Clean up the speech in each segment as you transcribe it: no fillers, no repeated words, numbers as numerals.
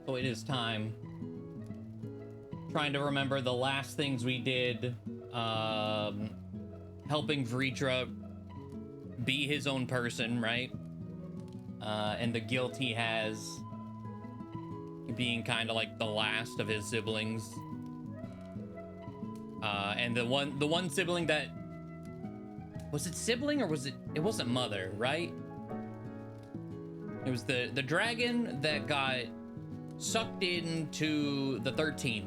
So it is time. Trying to remember the last things we did. Helping Vritra be his own person, right? And the guilt he has being kind of like the last of his siblings. And the one sibling that was it sibling or was it wasn't mother, right? It was the dragon that got sucked into the 13th.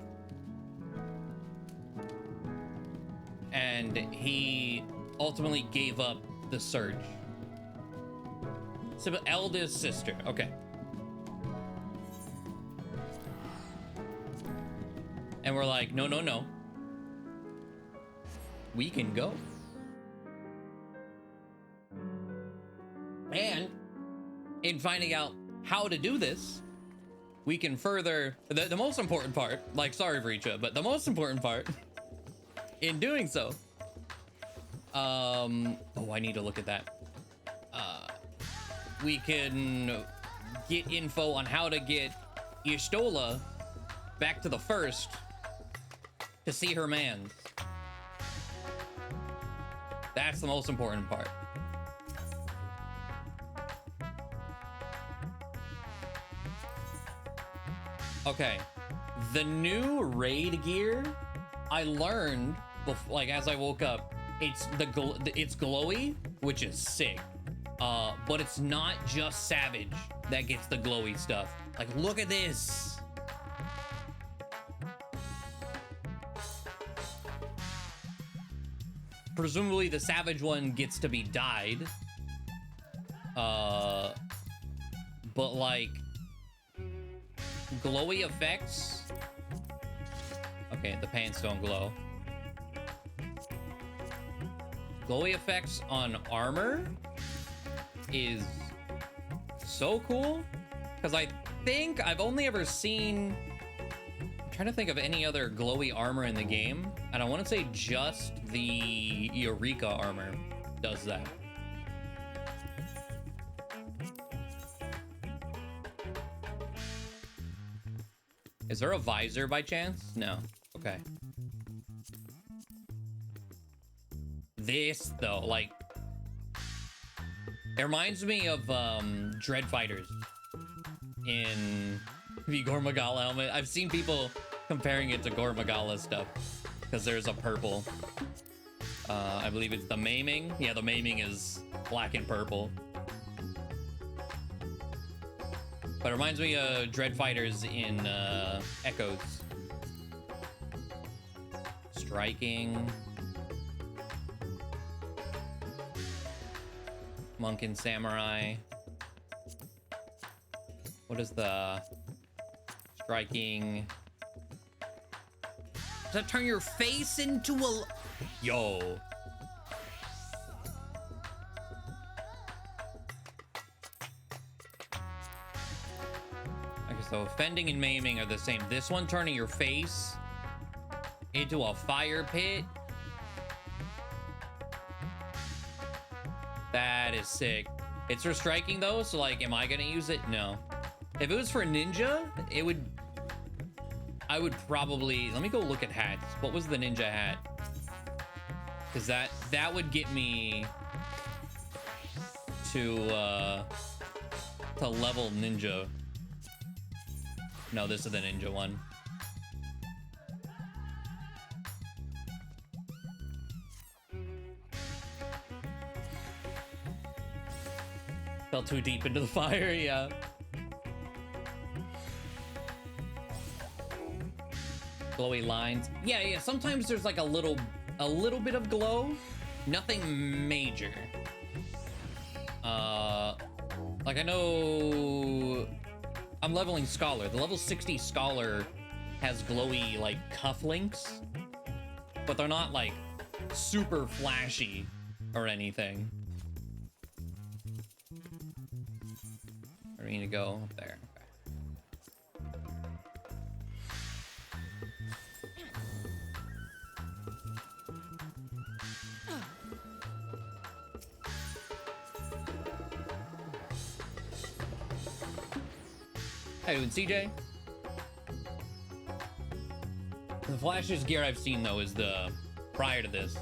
And he ultimately gave up the search. Eldest sister, okay. And we're like, no, no, no. We can go. And in finding out how to do this, we can further the most important part, like, sorry Vritra, but the most important part in doing so, oh, I need to look at that. We can get info on how to get Y'shtola back to the first to see her mans. That's the most important part. Okay, the new raid gear I learned like as I woke up. It's it's glowy, which is sick. But it's not just Savage that gets the glowy stuff. Like, look at this. Presumably the Savage one gets to be dyed. But like glowy effects. Okay, the pants don't glow. Glowy effects on armor is so cool, because I think I've only ever seen, I'm trying to think of any other glowy armor in the game, and I want to say just the Eureka armor does that. Is there a visor by chance? No. Okay. This though, like, it reminds me of Dread Fighters in the Gore Magala helmet. I've seen people comparing it to Gore Magala stuff because there's a purple. I believe it's the maiming. Yeah, the maiming is black and purple. But it reminds me of Dread Fighters in Echoes. Striking. Monk and Samurai. What is the striking? Does that turn your face into a... Yo. Okay, so offending and maiming are the same. This one turning your face into a fire pit. That is sick. It's for striking though, so like, am I gonna use it? No. If it was for ninja, it would... I would probably... Let me go look at hats. What was the ninja hat? Because that would get me to level ninja. No, this is the ninja one. Fell too deep into the fire, yeah. Glowy lines. Yeah, sometimes there's like a little bit of glow. Nothing major. Like I know I'm leveling Scholar. The level 60 Scholar has glowy like cufflinks, but they're not like super flashy or anything. Where do we need to go? Up there. How you doing, CJ? The flashiest gear I've seen though is the prior to this.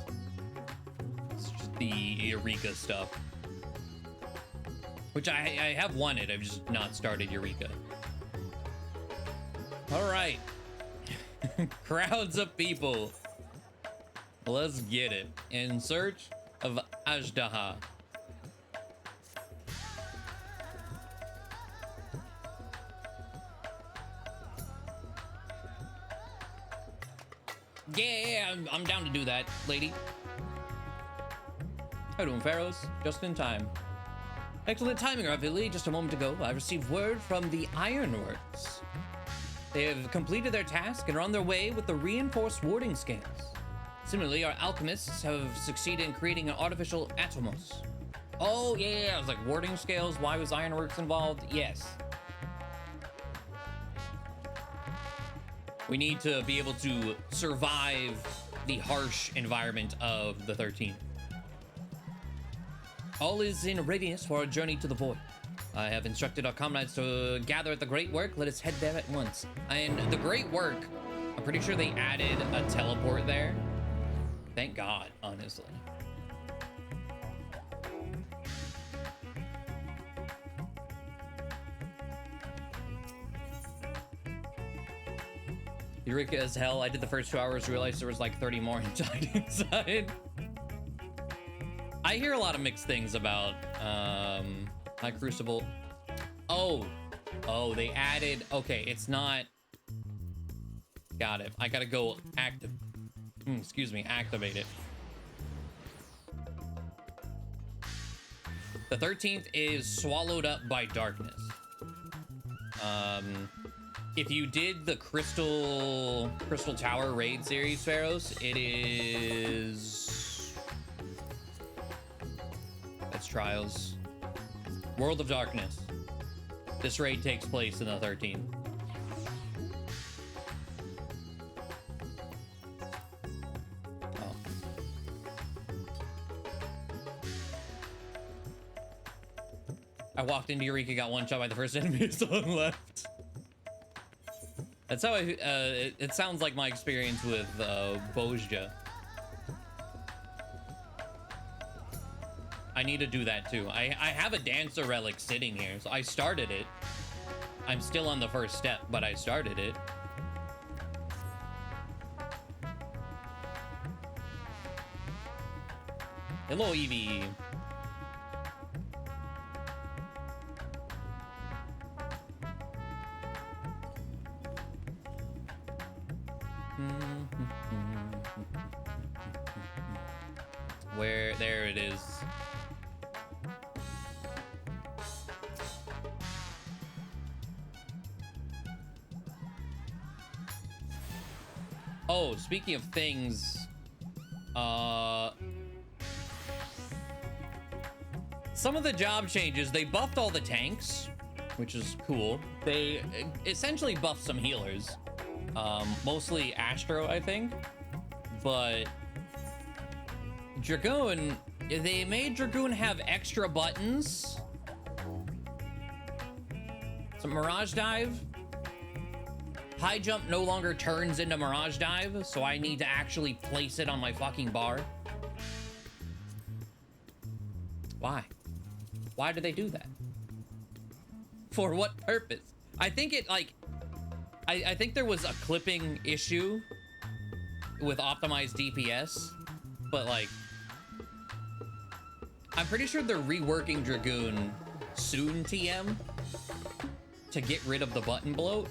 It's just the Eureka stuff. Which I have wanted, I've just not started Eureka. All right. Crowds of people. Let's get it. In search of Ajdaha. Yeah, I'm down to do that, lady. How you doing, Pharaohs? Just in time. Excellent timing, Ravili. Just a moment ago, I received word from the Ironworks. They have completed their task and are on their way with the reinforced warding scales. Similarly, our alchemists have succeeded in creating an artificial atomos. Oh, yeah, I was like, warding scales? Why was Ironworks involved? Yes. We need to be able to survive the harsh environment of the 13th. All is in readiness for our journey to the void. I have instructed our comrades to gather at the Great Work. Let us head there at once. And the Great Work, I'm pretty sure they added a teleport there. Thank God, honestly. Eureka as hell. I did the first 2 hours, realized there was like 30 more inside. I hear a lot of mixed things about my Crucible. Oh, they added, okay, it's not, got it. I gotta go active, activate it. The 13th is swallowed up by darkness. If you did the Crystal Tower raid series, Pharaohs, it is... That's Trials. World of Darkness. This raid takes place in the 13th. Oh. I walked into Eureka, got one shot by the first enemy, so I'm left. That's how it sounds like my experience with Bozja. I need to do that too. I have a Dancer Relic sitting here, so I started it. I'm still on the first step, but I started it. Hello, Evie. Where, there it is. Oh, speaking of things, some of the job changes, they buffed all the tanks, which is cool. They essentially buffed some healers, mostly Astro, I think, but Dragoon, they made Dragoon have extra buttons. Some Mirage Dive. High jump no longer turns into Mirage Dive, so I need to actually place it on my fucking bar. Why? Why do they do that? For what purpose? I think it, like, I think there was a clipping issue with optimized DPS, but like, I'm pretty sure they're reworking Dragoon soon, TM, to get rid of the button bloat.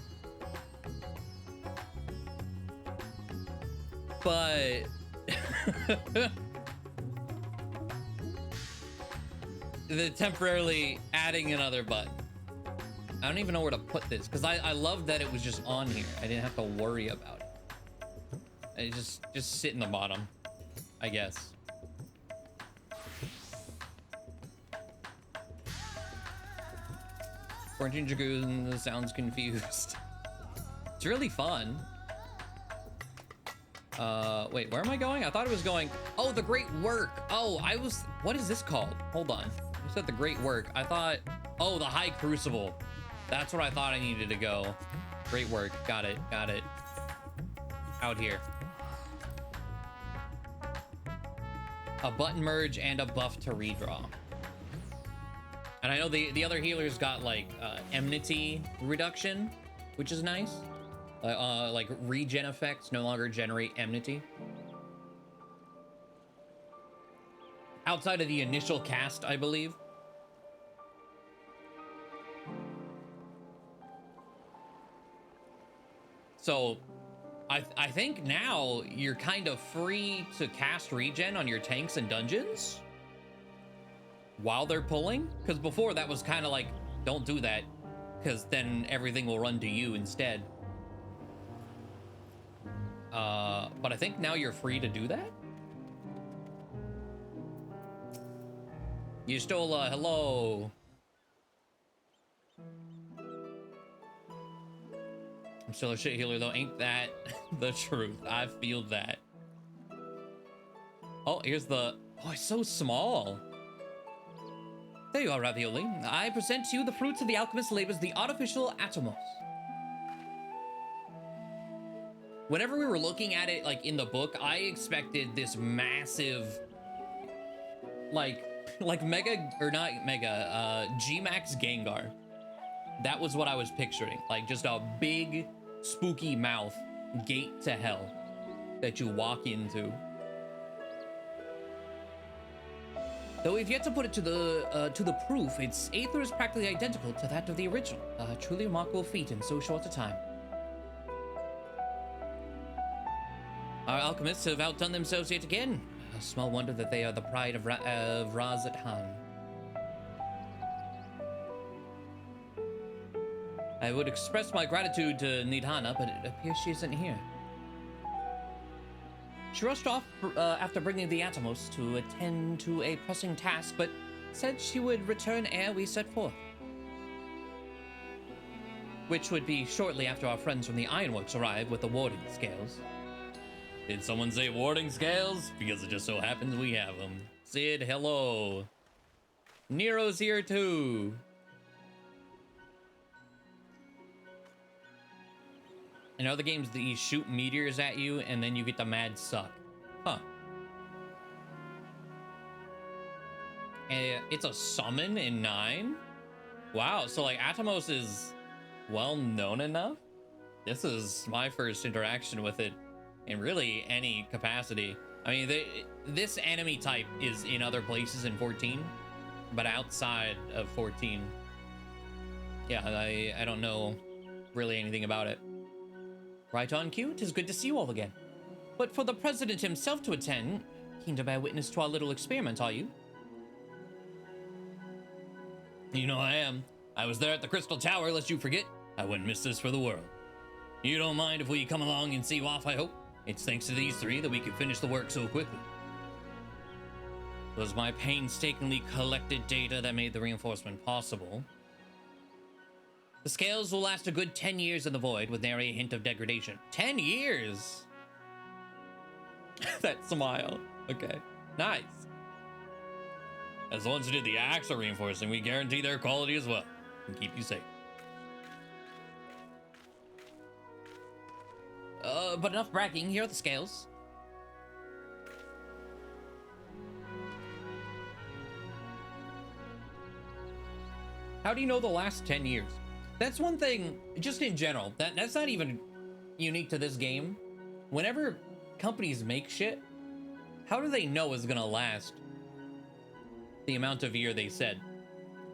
But they're temporarily adding another button. I don't even know where to put this because I love that it was just on here. I didn't have to worry about it. It just sit in the bottom, I guess. Quarantine Dragoon sounds confused. It's really fun. Wait, where am I going? I thought it was going, oh, the Great Work. Oh, what is this called? Hold on. You said the Great Work. I thought, oh, the High Crucible. That's what I thought I needed to go. Great Work. Got it. out here. A button merge and a buff to redraw. And I know the other healers got like enmity reduction, which is nice. Like regen effects no longer generate enmity. Outside of the initial cast, I believe. So I think now you're kind of free to cast regen on your tanks and dungeons while they're pulling, because before that was kind of like, don't do that, because then everything will run to you instead. But I think now you're free to do that. You stole hello. I'm still a shit healer though, ain't that the truth? I feel that. Oh, here's the, oh, it's so small. There you are, Ravioli. I present to you the fruits of the alchemist's labors, the artificial atomos. Whenever we were looking at it, like in the book, I expected this massive, like mega, or not mega, G-Max Gengar. That was what I was picturing. Like just a big, spooky mouth, gate to hell that you walk into. Though we've yet to put it to the proof, its aether is practically identical to that of the original. A truly remarkable feat in so short a time. Our alchemists have outdone themselves yet again. A small wonder that they are the pride of Razat-Han. I would express my gratitude to Nidhana, but it appears she isn't here. She rushed off after bringing the Atomos to attend to a pressing task, but said she would return ere we set forth. Which would be shortly after our friends from the Ironworks arrive with the warding scales. Did someone say warding scales? Because it just so happens we have them. Sid, hello. Nero's here too. In other games, they shoot meteors at you, and then you get the mad suck. Huh. It's a summon in 9? Wow, so like Atomos is well known enough? This is my first interaction with it in really any capacity. I mean, this enemy type is in other places in 14, but outside of 14, yeah, I don't know really anything about it. Right on cue, it is good to see you all again. But for the president himself to attend, keen to bear witness to our little experiment, are you? You know I am. I was there at the Crystal Tower, lest you forget. I wouldn't miss this for the world. You don't mind if we come along and see you off, I hope? It's thanks to these three that we could finish the work so quickly. It was my painstakingly collected data that made the reinforcement possible. The scales will last a good 10 years in the void with nary a hint of degradation. 10 years? That smile. Okay. Nice. As the ones who did the actual reinforcing, we guarantee their quality as well and keep you safe. But enough bragging. Here are the scales. How do you know the last 10 years? That's one thing, just in general, that's not even unique to this game. Whenever companies make shit, how do they know it's gonna last the amount of year they said?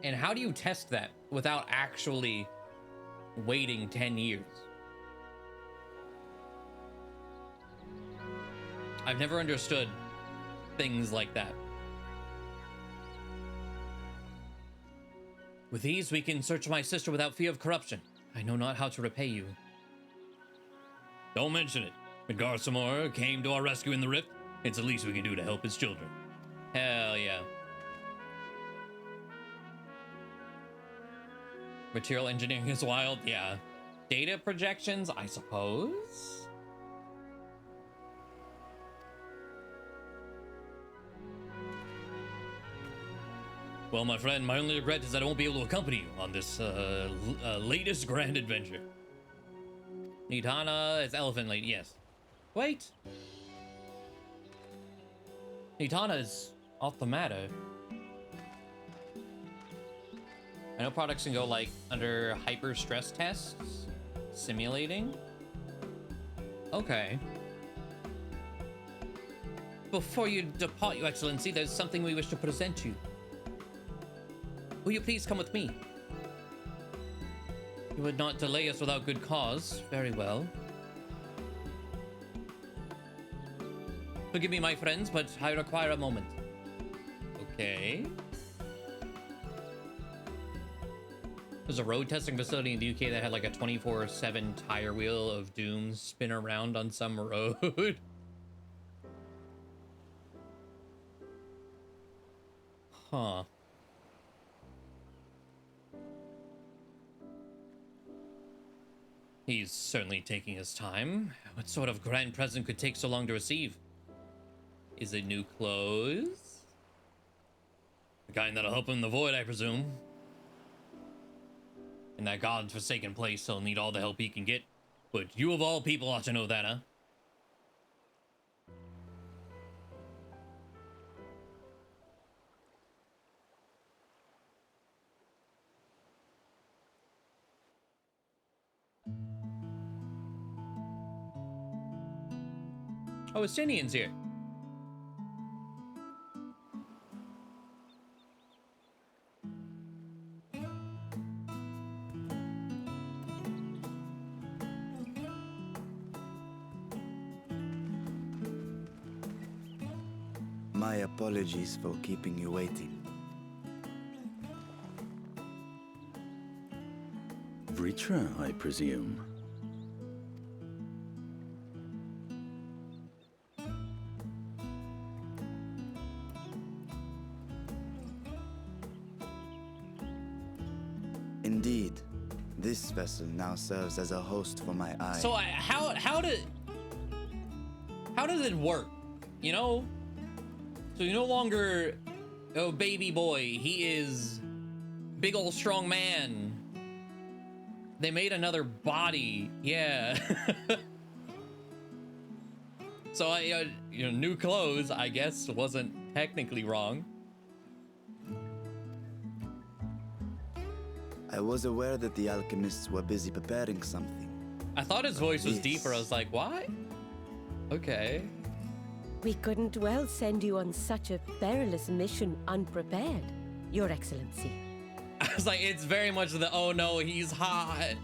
And how do you test that without actually waiting 10 years? I've never understood things like that. With these, we can search my sister without fear of corruption. I know not how to repay you. Don't mention it. Midgar Samora came to our rescue in the rift. It's the least we can do to help his children. Hell yeah. Material engineering is wild, yeah. Data projections, I suppose? Well, my friend, my only regret is that I won't be able to accompany you on this latest grand adventure. Nidhana is elephant lady, yes. Wait. Nitana is off the matter. I know products can go like under hyper stress tests, simulating. Okay. Before you depart, Your Excellency, there's something we wish to present you. Will you please come with me? You would not delay us without good cause. Very well. Forgive me, my friends, but I require a moment. Okay. There's a road testing facility in the UK that had like a 24/7 tire wheel of doom spin around on some road. Huh. He's certainly taking his time. What sort of grand present could take so long to receive? Is it new clothes? The kind that'll help him in the void, I presume. In that godforsaken place, he'll need all the help he can get. But you of all people ought to know that, huh? Oh, Estinian's here. My apologies for keeping you waiting. Vritra, I presume. Indeed, this vessel now serves as a host for my eye. So how does it work? You know? So you're no longer a baby boy. He is big old strong man. They made another body. Yeah. So you know, new clothes, I guess, wasn't technically wrong. I was aware that the alchemists were busy preparing something. I thought his voice was deeper. I was like, what? Okay. We couldn't well send you on such a perilous mission unprepared, Your Excellency. I was like, it's very much the, oh no, he's hot.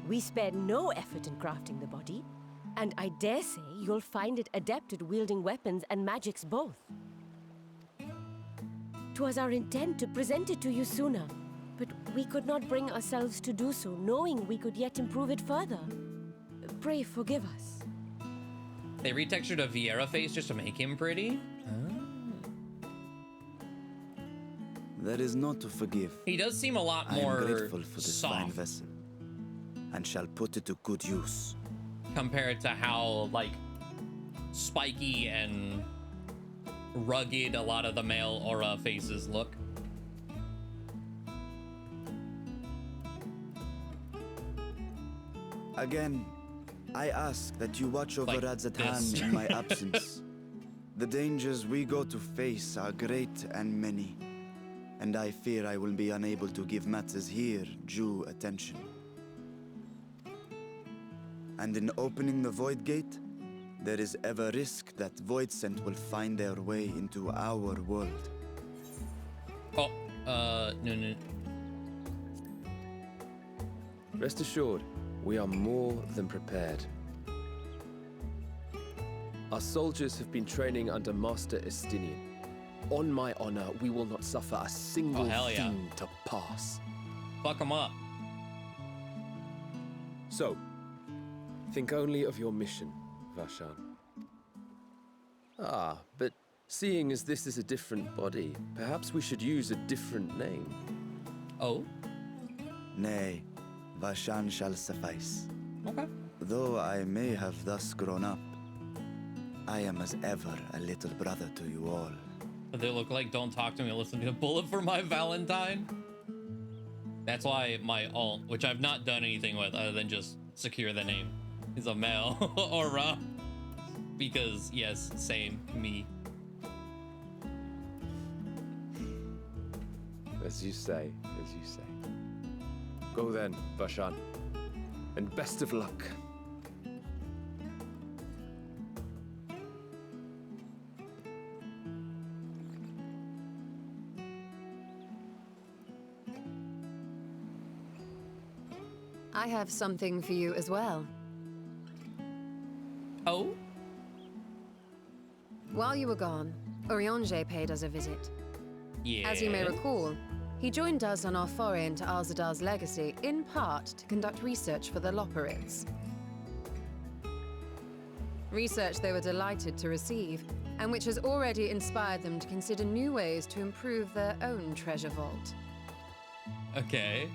We spared no effort in crafting the body, and I dare say you'll find it adept at wielding weapons and magics both. 'Twas our intent to present it to you sooner, but we could not bring ourselves to do so, knowing we could yet improve it further. Pray forgive us. They retextured a Vieira face just to make him pretty? There is not to forgive. He does seem a lot I more am grateful for this fine soft vessel, and shall put it to good use. compared to how, like, spiky and rugged a lot of the male aura faces look. Again, I ask that you watch over Like Radzatan this. in my absence. The dangers we go to face are great and many, and I fear I will be unable to give matters here due attention. And in opening the Void Gate, there is ever risk that Void Scent will find their way into our world. Oh, no. Rest assured, we are more than prepared. Our soldiers have been training under Master Estinian. On my honor, we will not suffer a single hell yeah. thing to pass. Fuck him up. So, think only of your mission, Vashan. Ah, but seeing as this is a different body, perhaps we should use a different name. Oh, Nay, Vashan shall suffice. okay. Though I may have thus grown up, I am as ever a little brother to you all. They look like don't talk to me, listen to a bullet for my Valentine. That's why my alt, which I've not done anything with other than just secure the name, is a male aura. Because, yes, same, me. As you say, as you say. Go then, Vashan. And best of luck. I have something for you as well. Oh? While you were gone, Urianger paid us a visit. Yeah. As you may recall, he joined us on our foray into Alzadar's legacy, in part to conduct research for the Loperids. Research they were delighted to receive, and which has already inspired them to consider new ways to improve their own treasure vault. Okay.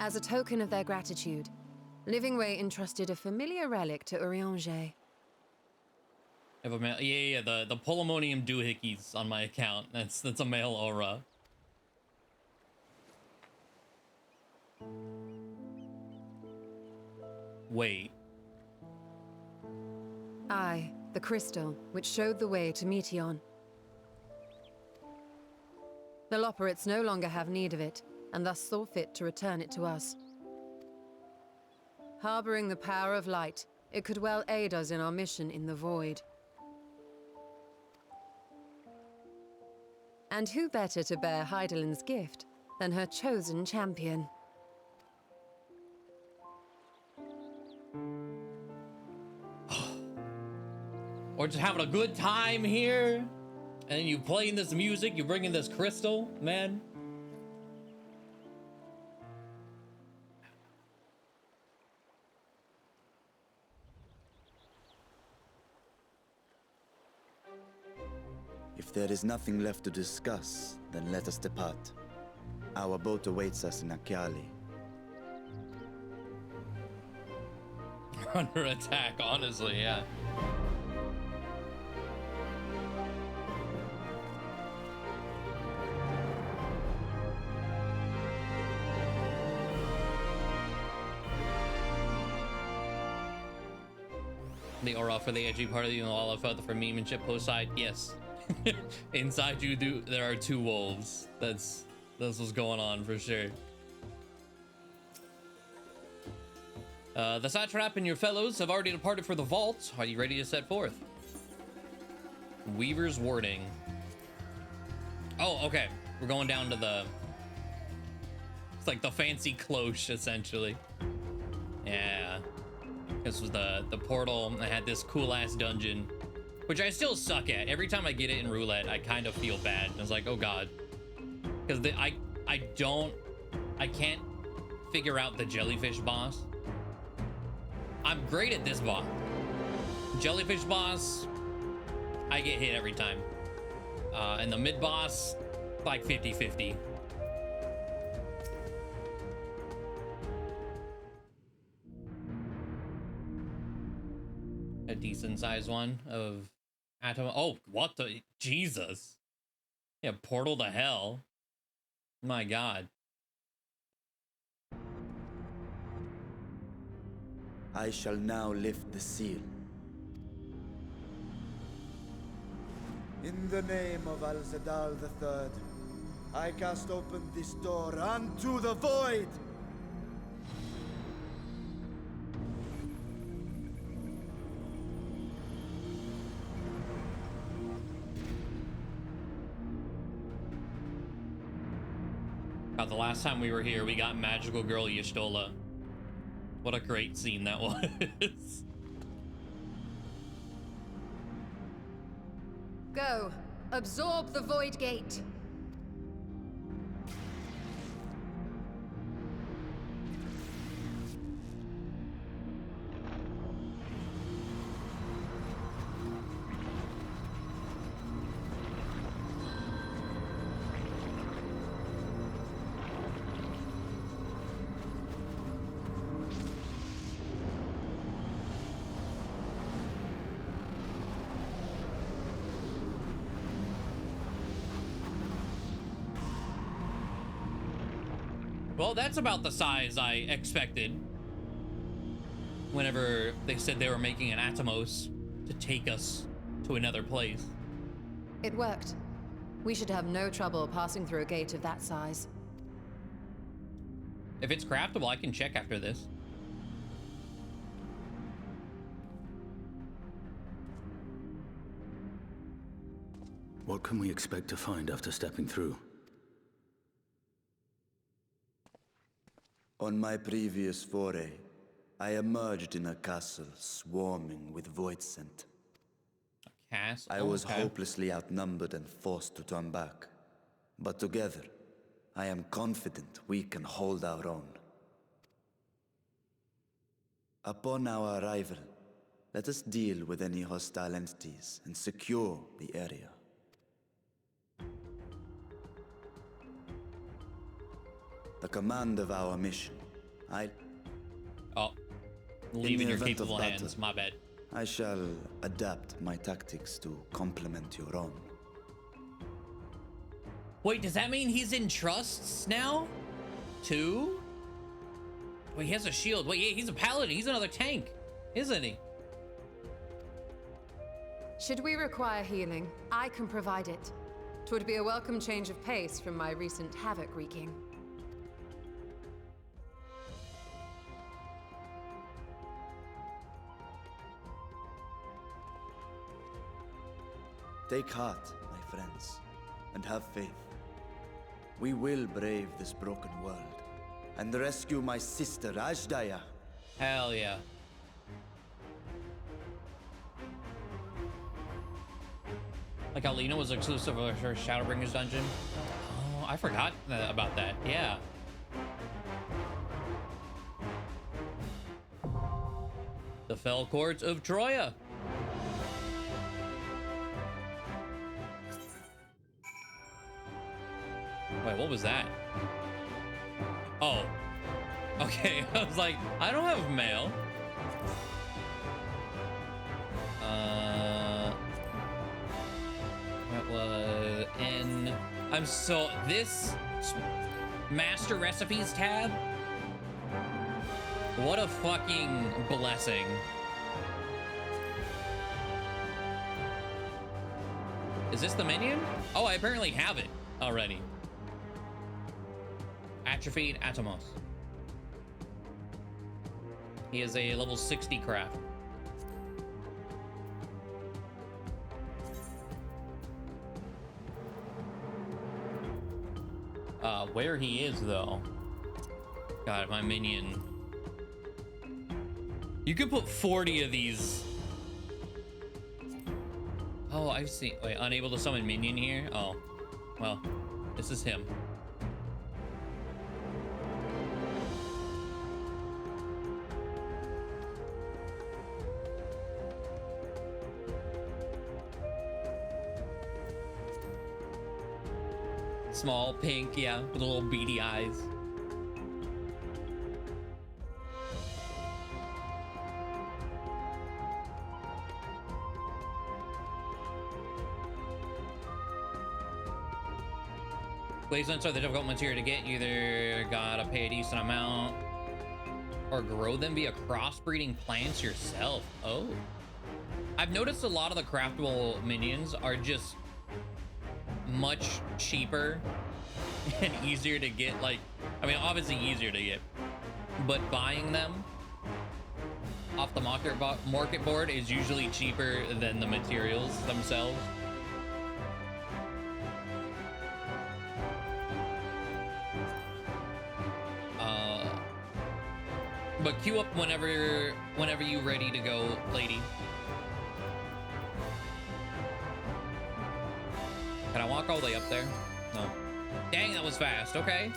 As a token of their gratitude, Livingway entrusted a familiar relic to Urianger. Yeah, the Polymonium doohickeys on my account. That's a male aura. Wait. Aye, the crystal, which showed the way to Meteon. The Loperids no longer have need of it, and thus saw fit to return it to us. Harboring the power of light, it could well aid us in our mission in the void. And who better to bear Heidelin's gift than her chosen champion? Or just having a good time here, and you playing this music, you bringing this crystal, man. If there is nothing left to discuss, then let us depart. Our boat awaits us in Akyali. Under attack, honestly, yeah. The aura for the edgy part of you and all of the for mememanship post side, yes. Inside you there are two wolves. That's what's going on for sure. The satrap and your fellows have already departed for the vault. Are you ready to set forth? Weaver's warding. Oh, okay. We're going down to the... It's like the fancy cloche, essentially. Yeah. This was the portal. I had this cool-ass dungeon, which I still suck at. Every time I get it in roulette, I kind of feel bad. I was like, oh god. Because I can't figure out the jellyfish boss. I'm great at this boss. Jellyfish boss, I get hit every time. And the mid boss, like 50-50. A decent sized one of atom. Oh, what the Jesus. Yeah, portal to hell. My god. I shall now lift the seal. In the name of Al-Zadal III, I cast open this door unto the void! The last time we were here, we got Magical Girl Y'shtola. What a great scene that was. Go, absorb the void gate. Well, that's about the size I expected. Whenever they said they were making an Atomos to take us to another place. It worked. We should have no trouble passing through a gate of that size. If it's craftable, I can check after this. What can we expect to find after stepping through? On my previous foray, I emerged in a castle swarming with void scent. Castle? I was hopelessly outnumbered and forced to turn back. But together, I am confident we can hold our own. Upon our arrival, let us deal with any hostile entities and secure the area. The command of our mission, Oh, leaving your capable hands, my bad. I shall adapt my tactics to complement your own. Wait, does that mean he's in trusts now? Too? Wait, he has a shield. Wait, yeah, he's a paladin. He's another tank, isn't he? Should we require healing, I can provide it. 'Twould be a welcome change of pace from my recent havoc wreaking. Take heart, my friends, and have faith. We will brave this broken world and rescue my sister Ajdaya. Hell yeah. Like how Lena was exclusive of her Shadowbringers dungeon. Oh, I forgot about that. Yeah. The Fell Courts of Troya. Wait, what was that? Oh. Okay, I was like, I don't have mail. That was N. I'm so, this master recipes tab. What a fucking blessing. Is this the minion? Oh, I apparently have it already. Atrophied Atomos. He is a level 60 craft. Where he is though. God, my minion. You could put 40 of these. Oh, I've seen. Wait, unable to summon minion here? Oh, well, this is him. Small, pink, yeah, with little beady eyes. Glazements are the difficult material to get. You either gotta pay a decent amount or grow them via crossbreeding plants yourself. Oh. I've noticed a lot of the craftable minions are just much cheaper and easier to get. Like, I mean, obviously easier to get, but buying them off the market board is usually cheaper than the materials themselves. But queue up whenever you're ready to go, lady. Can I walk all the way up there? No. Dang, that was fast. Okay.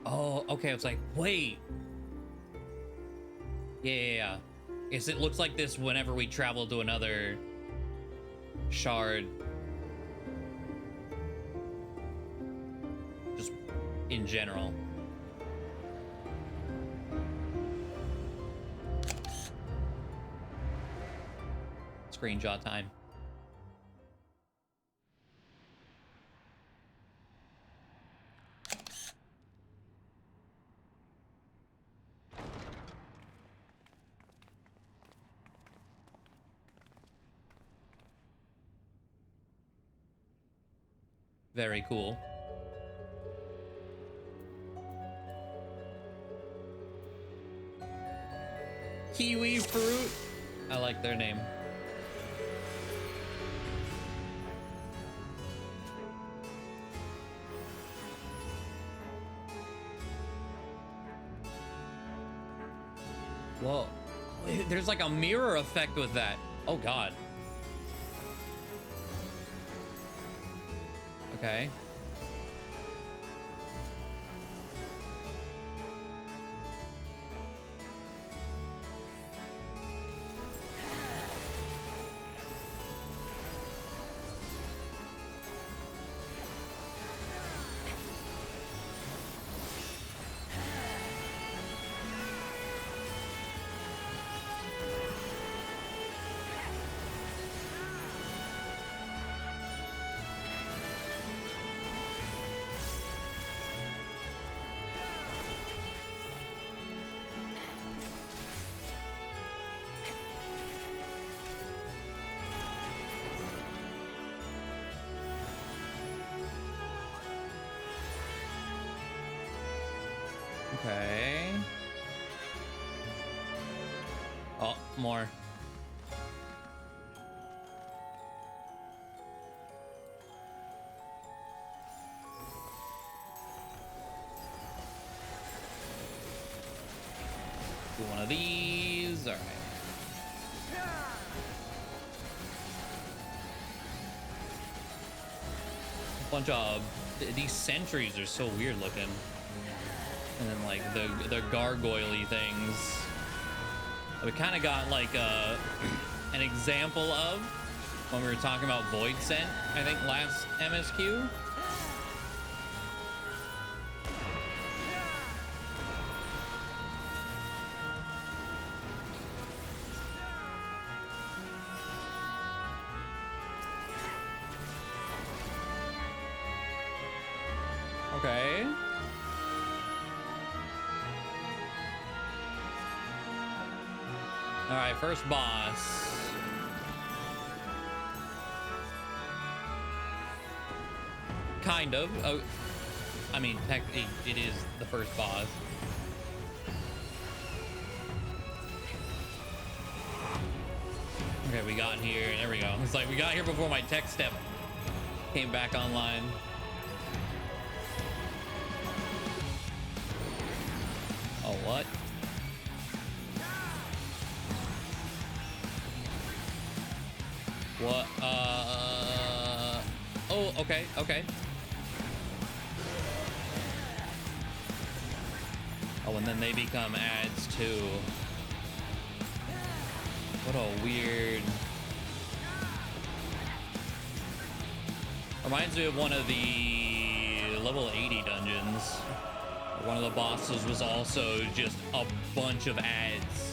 Oh, okay. I was like, wait. Yeah. Yes, it looks like this whenever we travel to another shard in general. Screenshot time. Very cool. Kiwi fruit. I like their name. Whoa. There's like a mirror effect with that. Oh God. Okay. Okay. Oh, more. Do one of these. All right. A bunch of these sentries are so weird looking. And then like the gargoyle-y things. We kind of got like an example of when we were talking about Void Scent, I think last MSQ. Okay. All right, first boss. Kind of. Oh, I mean, technically, it is the first boss. Okay, we got here. There we go. It's like we got here before my tech step came back online. Oh, what? What? Oh, okay, okay. Oh, and then they become ads too. What a weird... Reminds me of one of the level 80 dungeons. One of the bosses was also just a bunch of ads.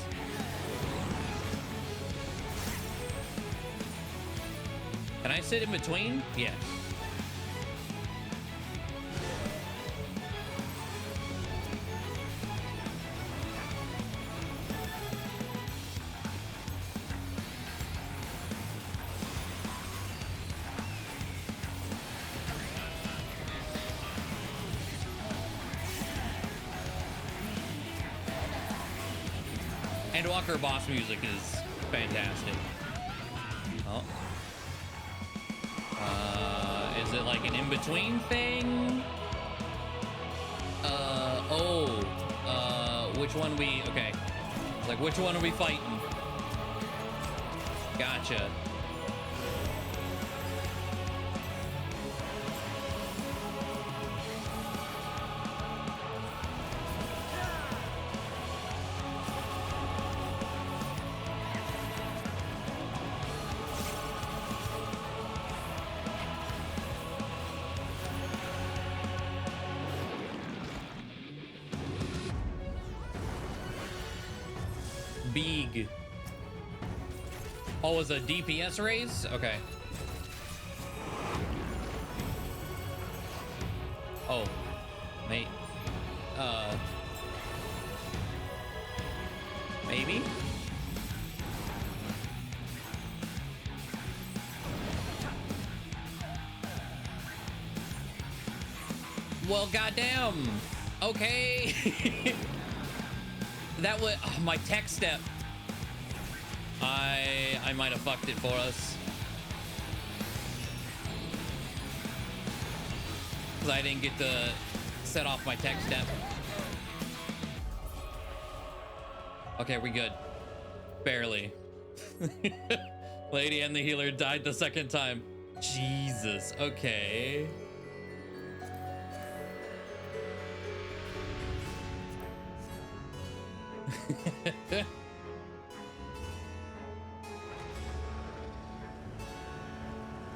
Can I sit in between? Yes. Endwalker boss music is fantastic. Oh. Is it like an in-between thing? Which one we... Okay. It's like, which one are we fighting? Gotcha. Big. Oh, it was a DPS raise? Okay. Oh, mate. Maybe? Well, goddamn. Okay. That was my tech step. I might have fucked it for us. Because I didn't get to set off my tech step. Okay, we good. Barely. Lady and the healer died the second time. Jesus, okay.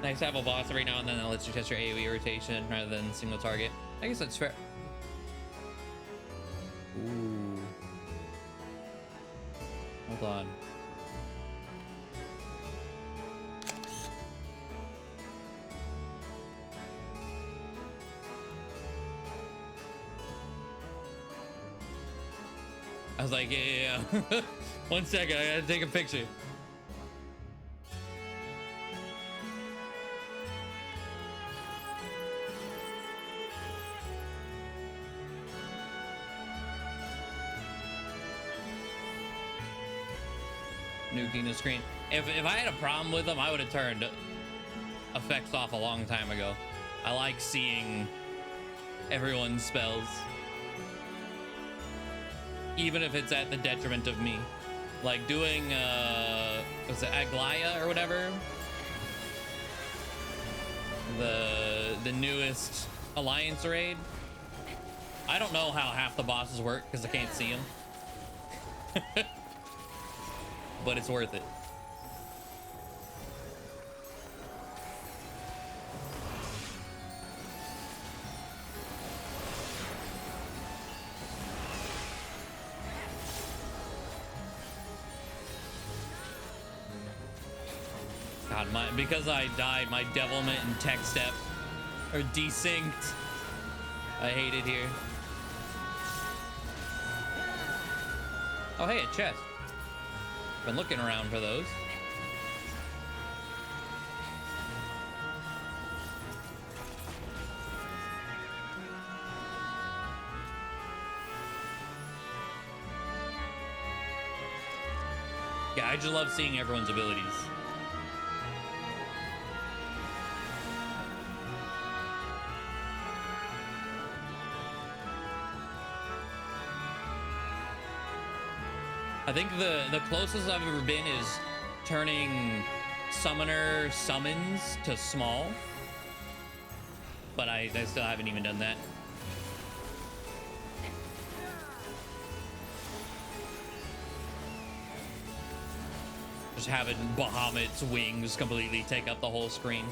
Nice to have a boss every now and then that lets you test your AoE rotation rather than single target. I guess that's fair. Ooh. Hold on. I was like, yeah. 1 second, I gotta take a picture. Nuking the screen. If I had a problem with them, I would have turned effects off a long time ago. I like seeing everyone's spells. Even if it's at the detriment of me. Like doing, was it Aglaya or whatever? The newest Alliance raid. I don't know how half the bosses work because I can't see them. But it's worth it. God, because I died, my devilment and tech step are desynced. I hate it here. Oh, hey, a chest. Been looking around for those. Yeah, I just love seeing everyone's abilities. I think the closest I've ever been is turning summoner summons to small, but I still haven't even done that. Just having Bahamut's wings completely take up the whole screen.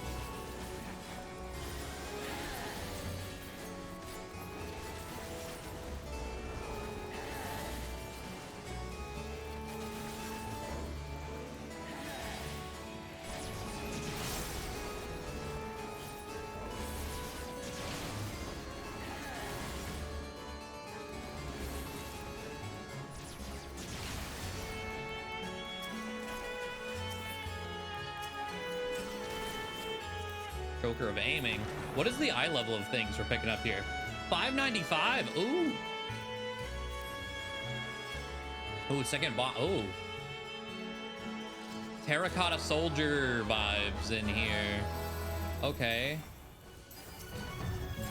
Joker of aiming. What is the eye level of things we're picking up here? 595. Ooh. Ooh, second boss. Ooh. Terracotta soldier vibes in here. Okay.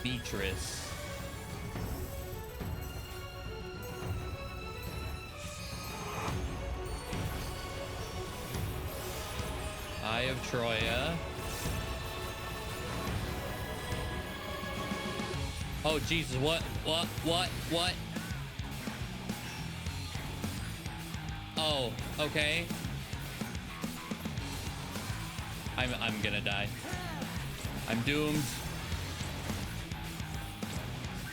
Beatrice. Eye of Troya. Oh, Jesus, what? Oh, okay. I'm gonna die. I'm doomed.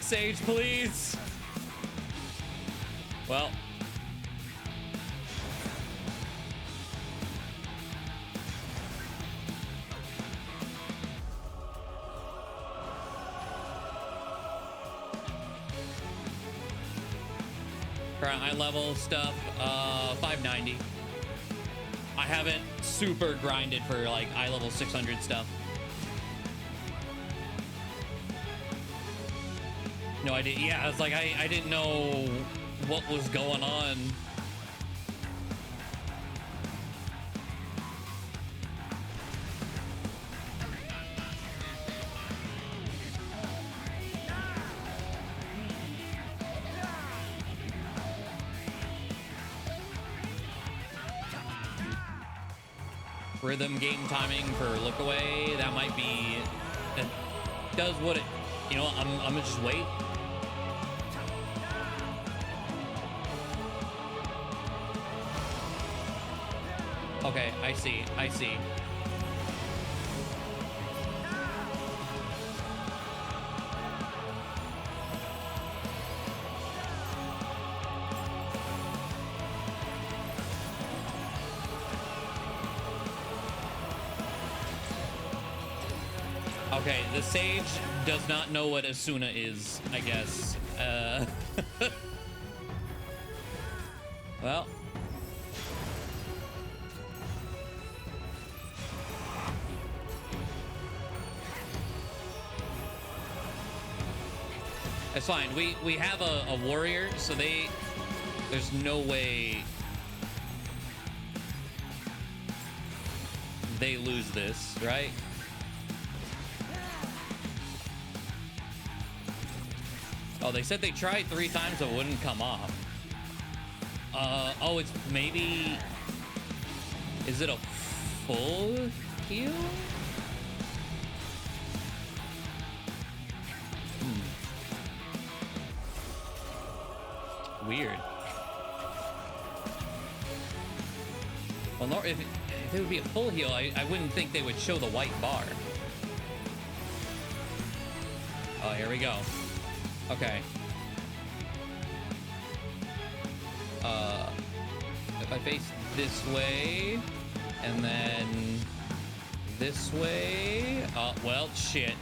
Sage, please. Well. Current eye level stuff, 590. I haven't super grinded for like eye level 600 stuff. No idea. Yeah, it's like I didn't know what was going on. Rhythm game timing for look away. That might be. It does what it. You know, I'm gonna just wait. Okay, I see. I see. Okay, the sage does not know what Asuna is, I guess. Well. It's fine. We have a warrior, so there's no way they lose this, right? Oh, they said they tried 3 times, it wouldn't come off. Oh, it's maybe... Is it a full heal? Weird. Well, no, if it would be a full heal, I wouldn't think they would show the white bar. Oh, here we go. Okay. If I face this way, and then this way, well, shit.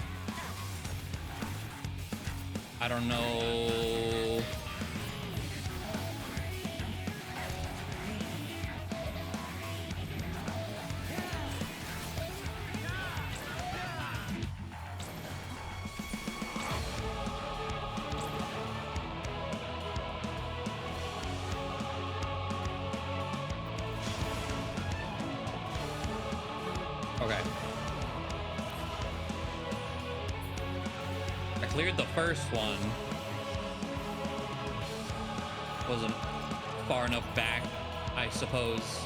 I don't know. Okay. I cleared the first one. Wasn't far enough back, I suppose.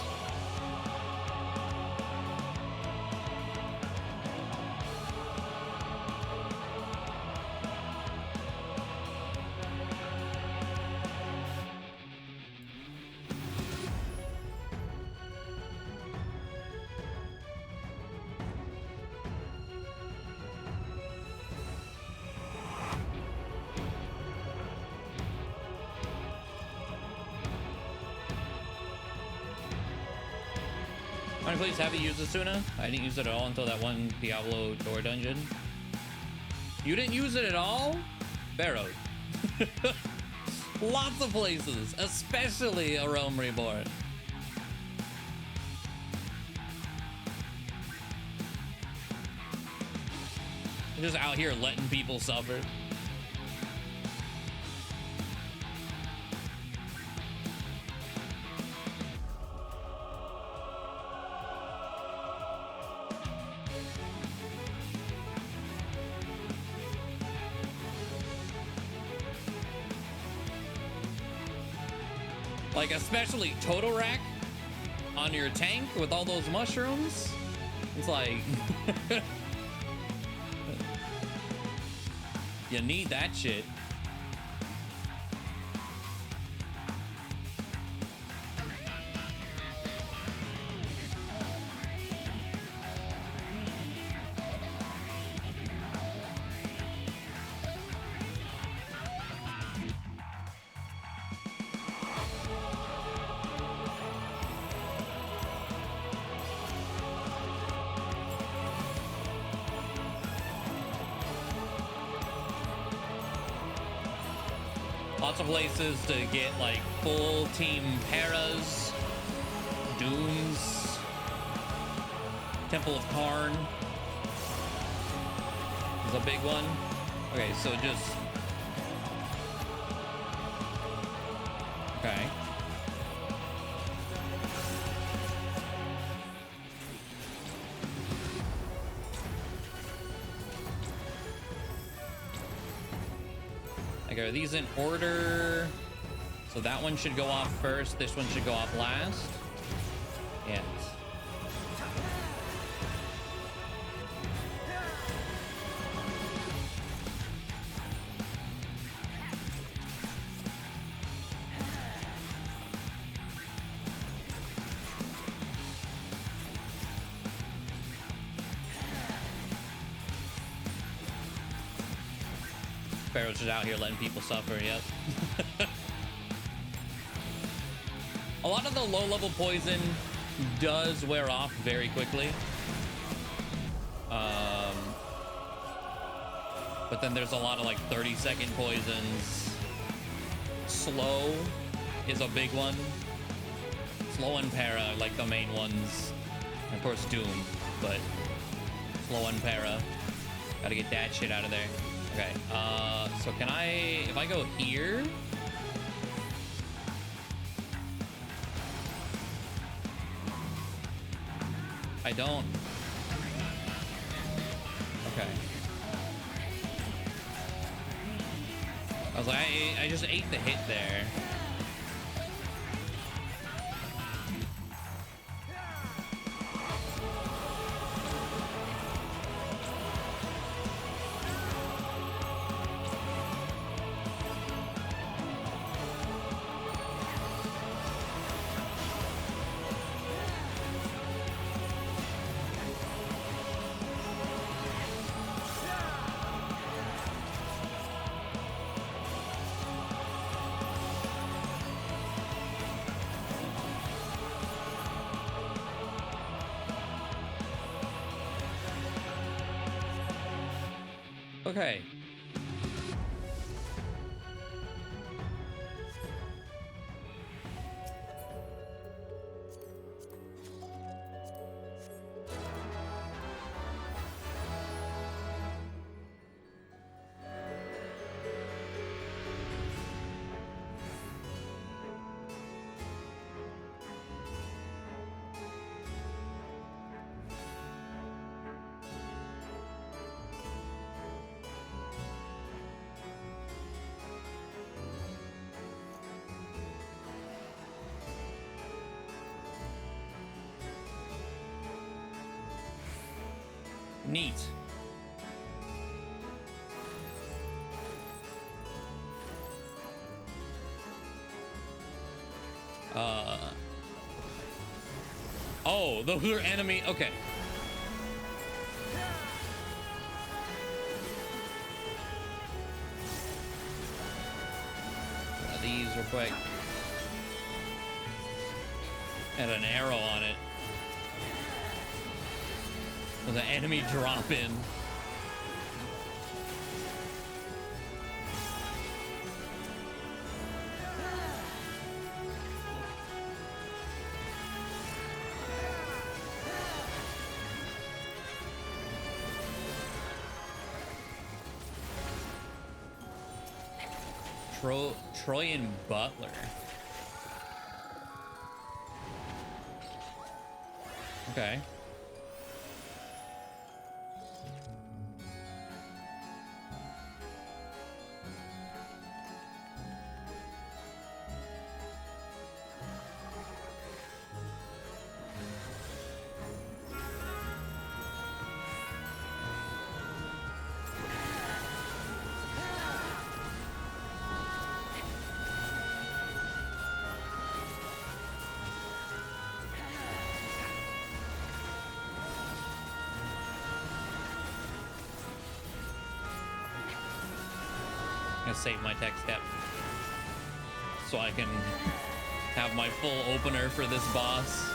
Please have you used Asuna? I didn't use it at all until that one Diablo door dungeon. You didn't use it at all? Barrowed. Lots of places, especially a Realm Reborn. Just out here letting people suffer. Like, especially Total Rack on your tank with all those mushrooms. It's like... you need that shit. Lots of places to get like full team paras, dooms, Temple of Karn is a big one. Okay, so just okay. Okay, are these in order? So that one should go off first. This one should go off last. Yes. Pharaoh's just out here letting people suffer, yep. A lot of the low-level poison does wear off very quickly. But then there's a lot of like 30-second poisons. Slow is a big one. Slow and para, like the main ones. And of course Doom, but slow and para. Gotta get that shit out of there. Okay, so can I, if I go here? I don't. Okay. I was like, I just ate the hit there. Okay. Neat. Oh, those are enemy. Okay. These real quick. And an arrow on it. With an enemy drop in. Troyan Butler. Okay. Save my text cap so I can have my full opener for this boss.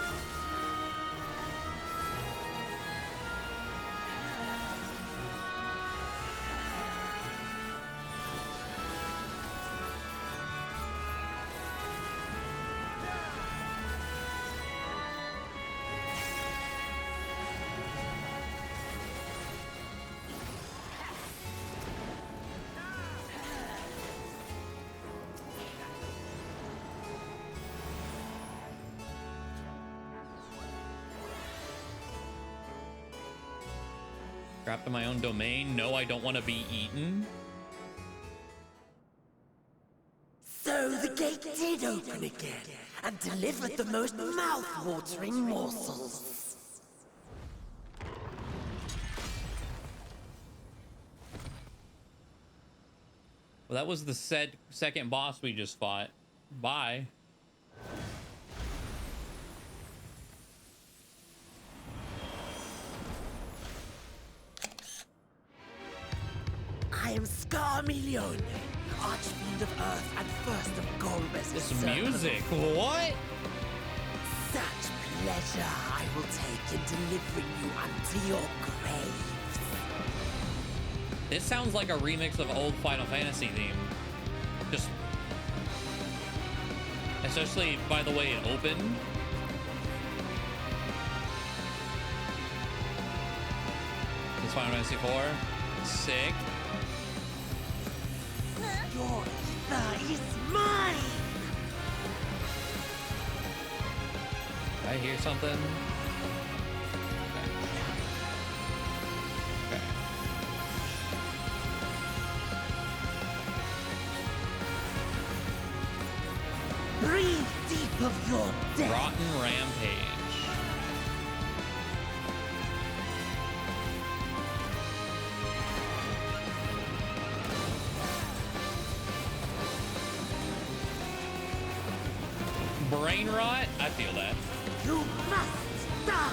Trapped in my own domain. No, I don't want to be eaten. So the gate did open again and delivered the most mouth-watering morsels. Well, that was the second boss we just fought. Bye. I am Scarmilione, Archfiend of Earth and First of Golbus. This music, what? Such pleasure I will take in delivering you unto your graves. This sounds like a remix of old Final Fantasy theme. Just, especially by the way it opened. This Final Fantasy IV, sick. Your ether is mine! Did I hear something? Okay. Breathe deep of your death! Rotten Rampage. Brain rot? I feel that. You must die!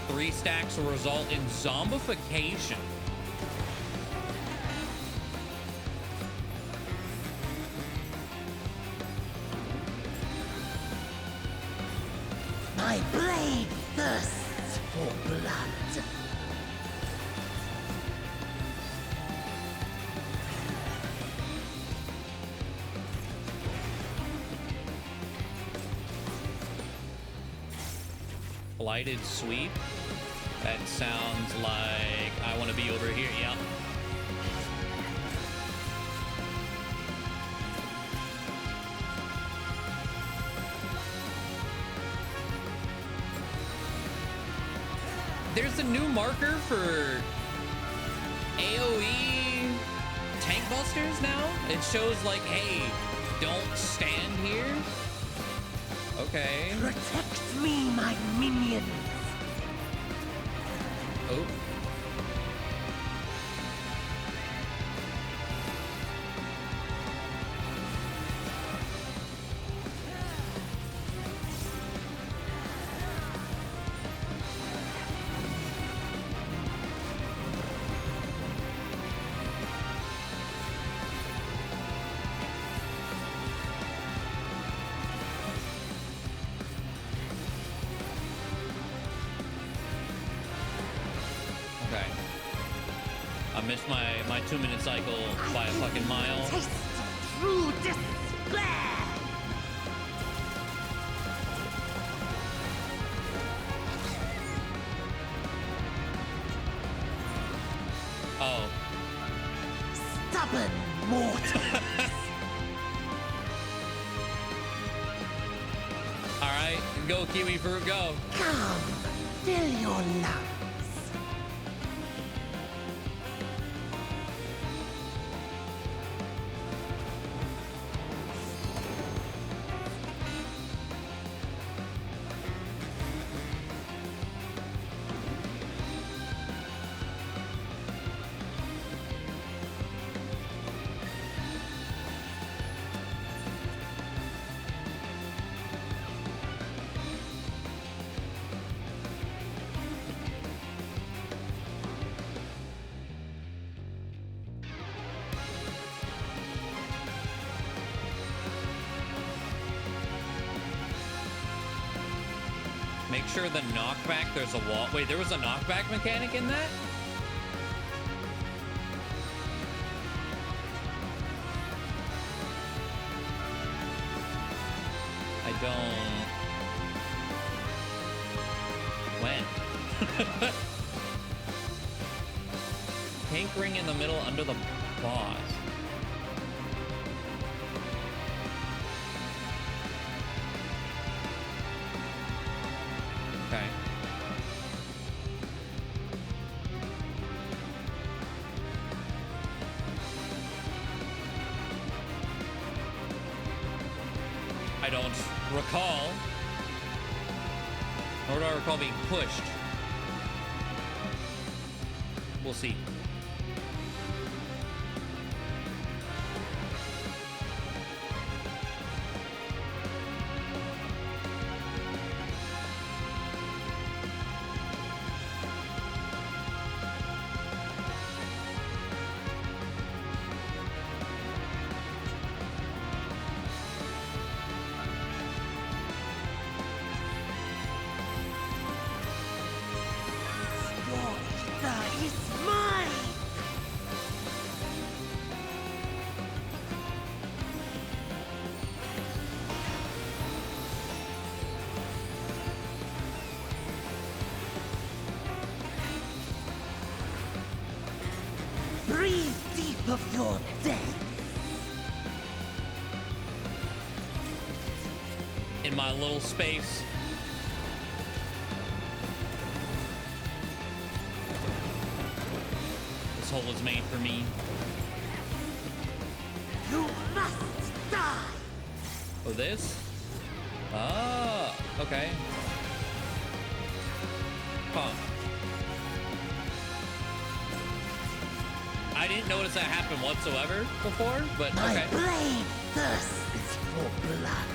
3 stacks will result in zombification. My blade thirsts for blood. Blighted sweep. That sounds like I want to be over here. Yeah. There's a new marker for AoE tank busters now. It shows like, hey, don't stand here. Okay. Protect me, my minions! Oh. Okay. I missed my 2-minute cycle by a fucking mile. Taste of true despair! Oh. Stubborn mortal! Alright, go kiwi fruit, go. Come, fill your lungs. Make sure the knockback, there's a wall. Wait, there was a knockback mechanic in that? I don't... When? Pink ring in the middle under the boss. Okay. don't recall. Nor do I recall being pushed. We'll see. That is mine! Breathe deep of your dead. In my little space. This hole was made for me. You must die! Oh, this? Ah, okay. Huh. I didn't notice that happen whatsoever before, but My okay. blade thirsts for blood.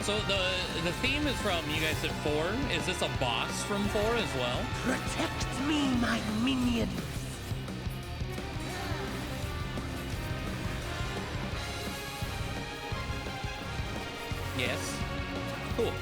So the theme is from, you guys said 4. Is this a boss from 4 as well? Protect me, my minions! Yes. Cool.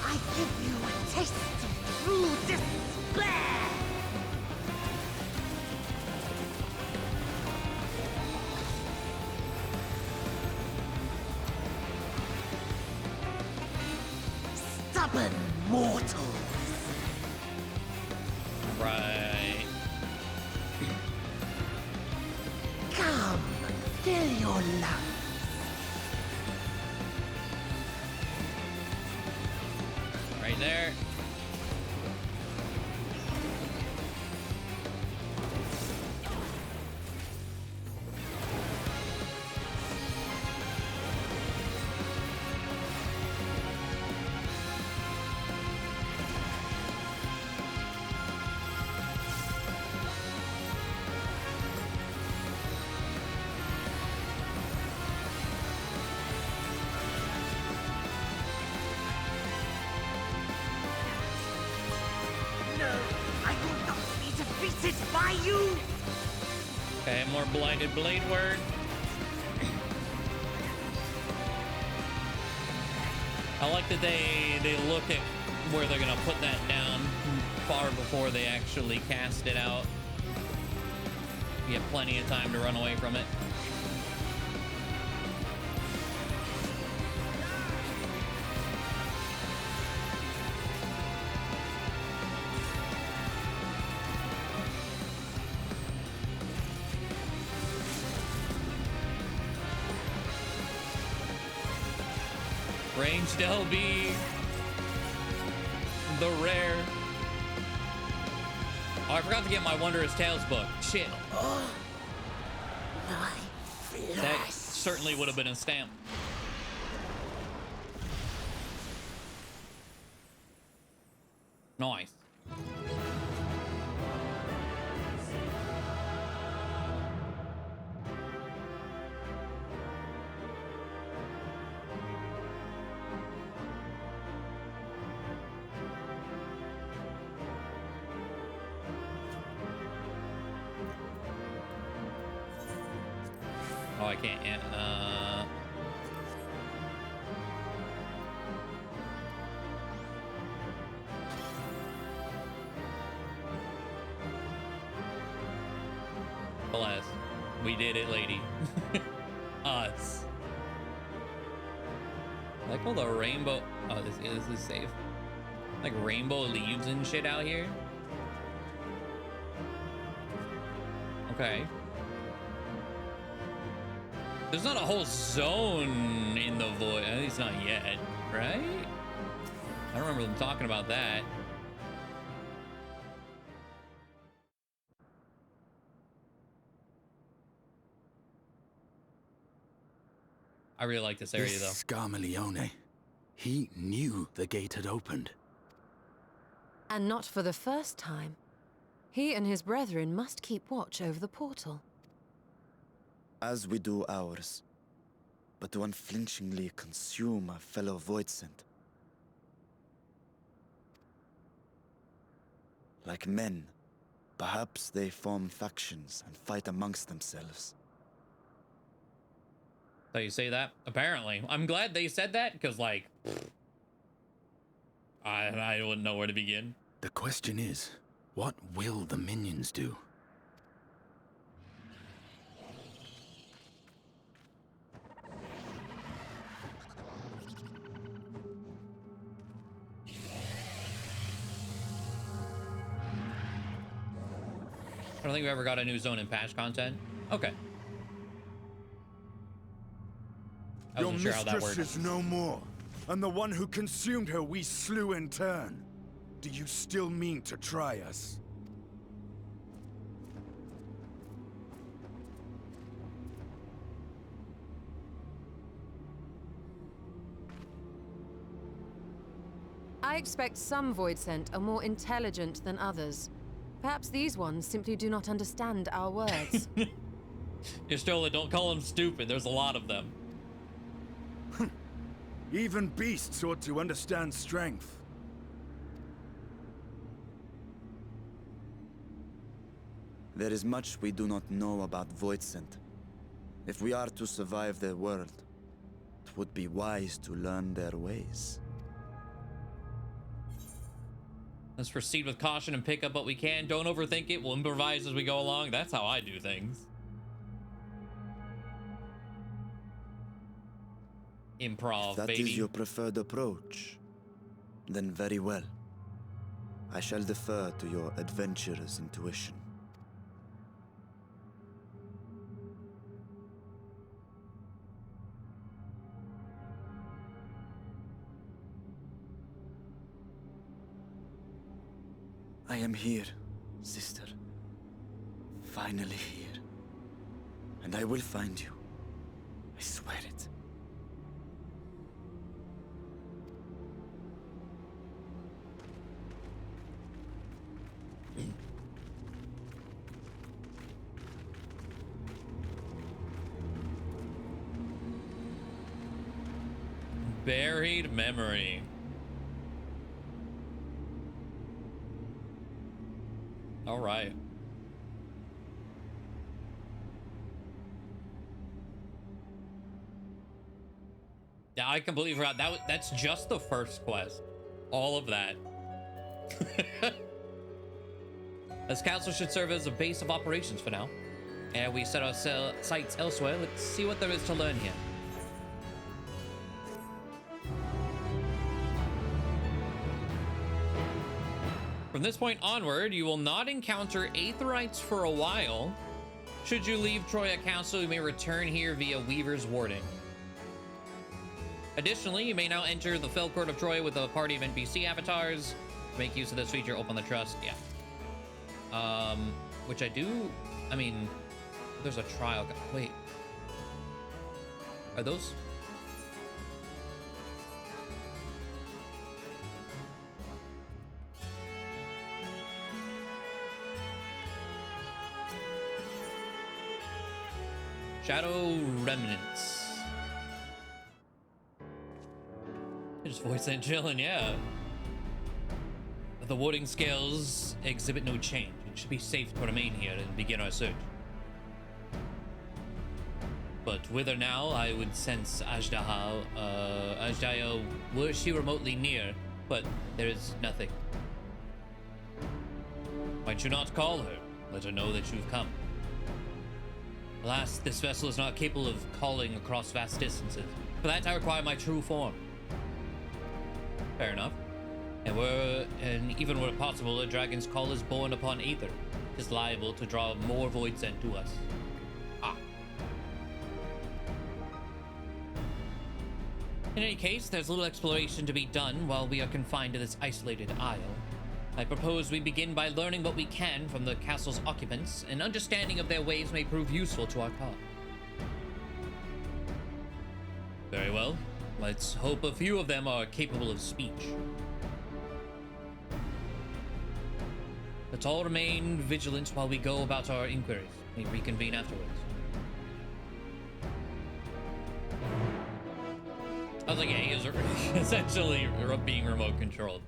I give you a taste of true despair! Stubborn mortals! Right. Come, fill your lungs. Right there. No, I will not be defeated by you! Okay, more blinded blade word. I like that they look at where they're gonna put that down far before they actually cast it out. You have plenty of time to run away from it. Ranged LB. The rare. Oh, I forgot to get my Wondrous Tales book. Shit. My That flesh. certainly would have been a stamp. Nice. Oh, I can't. Bless. We did it, lady. Us. I like all the rainbow. Oh, this is safe. Like rainbow leaves and shit out here. Okay. There's not a whole zone in the void. At least not yet, right? I don't remember them talking about that. I really like this area, though. Scarmalione. He knew the gate had opened. And not for the first time. He and his brethren must keep watch over the portal. As we do ours, but to unflinchingly consume a fellow Voidsent. Like men, perhaps they form factions and fight amongst themselves. So you say that? Apparently. I'm glad they said that, because, like, I wouldn't know where to begin. The question is, what will the minions do? I don't think we ever got a new zone in patch content. Okay. I Your wasn't sure how that mistress worked. is no more, and the one who consumed her we slew in turn. Do you still mean to try us? I expect some Voidsent are more intelligent than others. Perhaps these ones simply do not understand our words. Istola, don't call them stupid. There's a lot of them. Even beasts ought to understand strength. There is much we do not know about Voidsent. If we are to survive their world, it would be wise to learn their ways. Let's proceed with caution and pick up what we can. Don't overthink it. We'll improvise as we go along. That's how I do things. Improv, If that baby. is your preferred approach, then very well. I shall defer to your adventurer's intuition. I am here, sister. Finally here. And I will find you. I swear it. Buried Memory. All right. Yeah, I completely forgot. That's just the first quest. All of that. This castle should serve as a base of operations for now. And we set our sights elsewhere. Let's see what there is to learn here. From this point onward, you will not encounter Aetherites for a while. Should you leave Troya Castle, you may return here via Weaver's Warding. Additionally, you may now enter the Fell Court of Troya with a party of NPC avatars. To make use of this feature, open the trust. Yeah. Which I do. I mean, there's a trial. Wait. Are those? Shadow Remnants. Just voice and chilling, yeah. The warding scales exhibit no change. It should be safe to remain here and begin our search. But whither now, I would sense Ajdaha, were she remotely near, but there is nothing. Might you not call her? Let her know that you've come. Alas, this vessel is not capable of calling across vast distances. For that, I require my true form. Fair enough. And even were it possible, a dragon's call is born upon aether. It is liable to draw more void sent to us. Ah. In any case, there's little exploration to be done while we are confined to this isolated isle. I propose we begin by learning what we can from the castle's occupants. An understanding of their ways may prove useful to our cause. Very well. Let's hope a few of them are capable of speech. Let's all remain vigilant while we go about our inquiries. We reconvene afterwards. I was like, yeah, he is essentially being remote controlled.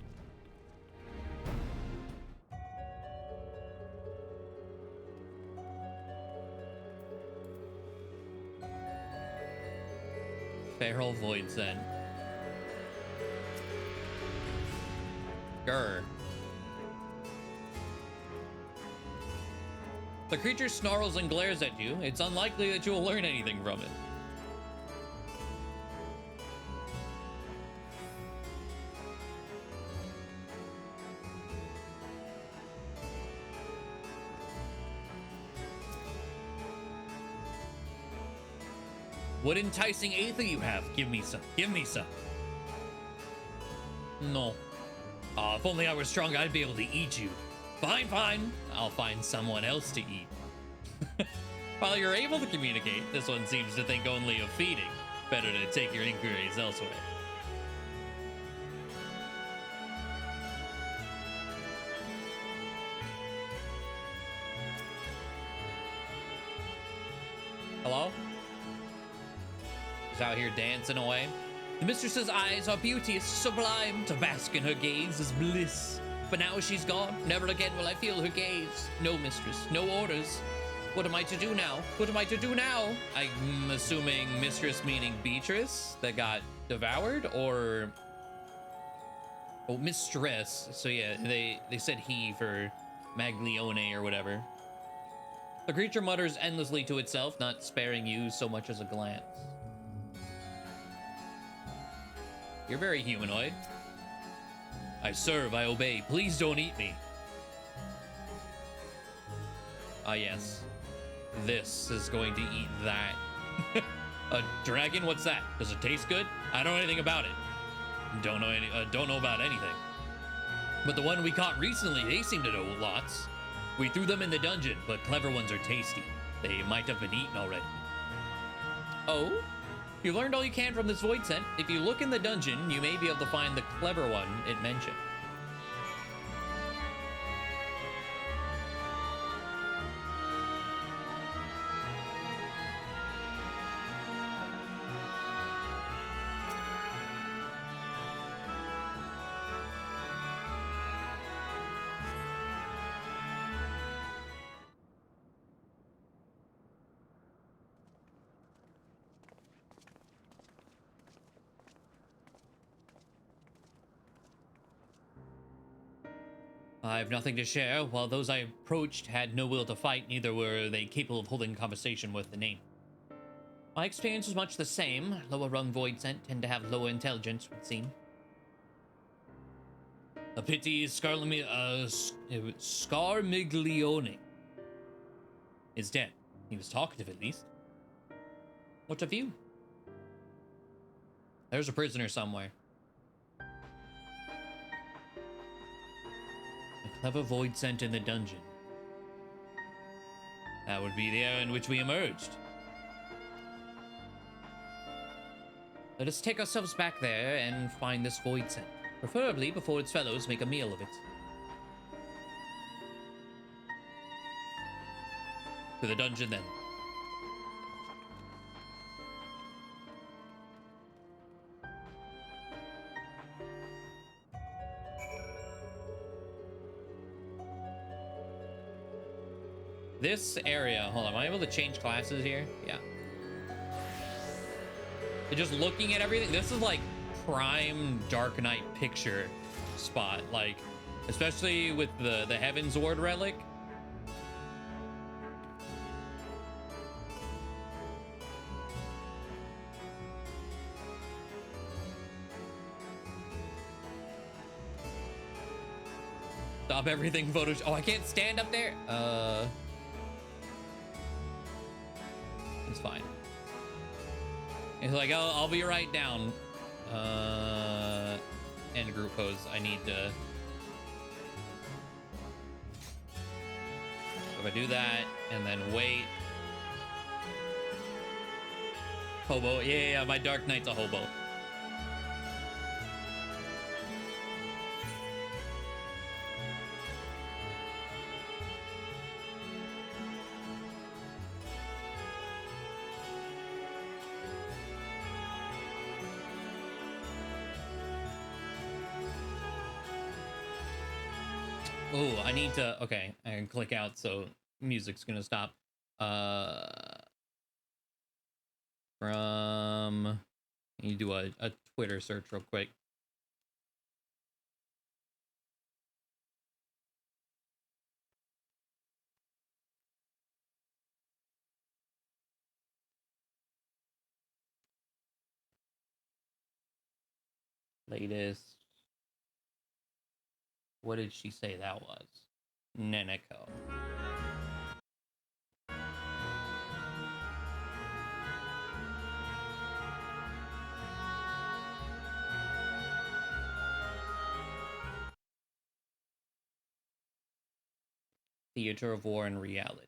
Feral Void Zen. Grr. The creature snarls and glares at you. It's unlikely that you will learn anything from it. What enticing aether you have? Give me some. Give me some. No. If only I were strong, I'd be able to eat you. Fine, fine. I'll find someone else to eat. While you're able to communicate, this one seems to think only of feeding. Better to take your inquiries elsewhere. Hello? She's out here dancing away. The mistress's eyes are beauteous, sublime. To bask in her gaze is bliss. But now she's gone. Never again will I feel her gaze. No mistress, no orders. What am I to do now? What am I to do now? I'm assuming mistress meaning Beatrice that got devoured, or... Oh, mistress. So yeah, they said he for Maglione or whatever. The creature mutters endlessly to itself, not sparing you so much as a glance. You're very humanoid. I serve, I obey. Please don't eat me. Ah, yes. This is going to eat that. A dragon? What's that? Does it taste good? I don't know anything about it. Don't know about anything. But the one we caught recently, they seem to know lots. We threw them in the dungeon, but clever ones are tasty. They might have been eaten already. Oh? You learned all you can from this void scent. If you look in the dungeon, you may be able to find the clever one it mentioned. I have nothing to share. While those I approached had no will to fight, neither were they capable of holding conversation worth the name. My experience was much the same. Lower rung void scent tend to have lower intelligence, would seem. A pity Scarmiglione is dead. He was talkative, at least. What of you? There's a prisoner somewhere. Clever void scent in the dungeon. That would be the era in which we emerged. Let us take ourselves back there and find this void scent, preferably before its fellows make a meal of it. To the dungeon, then. This area, hold on, am I able to change classes here? Yeah. just looking at everything, this is like prime Dark Knight picture spot, like especially with the Heaven's Ward relic. Stop everything photos. Oh, I can't stand up there. It's fine. It's like, I'll be right down. End group pose. I need to. If I do that and then wait. Hobo. Yeah, my Dark Knight's a hobo. Oh, I need to, okay, I can click out so music's gonna stop. You do a Twitter search real quick. Latest. What did she say that was? Neneko. Theater of War and Reality.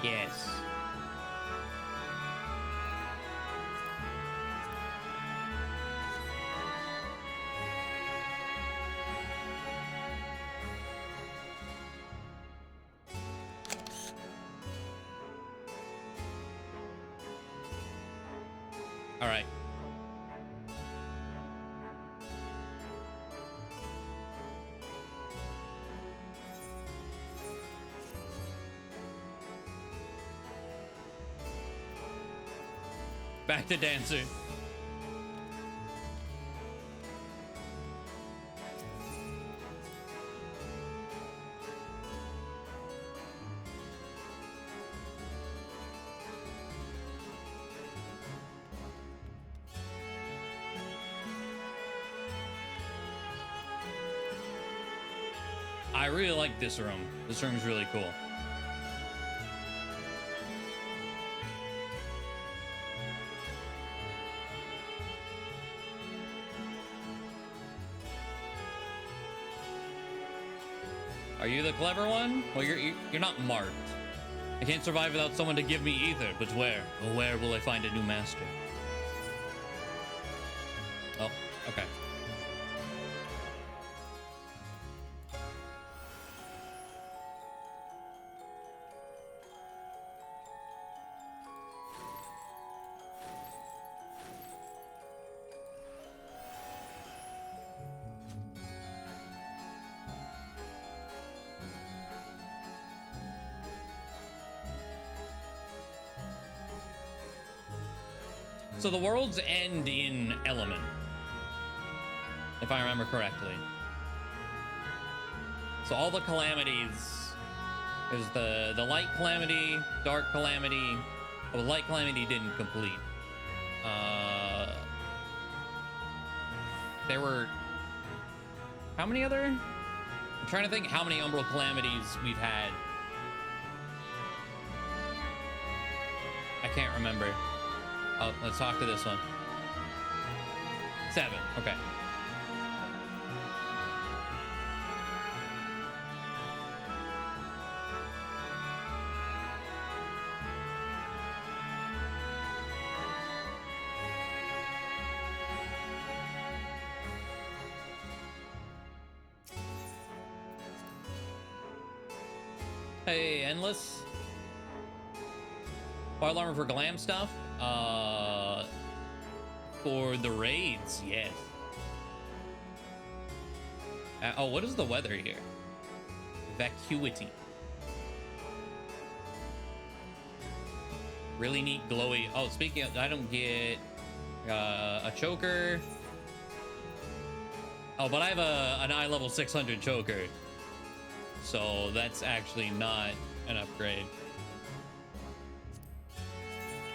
Yes. All right. Back to dancing. I really like this room. This room's really cool. Are you the clever one? Well, you're not marked. I can't survive without someone to give me either, but where? Oh, where will I find a new master? Oh, okay. So the worlds end in Element, if I remember correctly. So all the calamities, there's the light calamity, dark calamity. Well, the light calamity didn't complete. There were, how many other? I'm trying to think how many umbral calamities we've had. I can't remember. Oh, let's talk to this one. 7, okay. Hey, Endless. Foil armor for glam stuff? For the raids, yes. Oh, what is the weather here? Vacuity. Really neat glowy. Oh, speaking of, I don't get a choker. Oh, but I have an eye level 600 choker. So that's actually not an upgrade.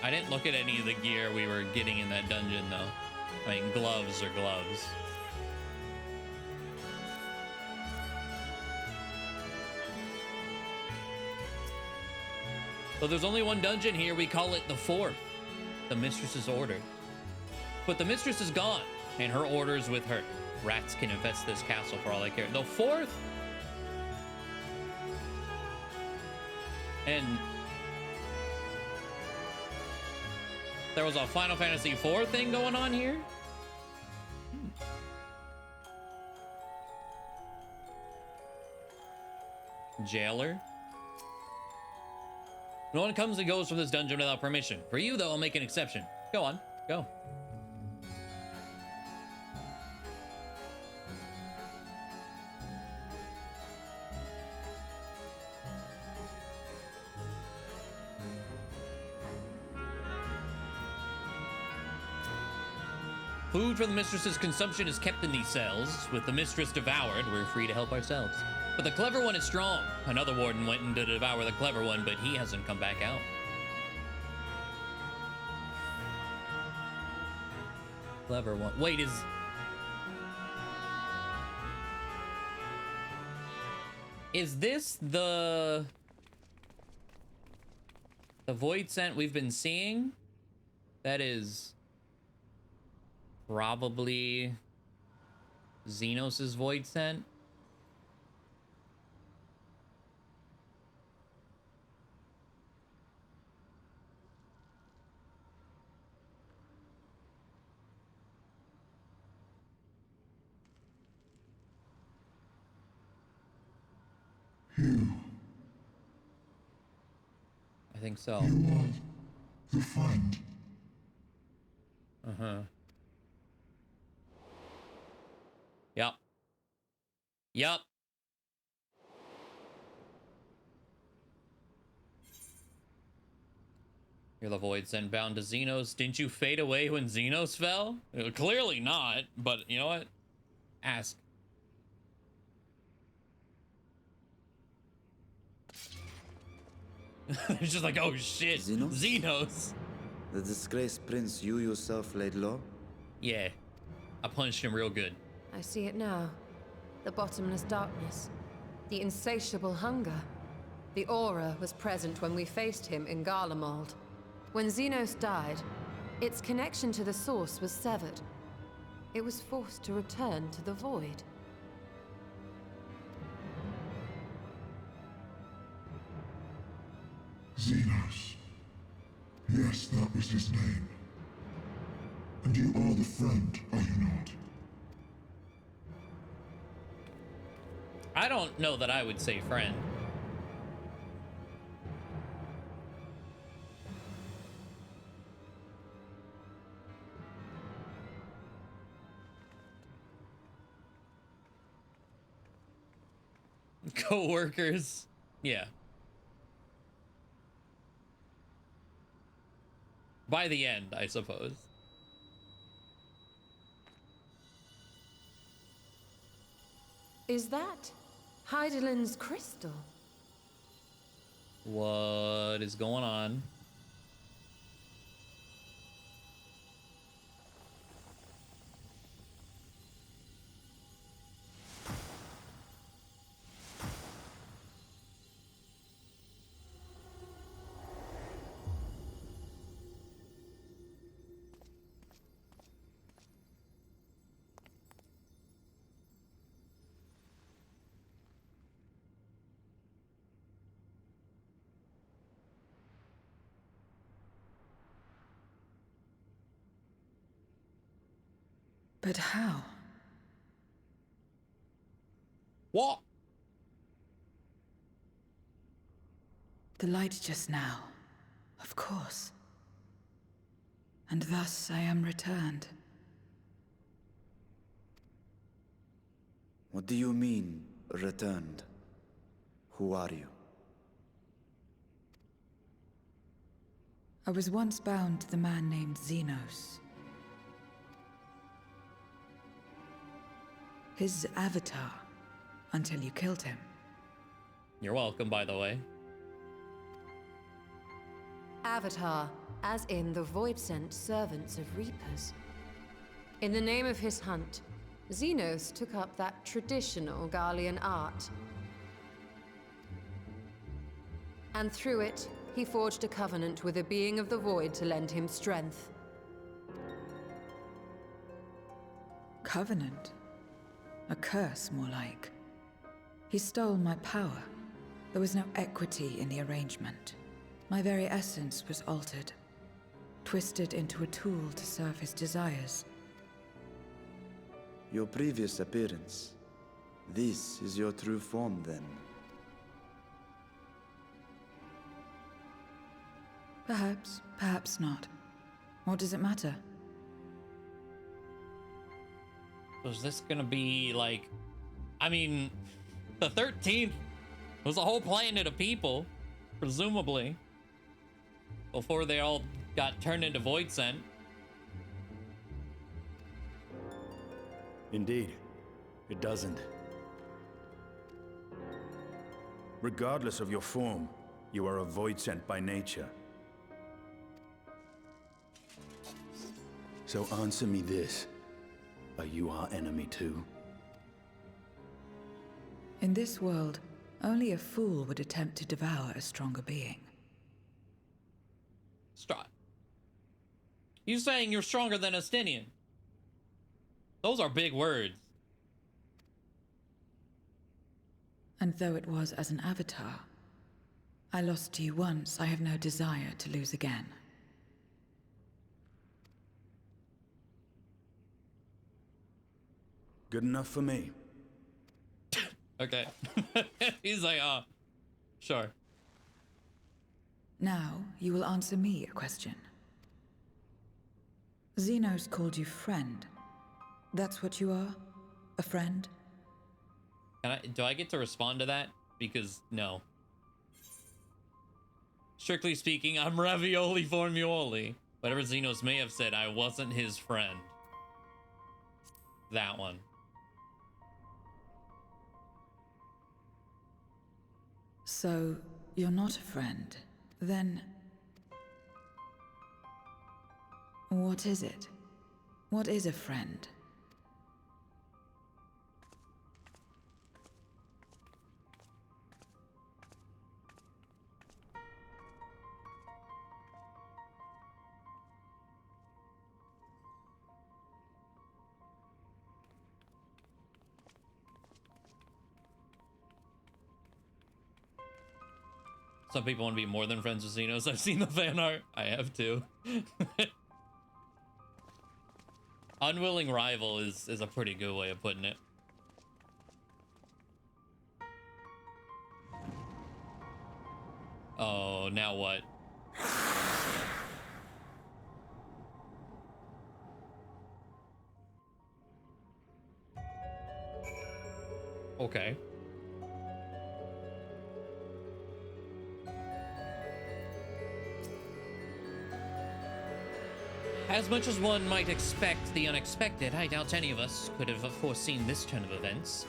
I didn't look at any of the gear we were getting in that dungeon, though. I mean, gloves are gloves. So there's only one dungeon here. We call it the fourth. The Mistress's Order. But the Mistress is gone, and her order's with her. Rats can infest this castle for all I care. The fourth? And there was a Final Fantasy IV thing going on here? Jailer? No one comes and goes from this dungeon without permission. For you, though, I'll make an exception. Go on, go. Food for the mistress's consumption is kept in these cells. With the mistress devoured, we're free to help ourselves. But the clever one is strong. Another warden went in to devour the clever one, but he hasn't come back out. Clever one. Wait, is this the void scent we've been seeing? That is probably Xenos' void scent. I think so. You are the friend. Uh-huh. Yep. Yep. You're the void sent bound to Xenos. Didn't you fade away when Xenos fell? Clearly not, but you know what? Ask. It's just like, oh shit, Xenos? Xenos. The disgraced prince you yourself laid low? Yeah, I punched him real good. I see it now. The bottomless darkness. The insatiable hunger. The aura was present when we faced him in Garlemald. When Xenos died, its connection to the source was severed. It was forced to return to the void. Xenos. Yes, that was his name. And you are the friend, are you not? I don't know that I would say friend. Co-workers. Yeah. By the end, I suppose. Is that Heidelin's crystal? What is going on? But how? What? The light just now. A Of course. And thus I am returned. What do you mean, returned? Who are you? I was once bound to the man named Xenos. His avatar, until you killed him. You're welcome, by the way. Avatar, as in the Void-sent servants of Reapers. In the name of his hunt, Xenos took up that traditional Garlean art. And through it, he forged a covenant with a being of the Void to lend him strength. Covenant? A curse, more like. He stole my power. There was no equity in the arrangement. My very essence was altered, twisted into a tool to serve his desires. Your previous appearance. This is your true form, then. Perhaps, perhaps not. What does it matter? Was this gonna be like... I mean, the 13th was a whole planet of people, presumably, before they all got turned into Void-sent. Indeed, it doesn't. Regardless of your form, you are a Void-sent by nature. So answer me this. Are you our enemy too? In this world, only a fool would attempt to devour a stronger being. Stop. You saying you're stronger than Estinian? Those are big words. And though it was as an avatar, I lost to you once, I have no desire to lose again. Good enough for me. Okay. He's like, sure. Now, you will answer me a question. Xenos called you friend. That's what you are? A friend? Do I get to respond to that? Because, no. Strictly speaking, I'm ravioli formuoli. Whatever Xenos may have said, I wasn't his friend. That one. So, you're not a friend. Then... what is it? What is a friend? Some people want to be more than friends with Xenos. I've seen the fan art. I have too. Unwilling rival is a pretty good way of putting it. Oh, now what? Okay. As much as one might expect the unexpected, I doubt any of us could have foreseen this turn of events.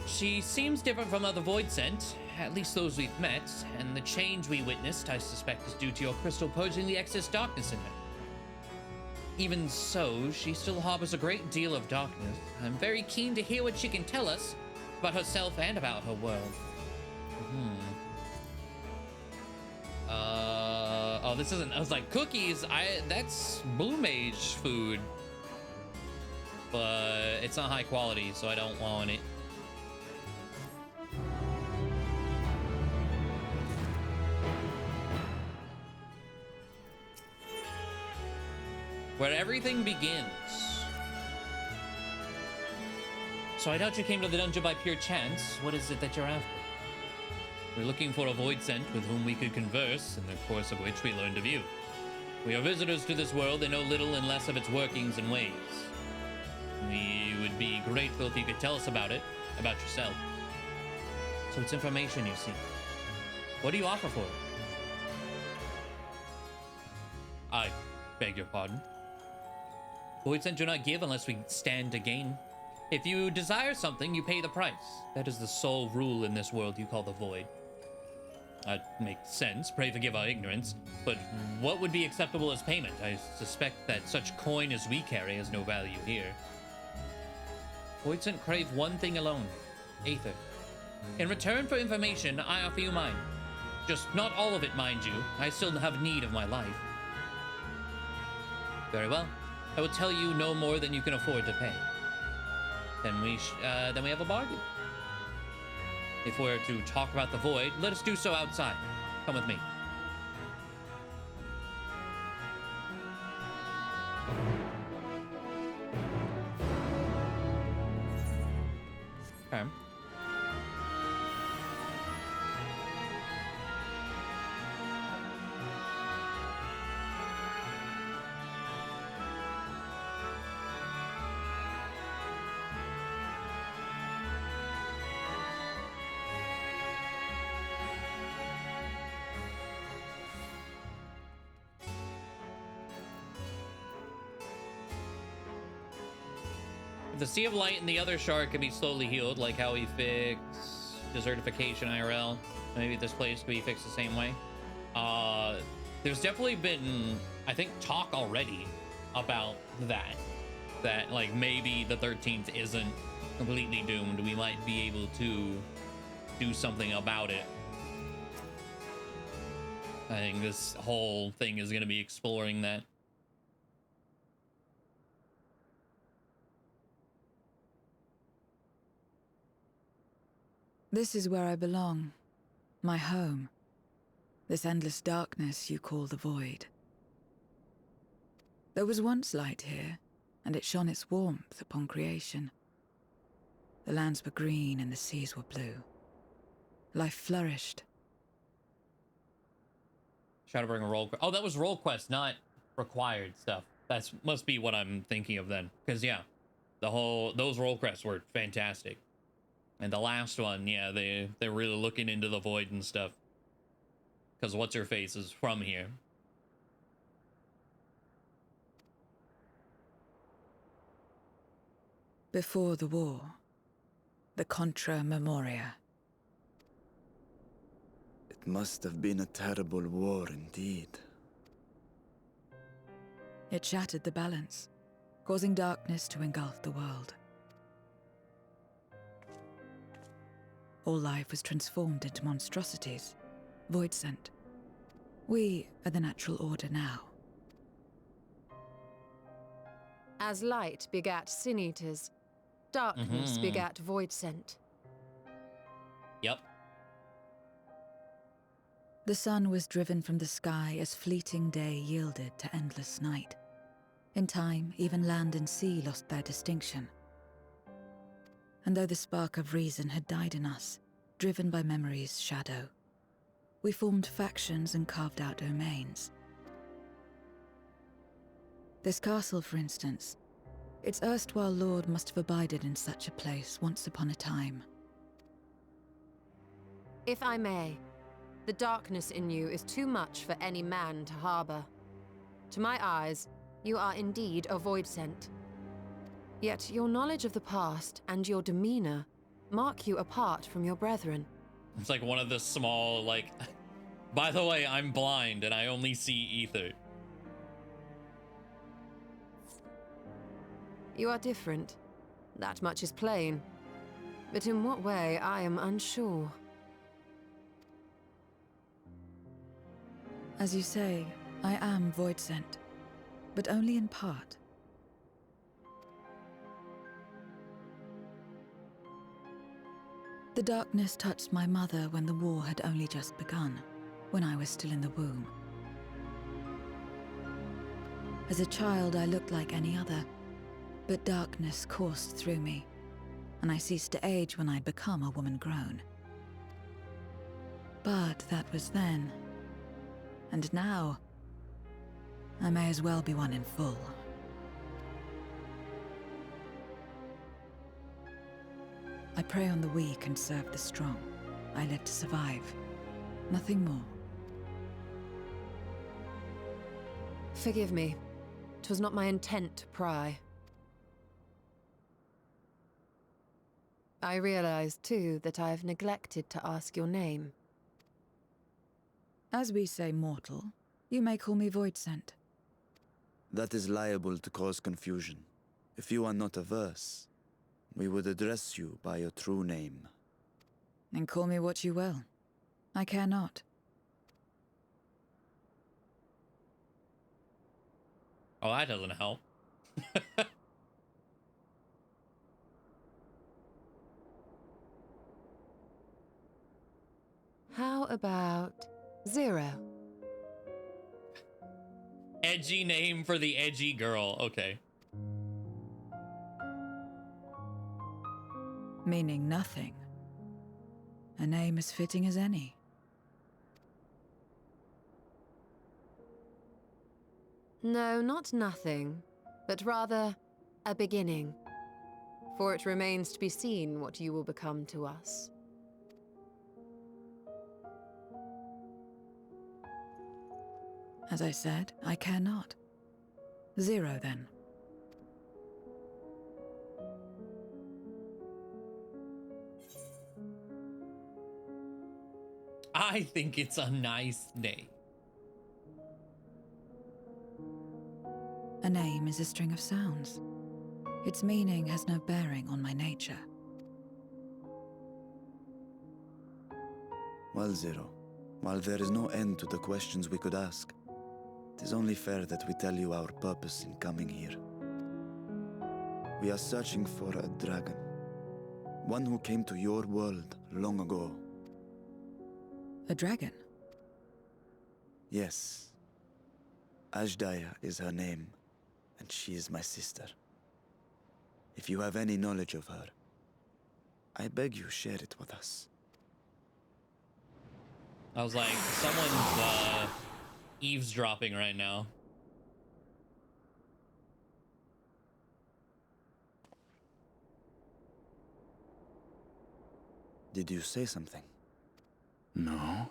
She seems different from other Void-sent, at least those we've met, and the change we witnessed, I suspect, is due to your crystal purging the excess darkness in her. Even so, she still harbors a great deal of darkness. I'm very keen to hear what she can tell us about herself and about her world. Oh, this isn't, I was like, cookies, that's Blue Mage food. But it's not high quality, so I don't want it. Where everything begins. So I doubt you came to the dungeon by pure chance. What is it that you're after? We're looking for a void sent with whom we could converse, in the course of which we learned of you. We are visitors to this world and know little and less of its workings and ways. We would be grateful if you could tell us about it, about yourself. So it's information you seek. What do you offer for it? I beg your pardon. Void sent do not give unless we stand to gain. If you desire something, you pay the price. That is the sole rule in this world you call the void. That makes sense. Pray forgive our ignorance. But what would be acceptable as payment? I suspect that such coin as we carry has no value here. Void sent crave one thing alone. Aether. In return for information, I offer you mine. Just not all of it, mind you. I still have need of my life. Very well. I will tell you no more than you can afford to pay. Then we have a bargain. If we're to talk about the void, let us do so outside. Come with me. Okay. The Sea of Light and the other shark can be slowly healed, like how we fix desertification IRL. Maybe this place could be fixed the same way. There's definitely been, I think, talk already about that. That, like, maybe the 13th isn't completely doomed. We might be able to do something about it. I think this whole thing is going to be exploring that. This is where I belong. My home. This endless darkness you call the void. There was once light here, and it shone its warmth upon creation. The lands were green and the seas were blue. Life flourished. Try to bring a roll. Oh, that was roll quest, not required stuff. That must be what I'm thinking of then. Because yeah, those roll quests were fantastic. And the last one, yeah, they're really looking into the void and stuff. Because what's her face is from here. Before the war, the Contra Memoria. It must have been a terrible war indeed. It shattered the balance, causing darkness to engulf the world. All life was transformed into monstrosities, void sent. We are the natural order now. As light begat sin eaters, darkness begat void sent. Yep. The sun was driven from the sky as fleeting day yielded to endless night. In time, even land and sea lost their distinction. And though the spark of reason had died in us, driven by memory's shadow, we formed factions and carved out domains. This castle, for instance, its erstwhile lord must have abided in such a place once upon a time. If I may, the darkness in you is too much for any man to harbor. To my eyes, you are indeed a void sent. Yet your knowledge of the past and your demeanor mark you apart from your brethren. It's like one of the small, like, by the way, I'm blind and I only see ether. You are different. That much is plain. But in what way, I am unsure. As you say, I am void sent, but only in part. The darkness touched my mother when the war had only just begun, when I was still in the womb. As a child, I looked like any other, but darkness coursed through me, and I ceased to age when I'd become a woman grown. But that was then. And now, I may as well be one in full. I prey on the weak and serve the strong. I live to survive. Nothing more. Forgive me. 'Twas not my intent to pry. I realize, too, that I've neglected to ask your name. As we say mortal, you may call me Voidsent. That is liable to cause confusion. If you are not averse, we would address you by your true name. And call me what you will. I care not. Oh, that doesn't help. How about Zero? Edgy name for the edgy girl. Okay. Meaning nothing. A name as fitting as any. No, not nothing, but rather a beginning. For it remains to be seen what you will become to us. As I said, I care not. Zero, then. I think it's a nice name. A name is a string of sounds. Its meaning has no bearing on my nature. Well, Zero, while there is no end to the questions we could ask, it is only fair that we tell you our purpose in coming here. We are searching for a dragon. One who came to your world long ago. A dragon? Yes. Ashdaya is her name, and she is my sister. If you have any knowledge of her, I beg you share it with us. I was like, someone's eavesdropping right now. Did you say something? No.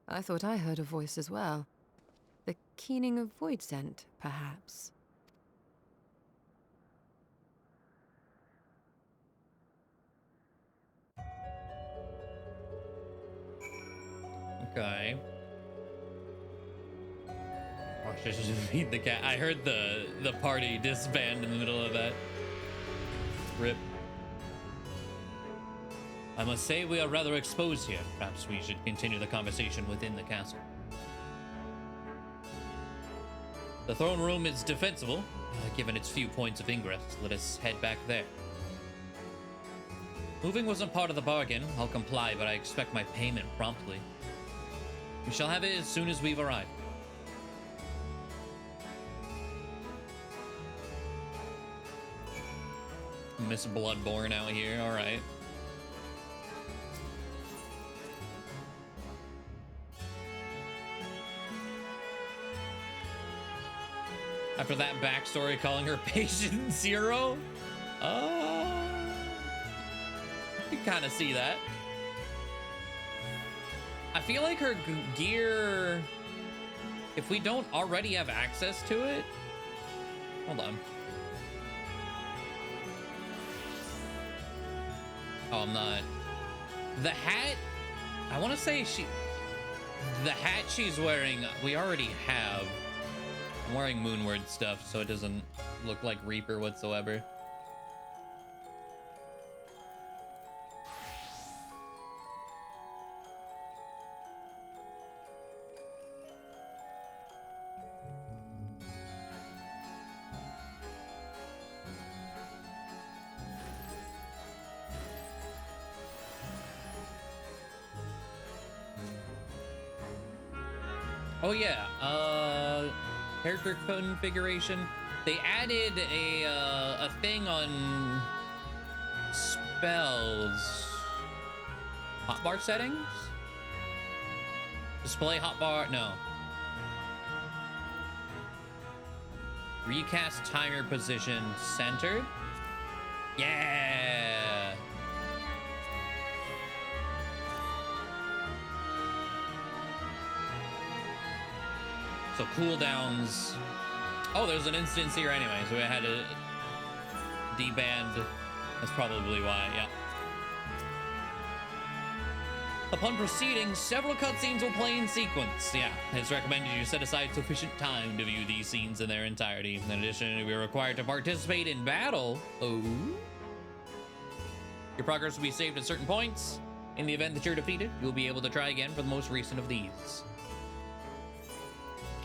I thought I heard a voice as well. The keening of void scent, perhaps. Okay. Oh, I should just feed the cat. I heard the party disband in the middle of that. Rip. I must say we are rather exposed here. Perhaps we should continue the conversation within the castle. The throne room is defensible, given its few points of ingress. Let us head back there. Moving wasn't part of the bargain. I'll comply, but I expect my payment promptly. We shall have it as soon as we've arrived. Miss Bloodborne out here, alright. After that backstory calling her patient zero? You can kind of see that. I feel like her gear, if we don't already have access to it, hold on. Oh, I'm not. The hat, I want to say the hat she's wearing, we already have. I'm wearing Moonward stuff, so it doesn't look like Reaper whatsoever. Oh yeah, character configuration. They added a thing on spells. Hotbar settings? Display hotbar, no. Recast timer position centered. Yeah. So cooldowns. Oh, there's an instance here anyway, so we had to deband. That's probably why, yeah. Upon proceeding, several cutscenes will play in sequence. Yeah, it's recommended you set aside sufficient time to view these scenes in their entirety. In addition, we are required to participate in battle. Oh. Your progress will be saved at certain points. In the event that you're defeated, you'll be able to try again for the most recent of these.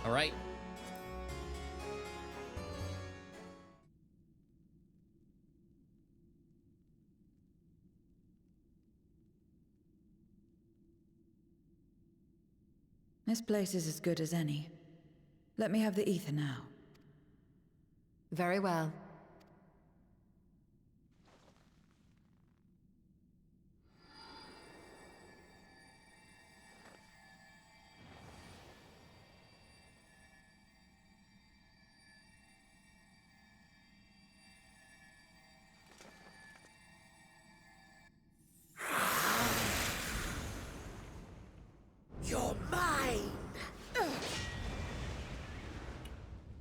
All right. This place is as good as any. Let me have the ether now. Very well. You're mine!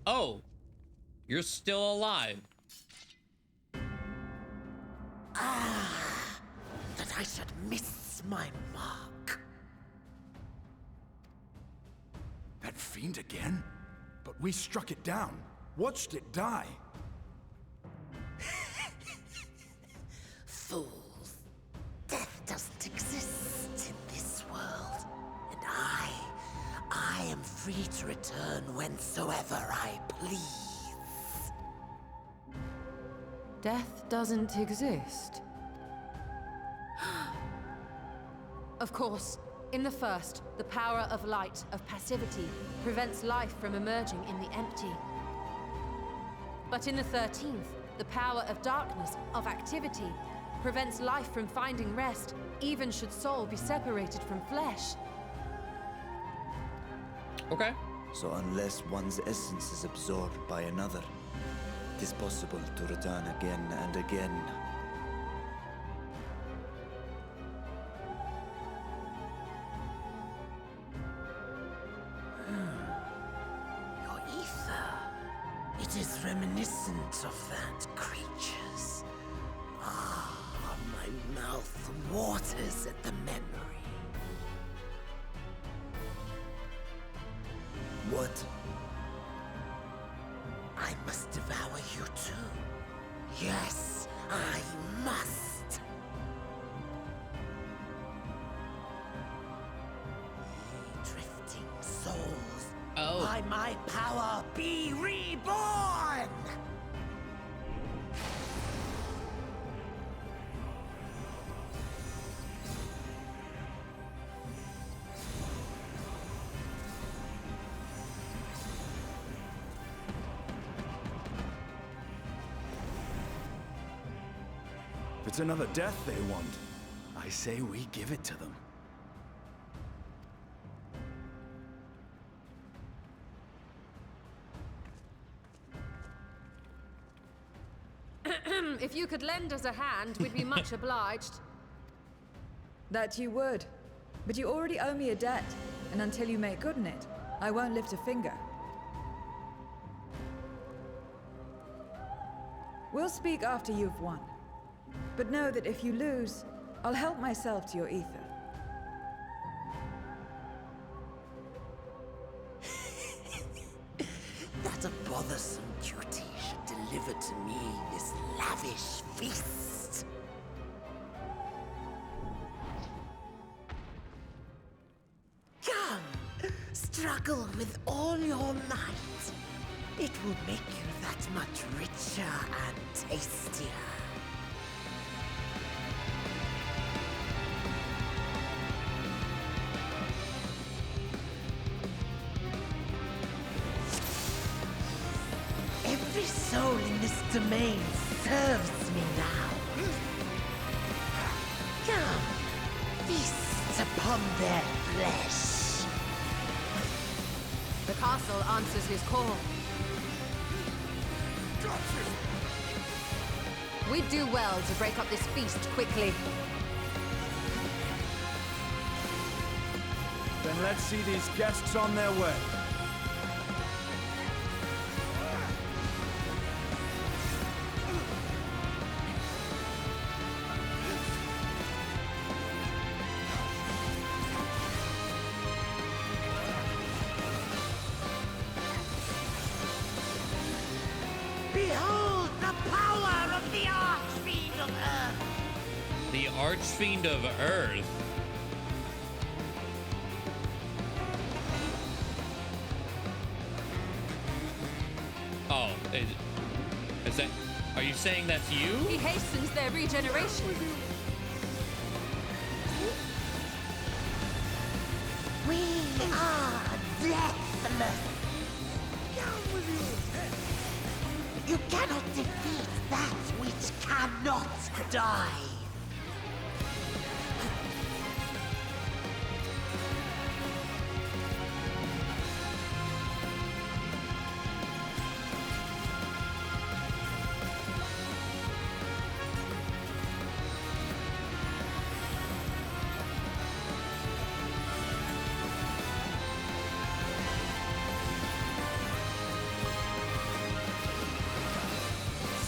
Oh, you're still alive. That I should miss my mark. That fiend again? But we struck it down, watched it die. Fools. Death doesn't exist in this world. And I am free to return whensoever I please. Death doesn't exist. Of course, in the first, the power of light, of passivity, prevents life from emerging in the empty. But in the 13th, the power of darkness, of activity, prevents life from finding rest, even should soul be separated from flesh. Okay. So unless one's essence is absorbed by another, it is possible to return again and again. Your ether. It is reminiscent of that creature's. My mouth waters at the memory. What? I must devour you too. Yes, I must. Ye drifting souls, by my power be reborn! If it's another death they want, I say we give it to them. If you could lend us a hand, we'd be much obliged. That you would. But you already owe me a debt, and until you make good on it, I won't lift a finger. We'll speak after you've won. But know that if you lose, I'll help myself to your ether. That a bothersome duty should deliver to me this lavish feast. Come, struggle with all your might. It will make you that much richer and tastier. Every soul in this domain serves me now. Come, feast upon their flesh. The castle answers his call. We'd do well to break up this feast quickly. Then let's see these guests on their way. Behold the power of the Archfiend of Earth! The Archfiend of Earth. Oh, is that? Are you saying that's you? He hastens their regeneration. We are deathless! Down with you! You cannot defeat that which cannot die!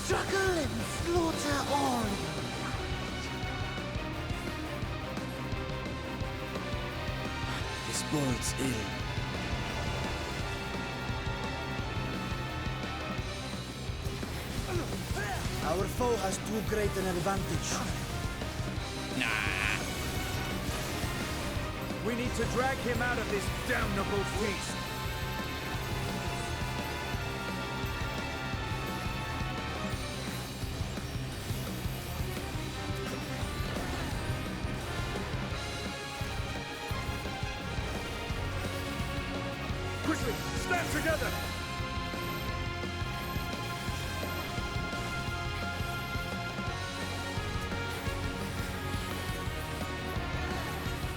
Struggle and slaughter all. This bodes ill. Our foe has too great an advantage. Nah. We need to drag him out of this damnable feast. Quickly, stand together!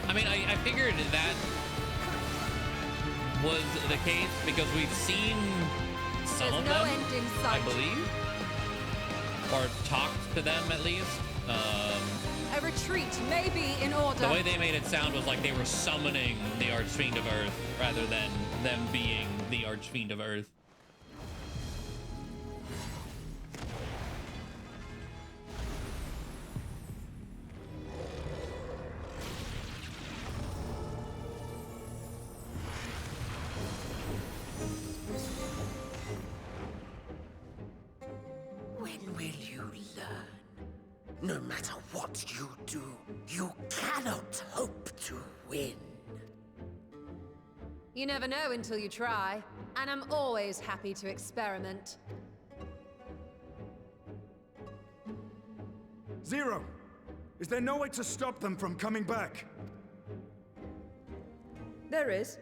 I mean, I figured that was the case because we've seen some There's of no them, end in I sight. believe, or talked to them at least. A retreat may be in order. The way they made it sound was like they were summoning the Archfiend of Earth rather than them being the Archfiend of Earth. When will you learn? No matter what you do, you cannot hope to win. You never know until you try, and I'm always happy to experiment. Zero! Is there no way to stop them from coming back? There is,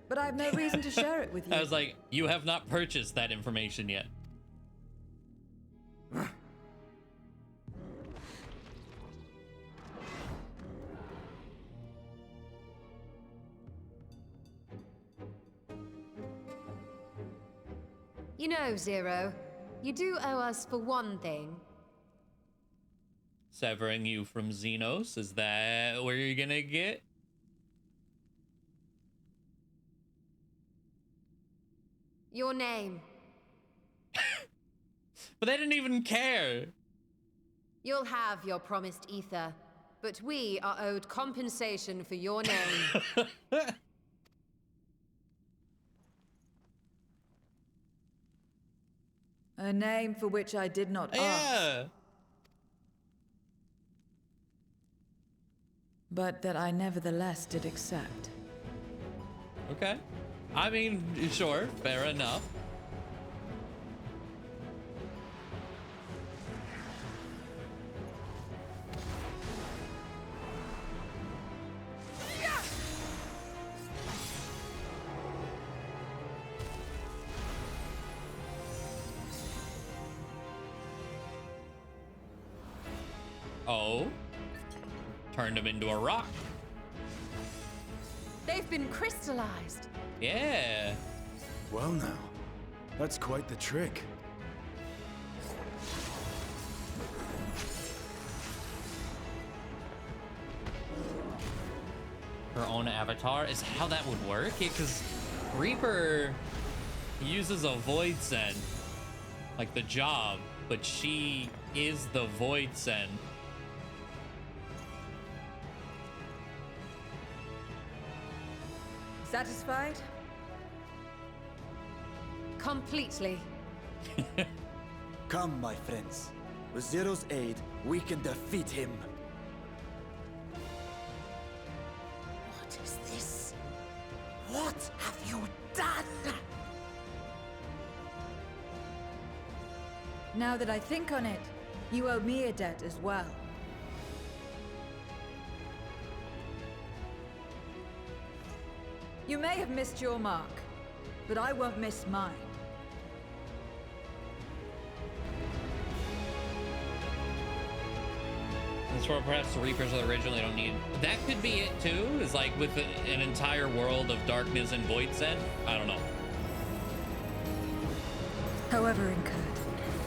but I have no reason to share it with you. I was like, you have not purchased that information yet. You know, Zero, you do owe us for one thing. Severing you from Xenos, is that where you're gonna get? Your name. But they didn't even care. You'll have your promised ether, but we are owed compensation for your name. A name for which I did not ask. Yeah. But that I nevertheless did accept. Okay. I mean, sure, fair enough. Oh. turned him into a rock. They've been crystallized. Yeah. Well now, that's quite the trick. Her own avatar is how that would work? Because Reaper uses a void send, like the job, but she is the void send. Satisfied? Completely. Come, my friends. With Zero's aid, we can defeat him. What is this? What have you done? Now that I think on it, you owe me a debt as well. You may have missed your mark, but I won't miss mine. That's where perhaps the Reapers originally don't need. That could be it too, is like with an entire world of darkness and void send. I don't know. However incurred,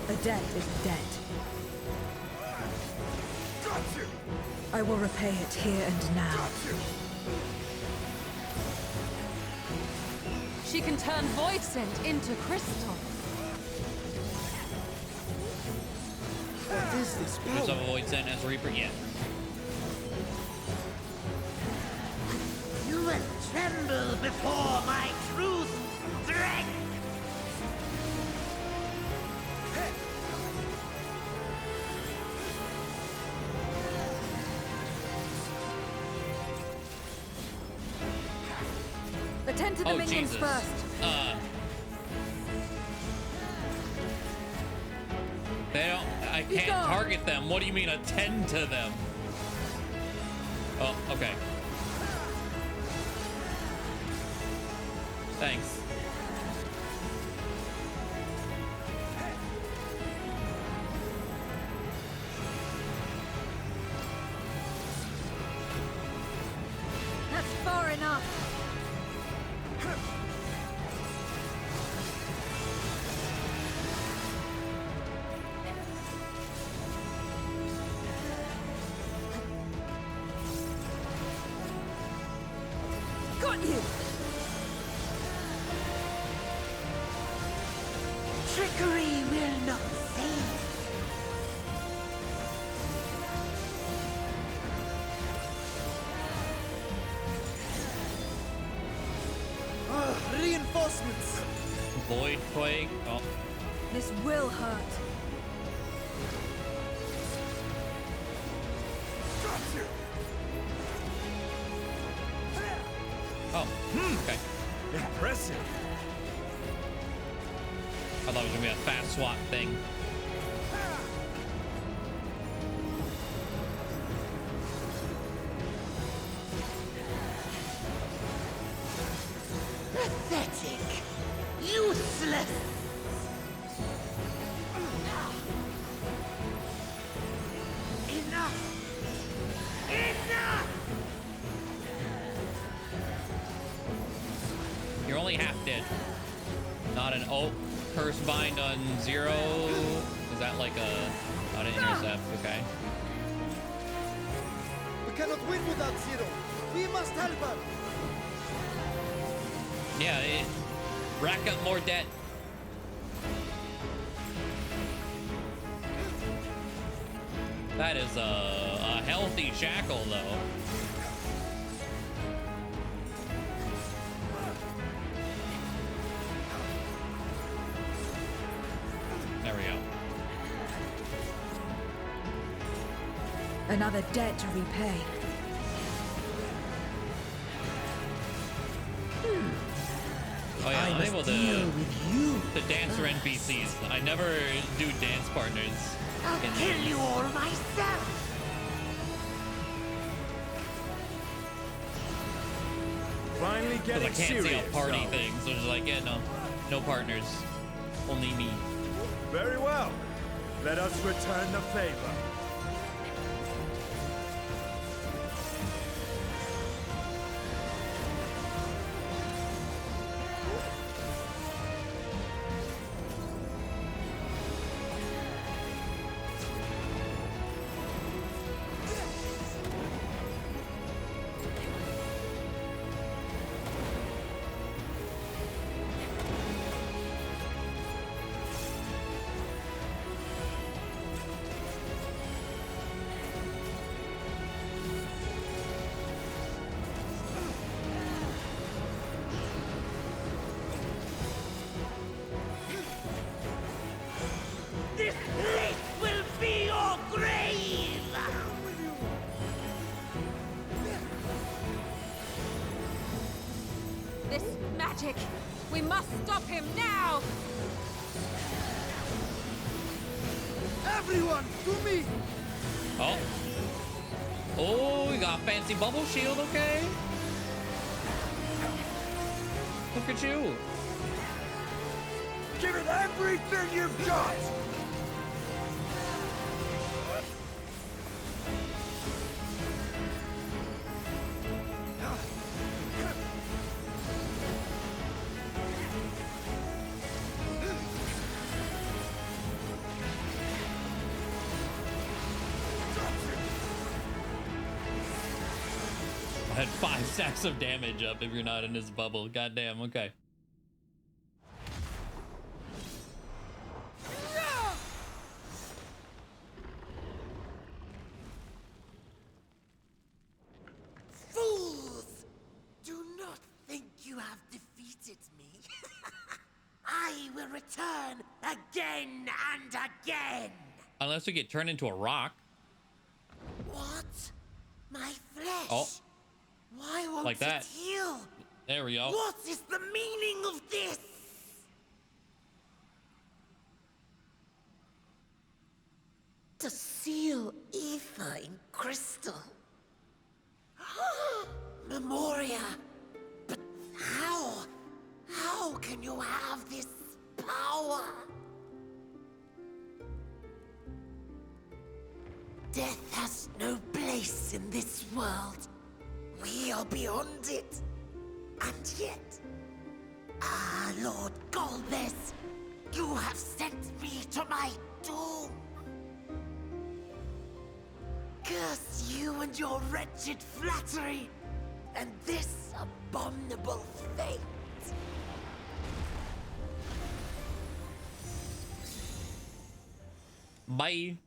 a debt is a debt. I will repay it here and now. She can turn void scent into crystal. What is this Use power? of a void send as a Reaper? Yeah. You will tremble before my truth strength. Attend to the Oh, minions Jesus. first. They don't. I can't gone. target them. What do you mean attend to them? Oh, okay. Thanks. That's far enough. Got you! Trickery will not save. Reinforcements! Void Quake. Oh, This will hurt. oh. Okay. Impressive. I thought it was gonna be a fast swap thing. Pathetic. Useless. Enough. Enough. You're only half dead. Not an curse bind on Zero. Is that like a not an intercept? Okay. We cannot win without Zero. We must help her. Yeah, rack up more debt. That is a healthy shackle, though. There we go. Another debt to repay. Oh yeah, I'm able Deal with you. to dance for NPCs. I never do dance partners. I'll in kill games. you all myself. Finally Because I getting can't see serious. a party now. thing, so it's like, yeah, no partners, only me. Very well. Let us return the favor. magic! We must stop him now! Everyone, to me! Oh. Oh, we got a fancy bubble shield, okay? Look at you. Give it everything you've got! I had 5 stacks of damage up if you're not in his bubble. Goddamn, okay. Fools! Do not think you have defeated me. I will return again and again. Unless we get turned into a rock. What? My flesh? Oh. Why won't Like that. it heal? There we go. What is the meaning of this? To seal ether in crystal. Memoria. But how? How can you have this power? Death has no place in this world. We are beyond it. And yet... Ah, Lord Golbez, you have sent me to my doom. Curse you and your wretched flattery, and this abominable fate. Bye.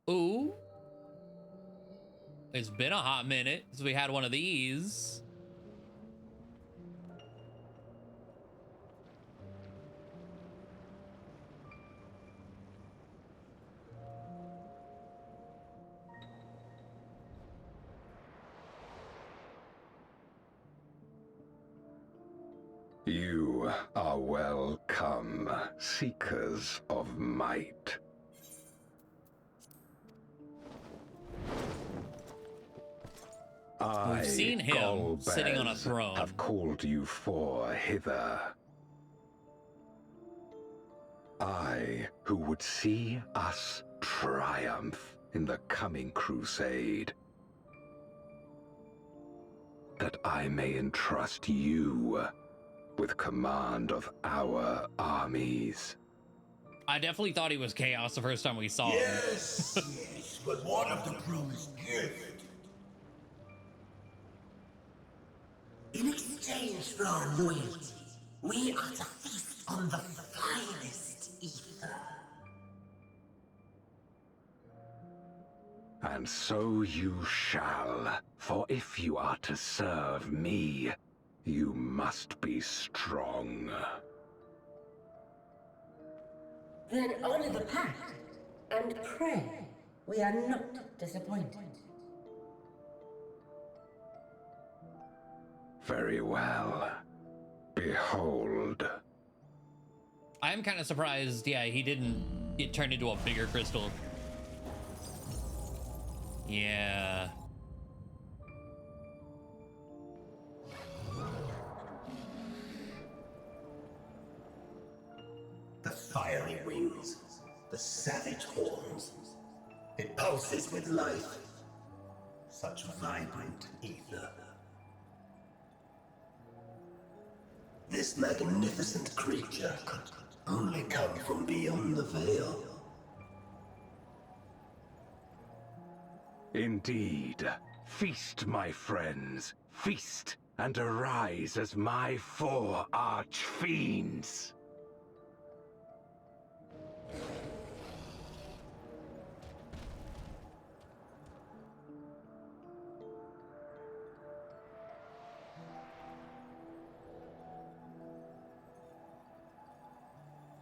Ooh. It's been a hot minute since we had one of these. You are welcome, seekers of might. We've seen him sitting on a throne. Have called you for hither. I, who would see us triumph in the coming crusade. That I may entrust you with command of our armies. I definitely thought he was Chaos the first time we saw him. Yes, yes, but what of the promised gift? In exchange for our loyalty, we are to feast on the finest ether. And so you shall, for if you are to serve me, you must be strong. Then honor the pact and pray we are not disappointed. Very well. Behold. I am kind of surprised, yeah, he didn't get turned into a bigger crystal. Yeah. The fiery wings, the savage horns. It pulses with life. Such vibrant ether. This magnificent creature could only come from beyond the veil. Indeed. Feast, my friends. Feast and arise as my 4 arch-fiends.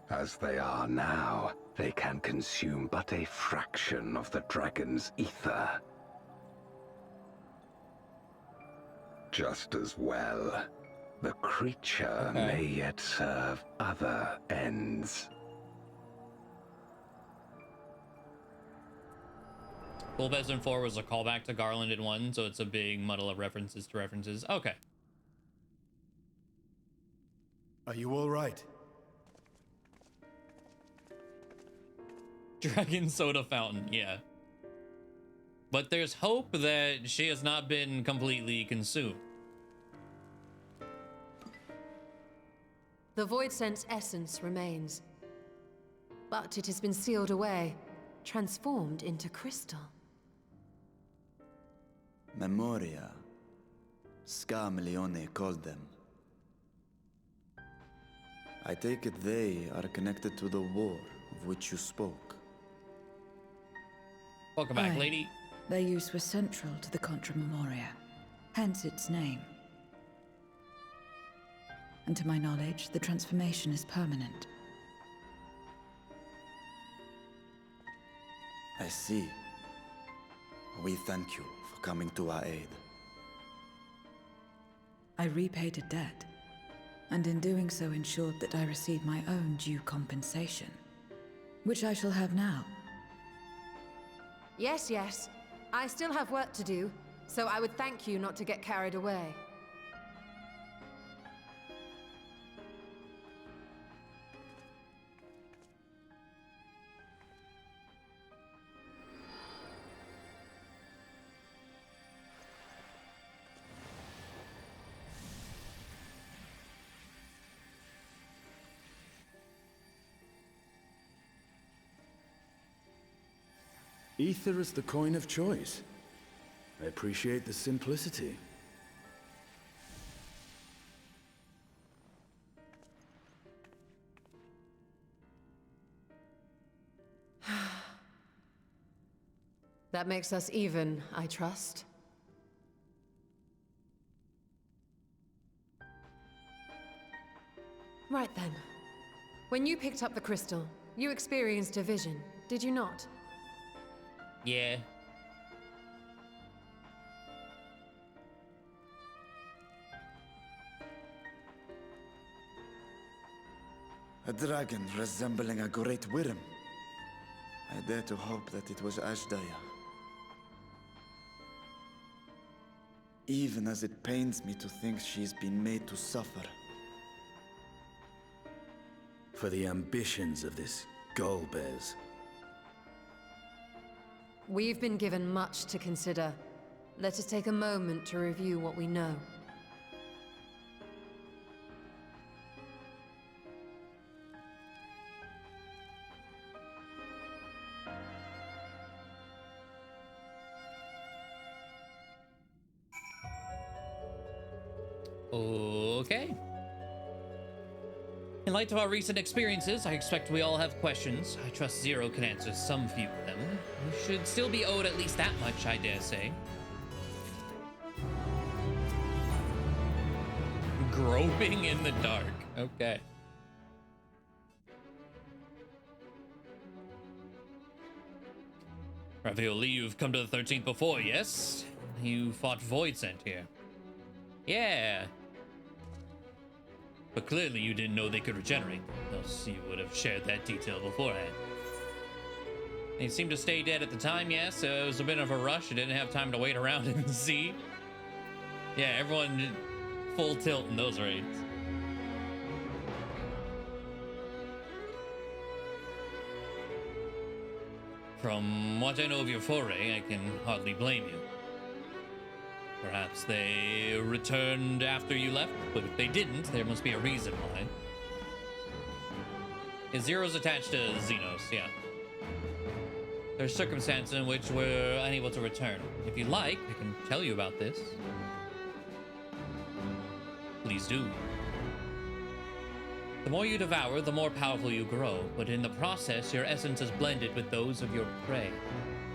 As they are now, they can consume but a fraction of the dragon's ether. Just as well, the creature may yet serve other ends. Full Vezin 4 was a callback to Garlanded 1, so it's a big muddle of references to references. Okay. Are you all right? Dragon soda fountain, yeah. But there's hope that she has not been completely consumed. The Void Sense essence remains, but it has been sealed away, transformed into crystal. Memoria. Scamleone called them. I take it they are connected to the war of which you spoke. Welcome back, lady. Their use was central to the Contra Memoria, hence its name. And to my knowledge, the transformation is permanent. I see. We thank you for coming to our aid. I repaid a debt, and in doing so ensured that I received my own due compensation, which I shall have now. Yes, yes. I still have work to do, so I would thank you not to get carried away. Ether is the coin of choice. I appreciate the simplicity. That makes us even, I trust. Right then. When you picked up the crystal, you experienced a vision, did you not? Yeah. A dragon resembling a great worm. I dare to hope that it was Ashdaya. Even as it pains me to think she's been made to suffer. For the ambitions of this Golbez. We've been given much to consider. Let us take a moment to review what we know. Okay. In light of our recent experiences, I expect we all have questions. I trust Zero can answer some few of them. We should still be owed at least that much, I dare say. Groping in the dark. Okay. Ravioli, you've come to the 13th before, yes? You fought Voidsent here. Yeah. But clearly you didn't know they could regenerate, else you would have shared that detail beforehand. They seemed to stay dead at the time, yes, so it was a bit of a rush. You didn't have time to wait around and see. Yeah, everyone full tilt in those raids. From what I know of your foray, I can hardly blame you. Perhaps they returned after you left, but if they didn't, there must be a reason why. Zero's attached to Xenos, yeah. There's circumstances in which we're unable to return. If you like, I can tell you about this. Please do. The more you devour, the more powerful you grow, but in the process, your essence is blended with those of your prey.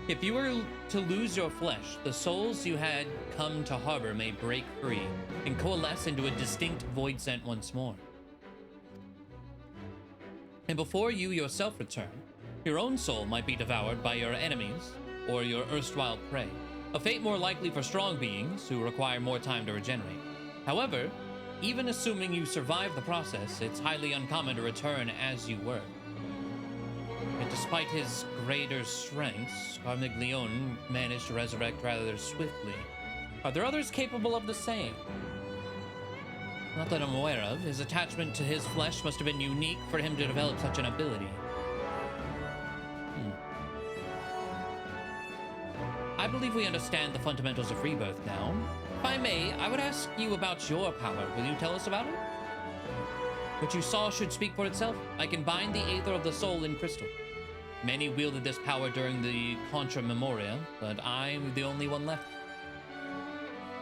If you were to lose your flesh, the souls you had come to harbor may break free and coalesce into a distinct Voidsent once more. And before you yourself return, your own soul might be devoured by your enemies or your erstwhile prey, a fate more likely for strong beings who require more time to regenerate. However, even assuming you survive the process, it's highly uncommon to return as you were. And despite his greater strengths, Carmiglione managed to resurrect rather swiftly. Are there others capable of the same? Not that I'm aware of. His attachment to his flesh must have been unique for him to develop such an ability. I believe we understand the fundamentals of rebirth now. If I may, I would ask you about your power. Will you tell us about it? What you saw should speak for itself. I can bind the aether of the soul in crystal. Many wielded this power during the Contra Memoria, but I'm the only one left.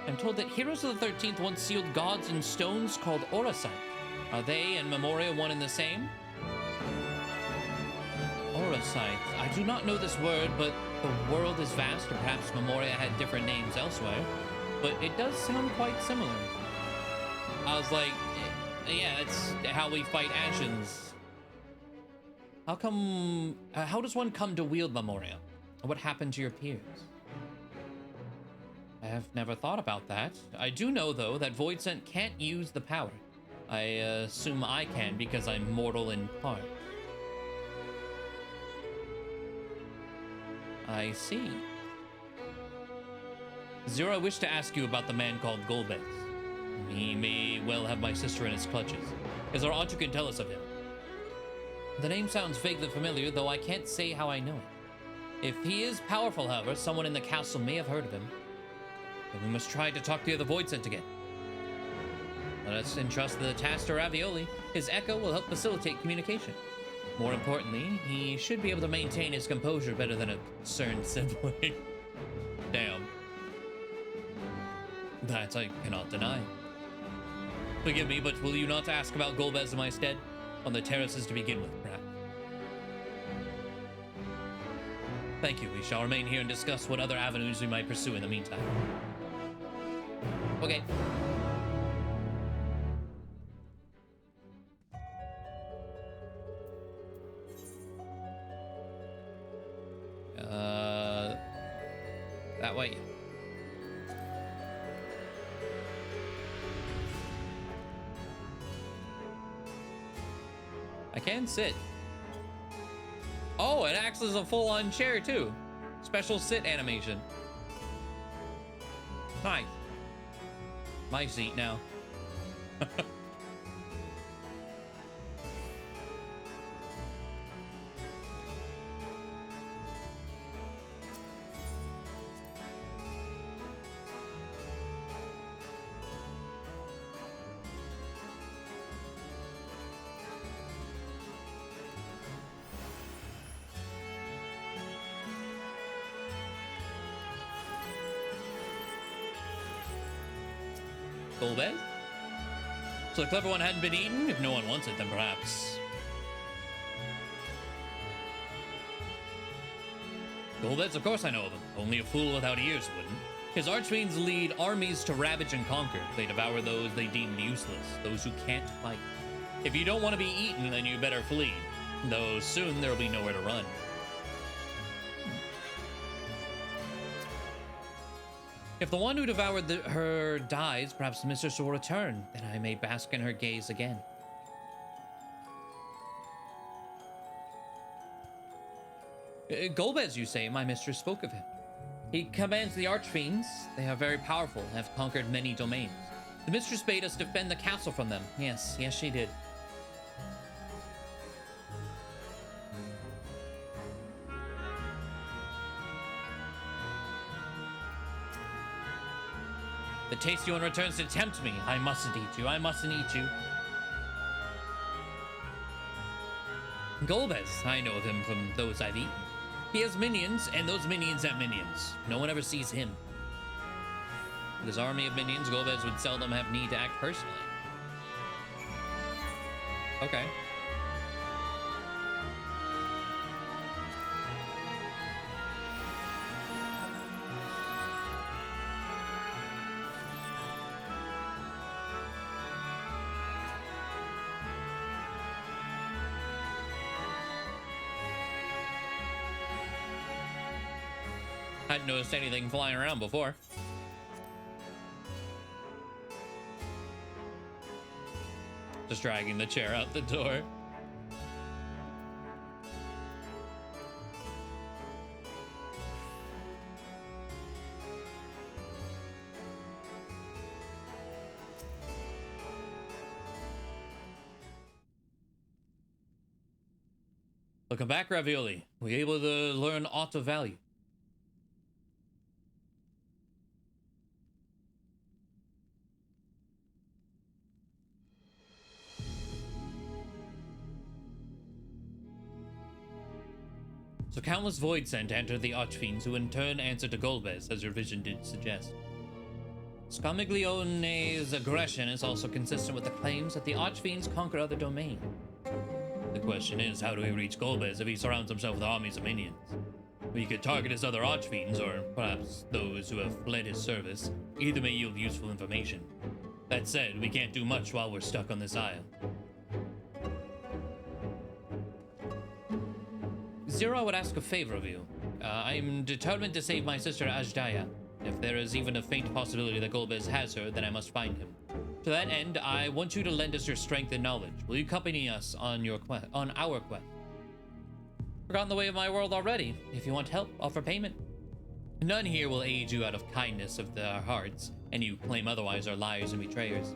I'm told that heroes of the 13th once sealed gods in stones called auracite. Are they and Memoria one and the same? Auracite. I do not know this word, but the world is vast, or perhaps Memoria had different names elsewhere. But it does sound quite similar. I was like, yeah, it's how we fight Ascians. How come, how does one come to wield Memoria? What happened to your peers? I have never thought about that. I do know, though, that Voidsent can't use the power. I assume I can because I'm mortal in part. I see. Zero, I wish to ask you about the man called Golbez. He may well have my sister in his clutches. Is there aught you can tell us of him? The name sounds vaguely familiar, though I can't say how I know it. If he is powerful, however, someone in the castle may have heard of him. Then we must try to talk to the Voidsent again. Let us entrust the task to Ravioli. His echo will help facilitate communication. More importantly, he should be able to maintain his composure better than a concerned sibling. Damn. That I cannot deny. Forgive me, but will you not ask about Golbez in my stead? On the terraces to begin with, perhaps. Thank you. We shall remain here and discuss what other avenues we might pursue in the meantime. Okay. That way. I can sit. Oh, it acts as a full-on chair too. Special sit animation. Nice. My seat now. Golbez? So the clever one hadn't been eaten? If no one wants it, then perhaps. Golbez, of course I know of him. Only a fool without ears wouldn't. His archfiends lead armies to ravage and conquer. They devour those they deem useless, those who can't fight. If you don't want to be eaten, then you better flee. Though soon there'll be nowhere to run. If the one who devoured her dies, perhaps the mistress will return. Then I may bask in her gaze again. Golbez, you say? My mistress spoke of him. He commands the archfiends. They are very powerful and have conquered many domains. The mistress bade us defend the castle from them. Yes, she did. The tasty one returns to tempt me. I mustn't eat you. I mustn't eat you. Golbez, I know of him from those I've eaten. He has minions, and those minions have minions. No one ever sees him. With his army of minions, Golbez would seldom have need to act personally. Okay. Hadn't noticed anything flying around before. Just dragging the chair out the door. Welcome back, Ravioli. Were you able to learn aught of value? So countless void sent entered the Archfiends, who in turn answered to Golbez, as your vision did suggest. Scarmiglione's aggression is also consistent with the claims that the Archfiends conquer other domains. The question is, how do we reach Golbez if he surrounds himself with armies of minions? We could target his other Archfiends, or perhaps those who have fled his service. Either may yield useful information. That said, we can't do much while we're stuck on this isle. Zero, I would ask a favor of you. I'm determined to save my sister Ajdaya. If there is even a faint possibility that Golbez has her, then I must find him. To that end, I want you to lend us your strength and knowledge. Will you accompany us on our quest? Forgotten the way of my world already. If you want help, offer payment. None here will aid you out of kindness of their hearts, and you claim otherwise are liars and betrayers.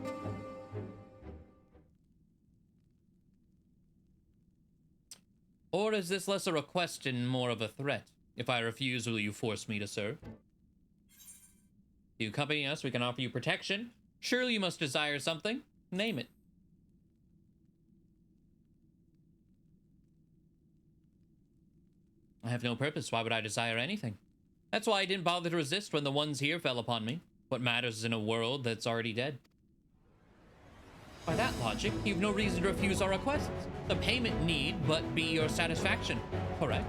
Or is this less a request and more of a threat? If I refuse, will you force me to serve? If you accompany us, we can offer you protection. Surely you must desire something. Name it. I have no purpose. Why would I desire anything? That's why I didn't bother to resist when the ones here fell upon me. What matters is in a world that's already dead. By that logic, you've no reason to refuse our requests. The payment need but be your satisfaction, correct?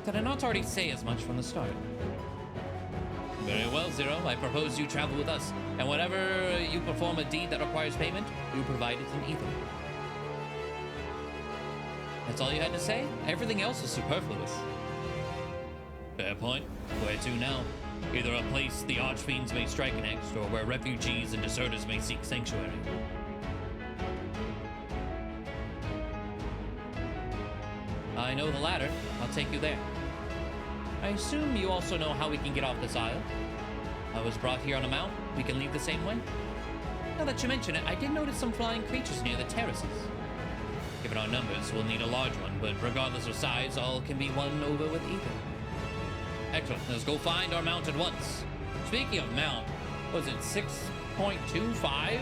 Did I not already say as much from the start? Very well, Zero. I propose you travel with us, and whenever you perform a deed that requires payment, you provide it in ether. That's all you had to say? Everything else is superfluous. Fair point. Where to now? Either a place the Archfiends may strike next, or where refugees and deserters may seek sanctuary. I know the latter. I'll take you there. I assume you also know how we can get off this isle. I was brought here on a mount. We can leave the same way. Now that you mention it, I did notice some flying creatures near the terraces. Given our numbers, we'll need a large one, but regardless of size, all can be won over with ether. Excellent. Let's go find our mount at once. Speaking of mount, was it 6.25?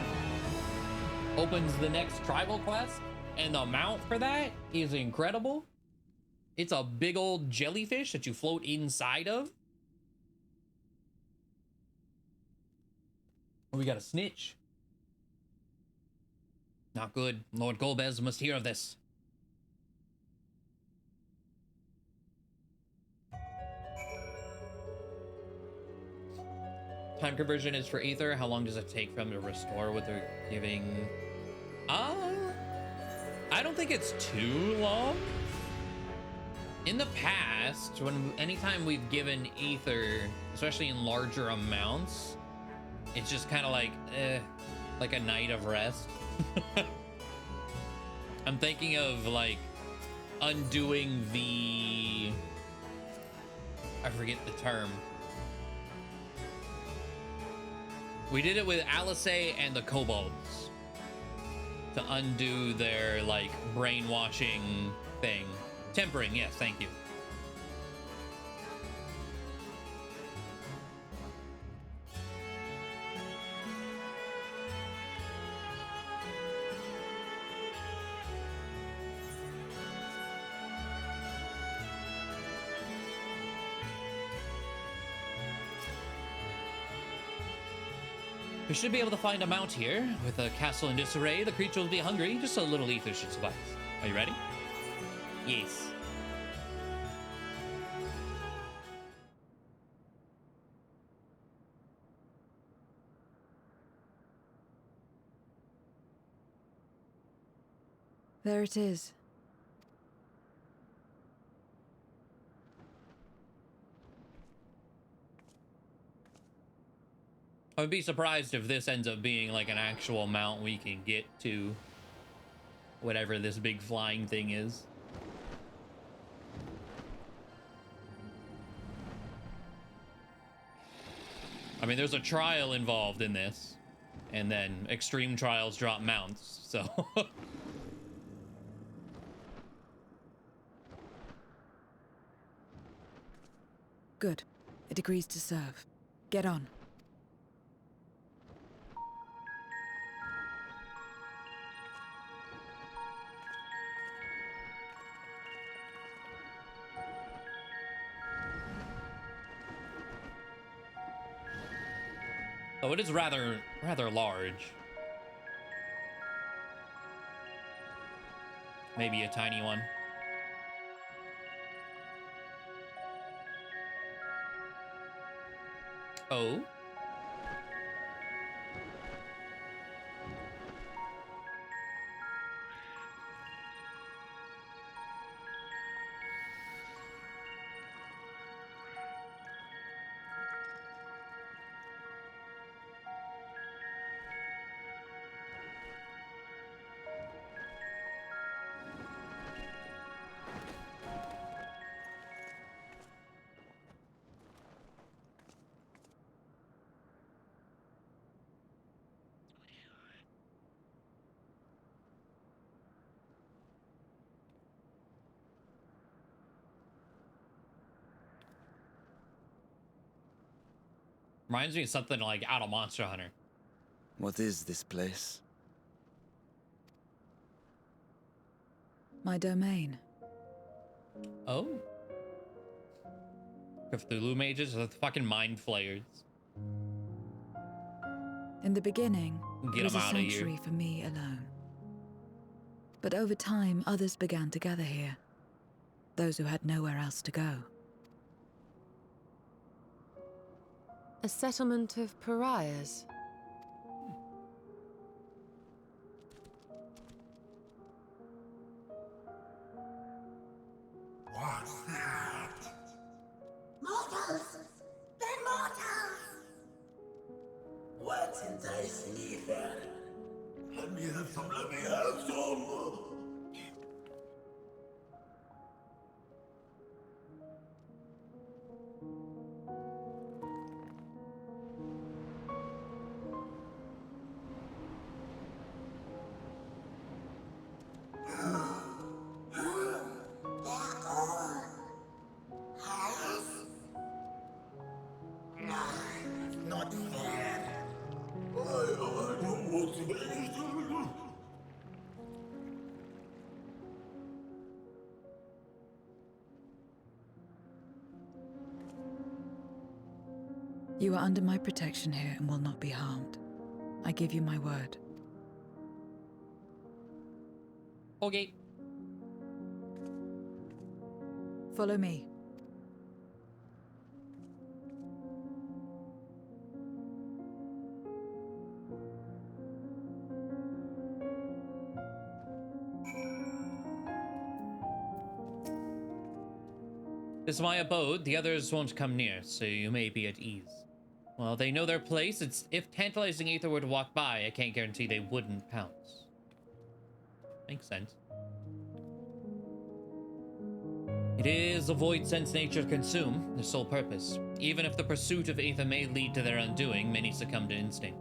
Opens the next tribal quest, and the mount for that is incredible. It's a big old jellyfish that you float inside of. We got a snitch. Not good. Lord Golbez must hear of this. Time conversion is for ether. How long does it take for them to restore what they're giving? I don't think it's too long. In the past, anytime we've given ether, especially in larger amounts, it's just kind of like a night of rest. I'm thinking of like undoing the, I forget the term. We did it with Alice and the kobolds to undo their like brainwashing thing. Tempering, yes, thank you. We should be able to find a mount here. With a castle in disarray, the creature will be hungry. Just a little ether should suffice. Are you ready? Yes. There it is. I would be surprised if this ends up being like an actual mount we can get to whatever this big flying thing is. I mean, there's a trial involved in this, and then extreme trials drop mounts, so. Good. It agrees to serve. Get on. Oh, it is rather large. Maybe a tiny one. Oh. Reminds me of something like out of Monster Hunter. What is this place? My domain. Oh. Cthulhu mages are the fucking mind flayers. In the beginning, Get it was a 'em outta here. sanctuary for me alone. But over time, others began to gather here. Those who had nowhere else to go. A settlement of pariahs. What's that? Mortals! They're mortals! What's enticing ether? Let me have some, let me have some! Not fair. I don't want to be. You are under my protection here and will not be harmed. I give you my word. Okay. Follow me. This is my abode. The others won't come near, so you may be at ease. Well, they know their place. It's if tantalizing ether were to walk by, I can't guarantee they wouldn't pounce. Makes sense. It is a void sense nature to consume, their sole purpose. Even if the pursuit of ether may lead to their undoing, many succumb to instinct.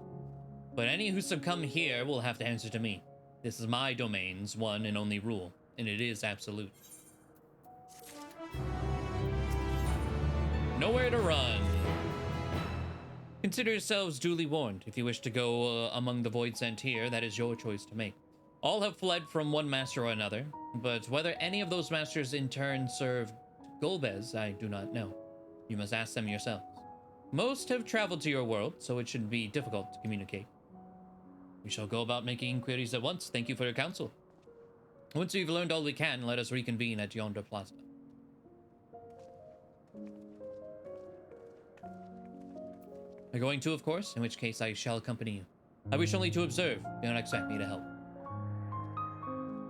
But any who succumb here will have to answer to me. This is my domain's one and only rule, and it is absolute. Nowhere to run. Consider yourselves duly warned. If you wish to go among the void sent here, that is your choice to make. All have fled from one master or another, but whether any of those masters in turn served Golbez, I do not know. You must ask them yourselves. Most have traveled to your world, so it shouldn't be difficult to communicate. We shall go about making inquiries at once. Thank you for your counsel. Once we've learned all we can, let us reconvene at yonder plaza. You're going to, of course, in which case I shall accompany you. I wish only to observe. Do not expect me to help.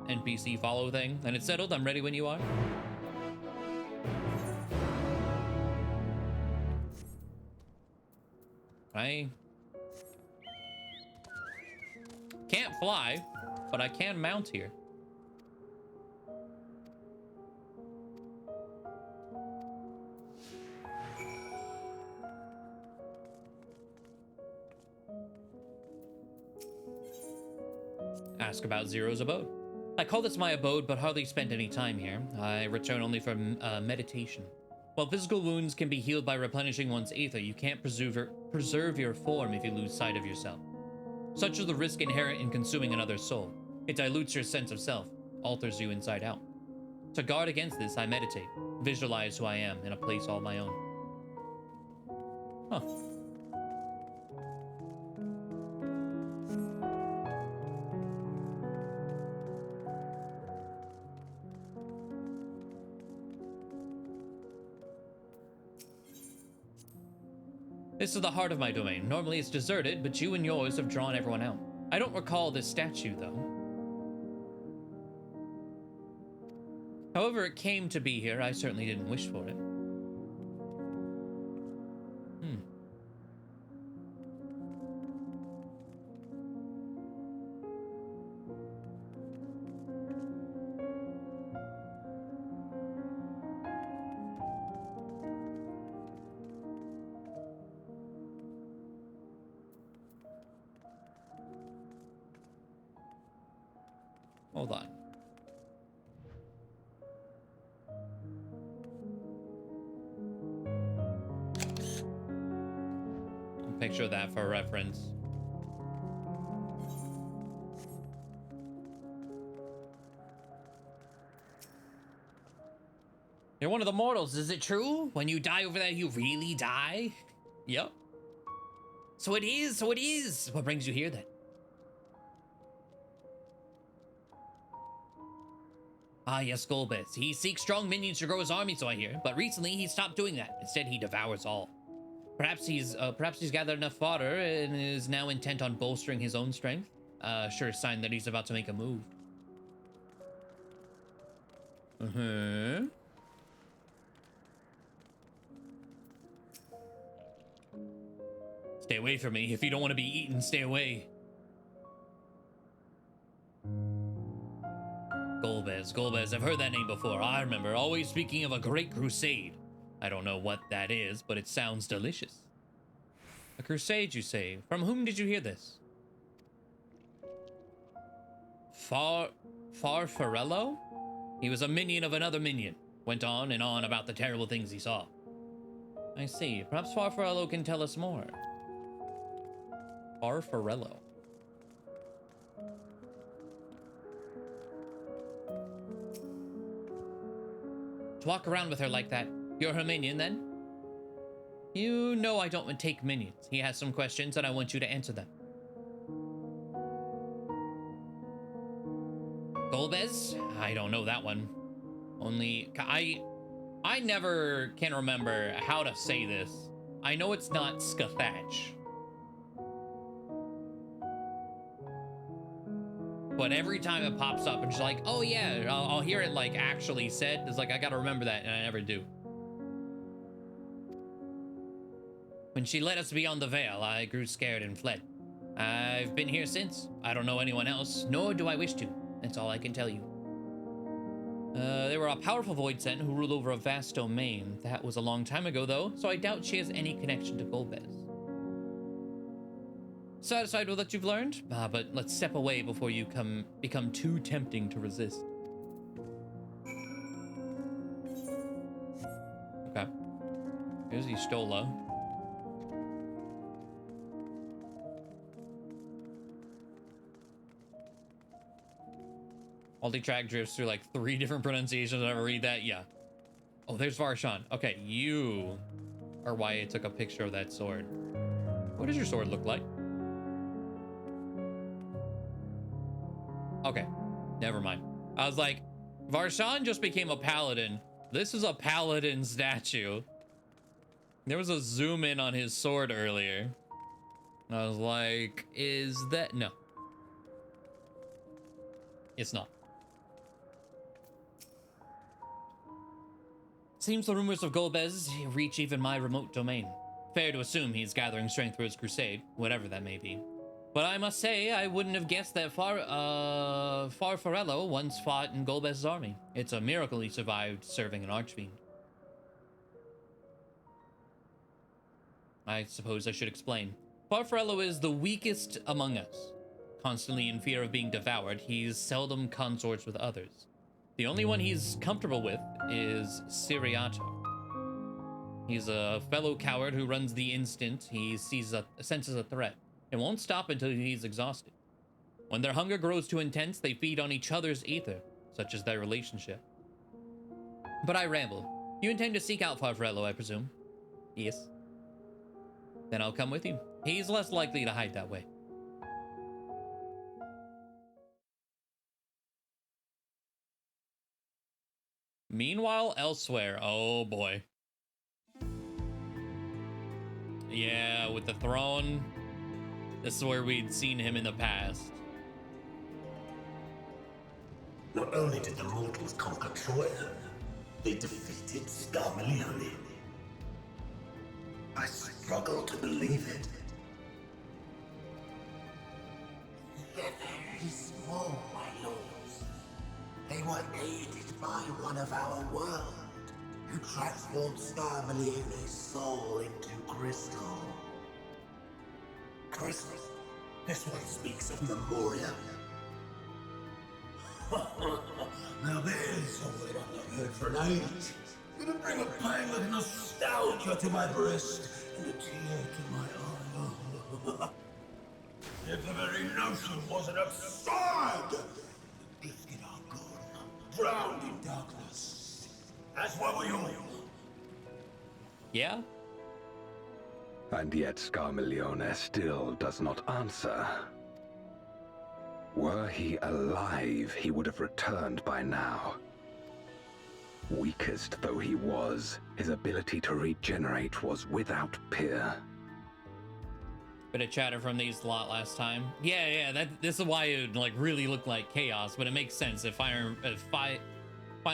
NPC follow thing. And it's settled. I'm ready when you are. I fly, but I can mount here. Ask about Zero's abode. I call this my abode, but hardly spend any time here. I return only for meditation. While physical wounds can be healed by replenishing one's aether, you can't preserve your form if you lose sight of yourself. Such is the risk inherent in consuming another's soul. It dilutes your sense of self, alters you inside out. To guard against this, I meditate, visualize who I am in a place all my own. Huh. This is the heart of my domain. Normally it's deserted, but you and yours have drawn everyone out. I don't recall this statue, though. However it came to be here, I certainly didn't wish for it. Hold on. Picture that for reference. You're one of the mortals, is it true? When you die over there, you really die? Yep. So it is. What brings you here then? Ah, yes, Golbez. He seeks strong minions to grow his army, so I hear. But recently, he stopped doing that. Instead, he devours all. Perhaps he's gathered enough fodder and is now intent on bolstering his own strength. Sure sign that he's about to make a move. Stay away from me. If you don't want to be eaten, stay away. Golbez, I've heard that name before. I remember always speaking of a great crusade. I don't know what that is, but it sounds delicious. A crusade, you say? From whom did you hear this? Farfarello? He was a minion of another minion. Went on and on about the terrible things he saw. I see. Perhaps Farfarello can tell us more. Farfarello. To walk around with her like that. You're her minion, then? You know I don't take minions. He has some questions, and I want you to answer them. Golbez? I don't know that one. Only... I never can remember how to say this. I know it's not Scathach. But every time it pops up, and she's like, oh yeah, I'll hear it like actually said. It's like, I gotta remember that, and I never do. When she let us beyond the veil, I grew scared and fled. I've been here since. I don't know anyone else, nor do I wish to. That's all I can tell you. They were a powerful void sent who ruled over a vast domain. That was a long time ago, though, so I doubt she has any connection to Golbez. Satisfied with what you've learned? But let's step away before you become too tempting to resist. Okay. Here's Y'shtola. Multi-track drifts through like 3 different pronunciations. I ever read that? Yeah. Oh, there's Varshan. Okay, you are why I took a picture of that sword. What does your sword look like? Okay, never mind. I was like, Varshan just became a paladin. This is a paladin statue. There was a zoom in on his sword earlier. I was like, is that... No. It's not. Seems the rumors of Golbez reach even my remote domain. Fair to assume he's gathering strength for his crusade, whatever that may be. But I must say, I wouldn't have guessed that Farfarello once fought in Golbez's army. It's a miracle he survived serving an archfiend. I suppose I should explain. Farfarello is the weakest among us. Constantly in fear of being devoured, he's seldom consorts with others. The only one he's comfortable with is Siriato. He's a fellow coward who runs the instant he senses a threat. It won't stop until he's exhausted. When their hunger grows too intense, they feed on each other's ether, such as their relationship. But I ramble. You intend to seek out Farfarello, I presume? Yes. Then I'll come with you. He's less likely to hide that way. Meanwhile, elsewhere. Oh boy. Yeah, with the throne. This is where we'd seen him in the past. Not only did the mortals conquer Troy, they defeated Scarmalione. I struggle to believe it. They're very small, my lords. They were aided by one of our world, who transformed Scarmalione's soul into crystal. Crystal? This one speaks of Memoria. Now there's something I've not heard for an age. It'll bring a pang of nostalgia to my breast and a tear to my eye. If the very notion wasn't absurd! The gifted are gone, drowned in darkness. As were we all. Yeah? And yet Scarmalione still does not answer. Were he alive, he would have returned by now. Weakest though he was, his ability to regenerate was without peer. Bit of chatter from these lot last time. Yeah, this is why it like really looked like chaos, but it makes sense if Final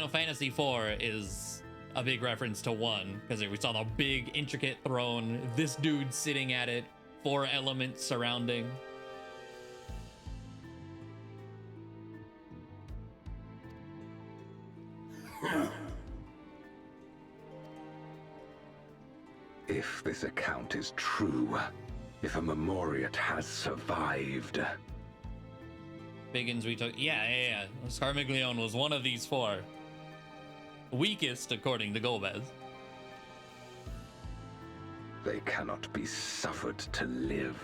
Fantasy IV is a big reference to 1, because we saw the big intricate throne, this dude sitting at it, 4 elements surrounding. If this account is true, if a Memoriat has survived... Biggins we took... Yeah. Scarmiglione was one of these 4. Weakest, according to Golbez. They cannot be suffered to live.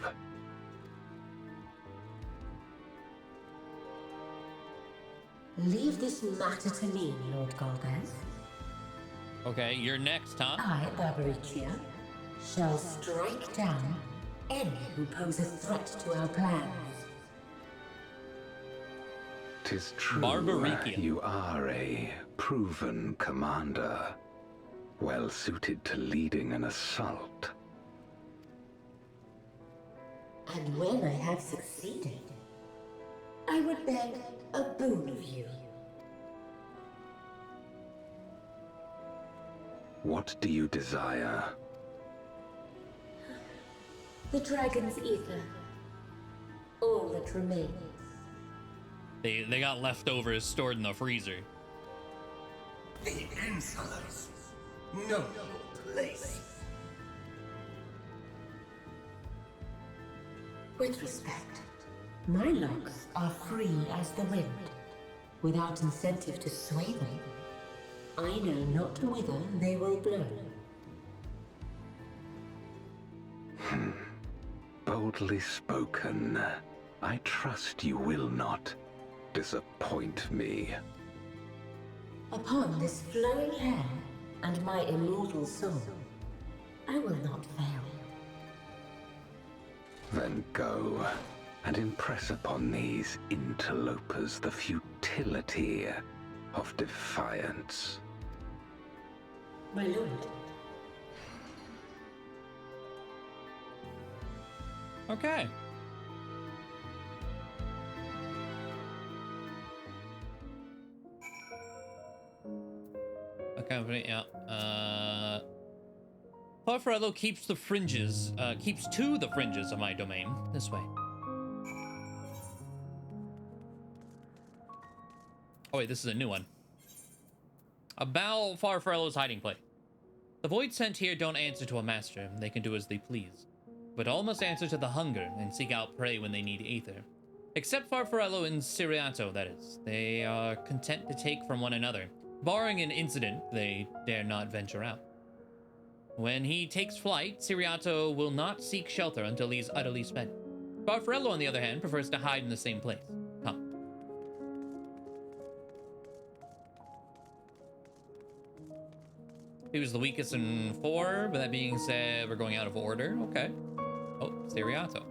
Leave this matter to me, Lord Golbez. Okay, you're next, huh? I, Barbaricia, shall strike down any who pose a threat to our plans. 'Tis true, Barbaricia. You are a proven commander, well suited to leading an assault. And when I have succeeded, I would beg a boon of you. What do you desire? The dragon's ether. All that remains. They got leftovers stored in the freezer. The insolence. No place. With respect, my locks are free as the wind, without incentive to sway them. I know not whither they will blow. Boldly spoken. I trust you will not disappoint me. Upon this flowing hair and my immortal soul, I will not fail. Then go and impress upon these interlopers the futility of defiance. My lord. Okay. Company, yeah. Farfarello keeps to the fringes of my domain. This way. Oh wait, this is a new one. About Farfarello's hiding place. The void sent here don't answer to a master. They can do as they please. But all must answer to the hunger and seek out prey when they need aether. Except Farfarello and Ciriato, that is. They are content to take from one another. Barring an incident, they dare not venture out. When he takes flight, Ciriato will not seek shelter until he's utterly spent. Farfarello, on the other hand, prefers to hide in the same place. Come. He was the weakest in 4, but that being said, we're going out of order. Okay. Oh, Ciriato.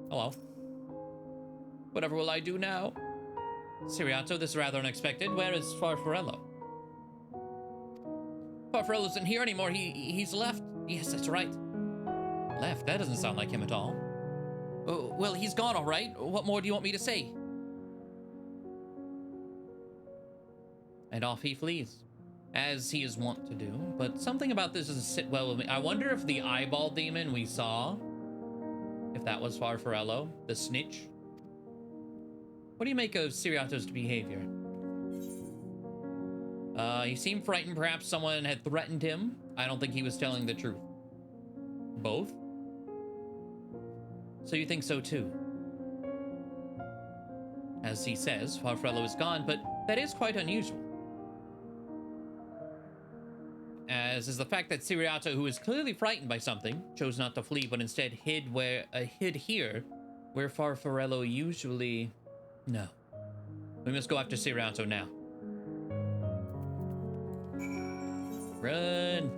Hello. Whatever will I do now? Ciriato, this is rather unexpected. Where is Farfarello? Farfarello isn't here anymore. He's left. Yes, that's right. Left? That doesn't sound like him at all. Oh, well, he's gone, all right. What more do you want me to say? And off he flees, as he is wont to do. But something about this doesn't sit well with me. I wonder if the eyeball demon we saw, if that was Farfarello, the snitch. What do you make of Ciriato's behavior? He seemed frightened. Perhaps someone had threatened him. I don't think he was telling the truth. Both? So you think so too? As he says, Farfarello is gone, but that is quite unusual. As is the fact that Ciriato, who is clearly frightened by something, chose not to flee, but instead hid here, where Farfarello usually... No. We must go after Ciriato now. Run!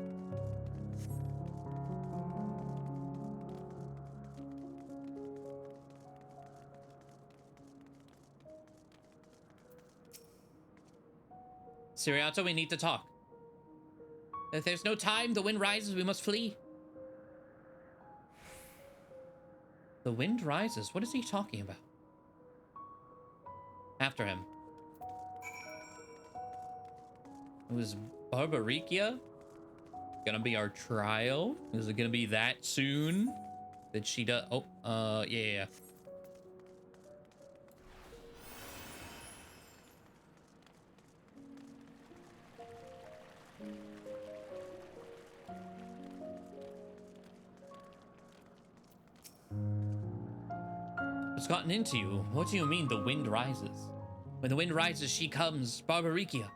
Ciriato, we need to talk. If there's no time, the wind rises, we must flee. The wind rises? What is he talking about? After him. It was Barbaricia? Gonna be our trial? Is it gonna be that soon? That she does? Oh, yeah. What's gotten into you? What do you mean the wind rises? When the wind rises, she comes. Barbaricia.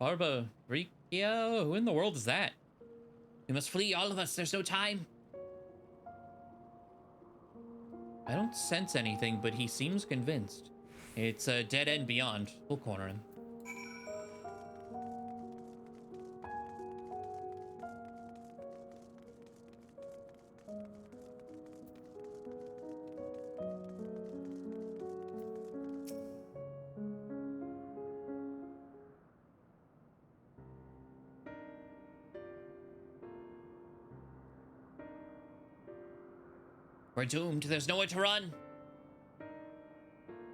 Barbaricia? Who in the world is that? We must flee, all of us. There's no time. I don't sense anything, but he seems convinced. It's a dead end beyond. We'll corner him. We're doomed. There's nowhere to run.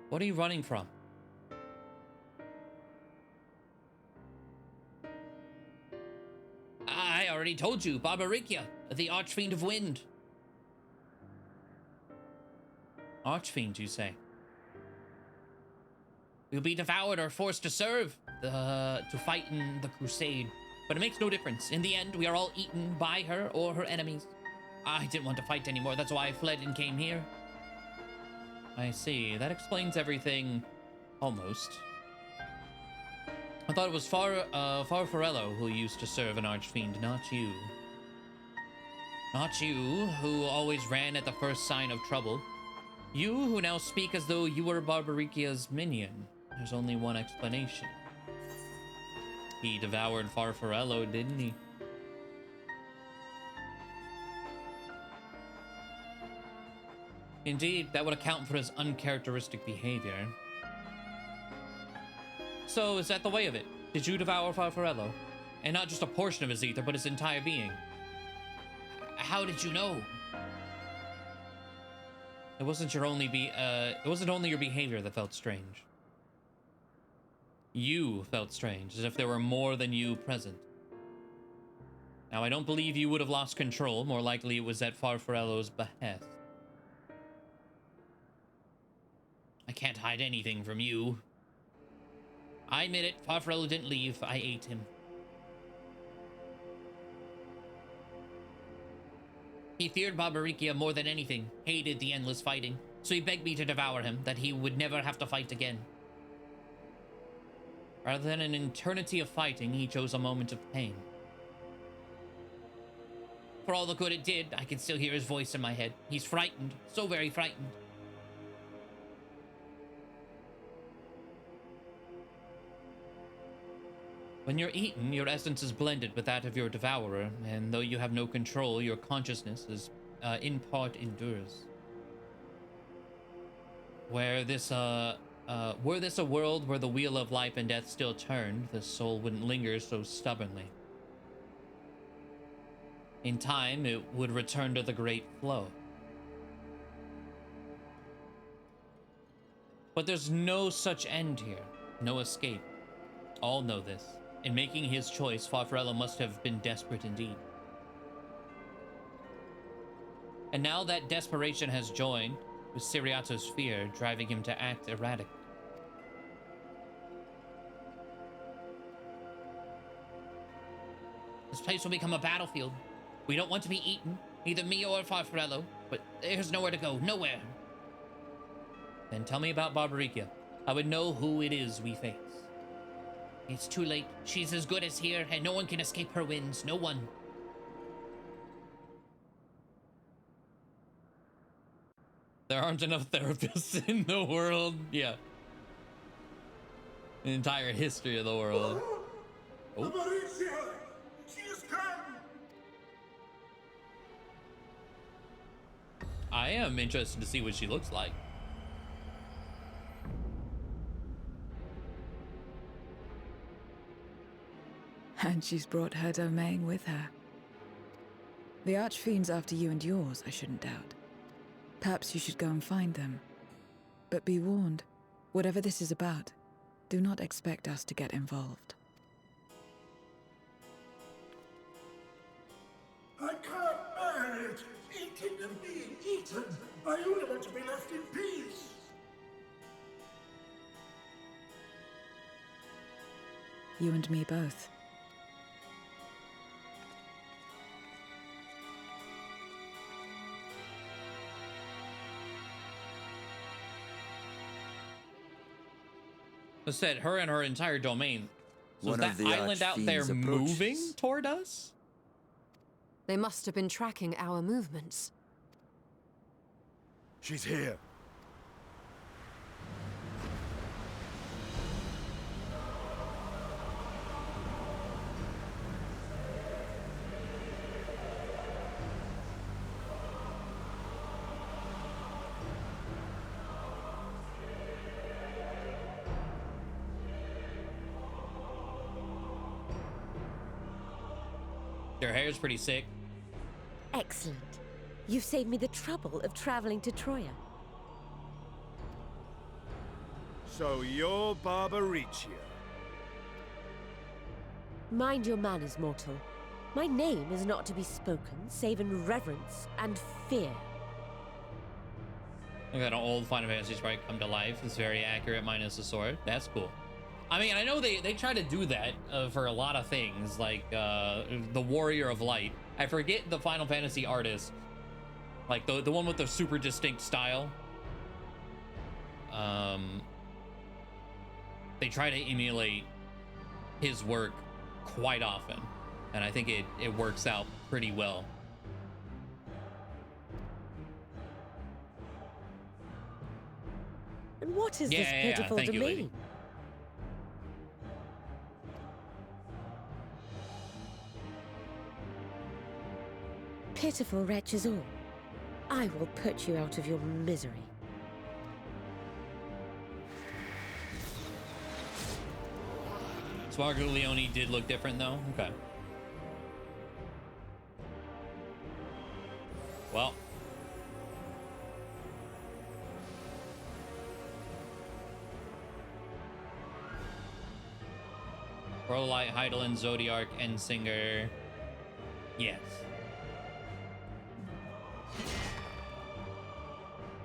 What are you running from? I already told you, Barbaricia, the Archfiend of Wind. Archfiend, you say? We'll be devoured or forced to serve, to fight in the crusade. But it makes no difference. In the end, we are all eaten by her or her enemies. I didn't want to fight anymore. That's why I fled and came here. I see. That explains everything. Almost. I thought it was Farfarello who used to serve an Archfiend, not you. Not you, who always ran at the first sign of trouble. You, who now speak as though you were Barbaricia's minion. There's only one explanation. He devoured Farfarello, didn't he? Indeed, that would account for his uncharacteristic behavior. So, is that the way of it? Did you devour Farfarello? And not just a portion of his ether, but his entire being? How did you know? It wasn't only your behavior that felt strange. You felt strange, as if there were more than you present. Now, I don't believe you would have lost control. More likely it was at Farfarello's behest. I can't hide anything from you. I admit it, Farfarello didn't leave. I ate him. He feared Barbaricia more than anything, hated the endless fighting, so he begged me to devour him, that he would never have to fight again. Rather than an eternity of fighting, he chose a moment of pain. For all the good it did, I can still hear his voice in my head. He's frightened, so very frightened. When you're eaten, your essence is blended with that of your devourer, and though you have no control, your consciousness is, in part endures. Were this a world where the wheel of life and death still turned, the soul wouldn't linger so stubbornly. In time, it would return to the great flow. But there's no such end here, no escape. All know this. In making his choice, Farfarello must have been desperate indeed. And now that desperation has joined with Siriato's fear, driving him to act erratic. This place will become a battlefield. We don't want to be eaten, neither me or Farfarello, but there's nowhere to go, nowhere. Then tell me about Barbaricia. I would know who it is we face. It's too late. She's as good as here, and no one can escape her winds. No one. There aren't enough therapists in the world. Yeah. The entire history of the world. Oh. Barbaricia! She has come! I am interested to see what she looks like. And she's brought her domain with her. The Archfiend's after you and yours, I shouldn't doubt. Perhaps you should go and find them. But be warned, whatever this is about, do not expect us to get involved. I can't bear it! Eating and being eaten! I only want to be left in peace! You and me both. I said her and her entire domain. So is One of that the island out there Archfiend's moving approaches. toward us? They must have been tracking our movements. She's here. Their hair's pretty sick. Excellent. You've saved me the trouble of traveling to Troya. So you're Barbaricia. Mind your manners, mortal. My name is not to be spoken, save in reverence and fear. Look at an old Final Fantasy sprite come to life. It's very accurate minus the sword. That's cool. I mean, I know they try to do that for a lot of things, like the Warrior of Light. I forget the Final Fantasy artist, like the one with the super distinct style. They try to emulate his work quite often, and I think it works out pretty well. And what is this Yeah, pitiful thank you, domain? lady. Pitiful wretches all. I will put you out of your misery. Spargo Leone did look different though. Okay. Well. Prolite, Heidelin, Zodiarch, Endsinger. Yes.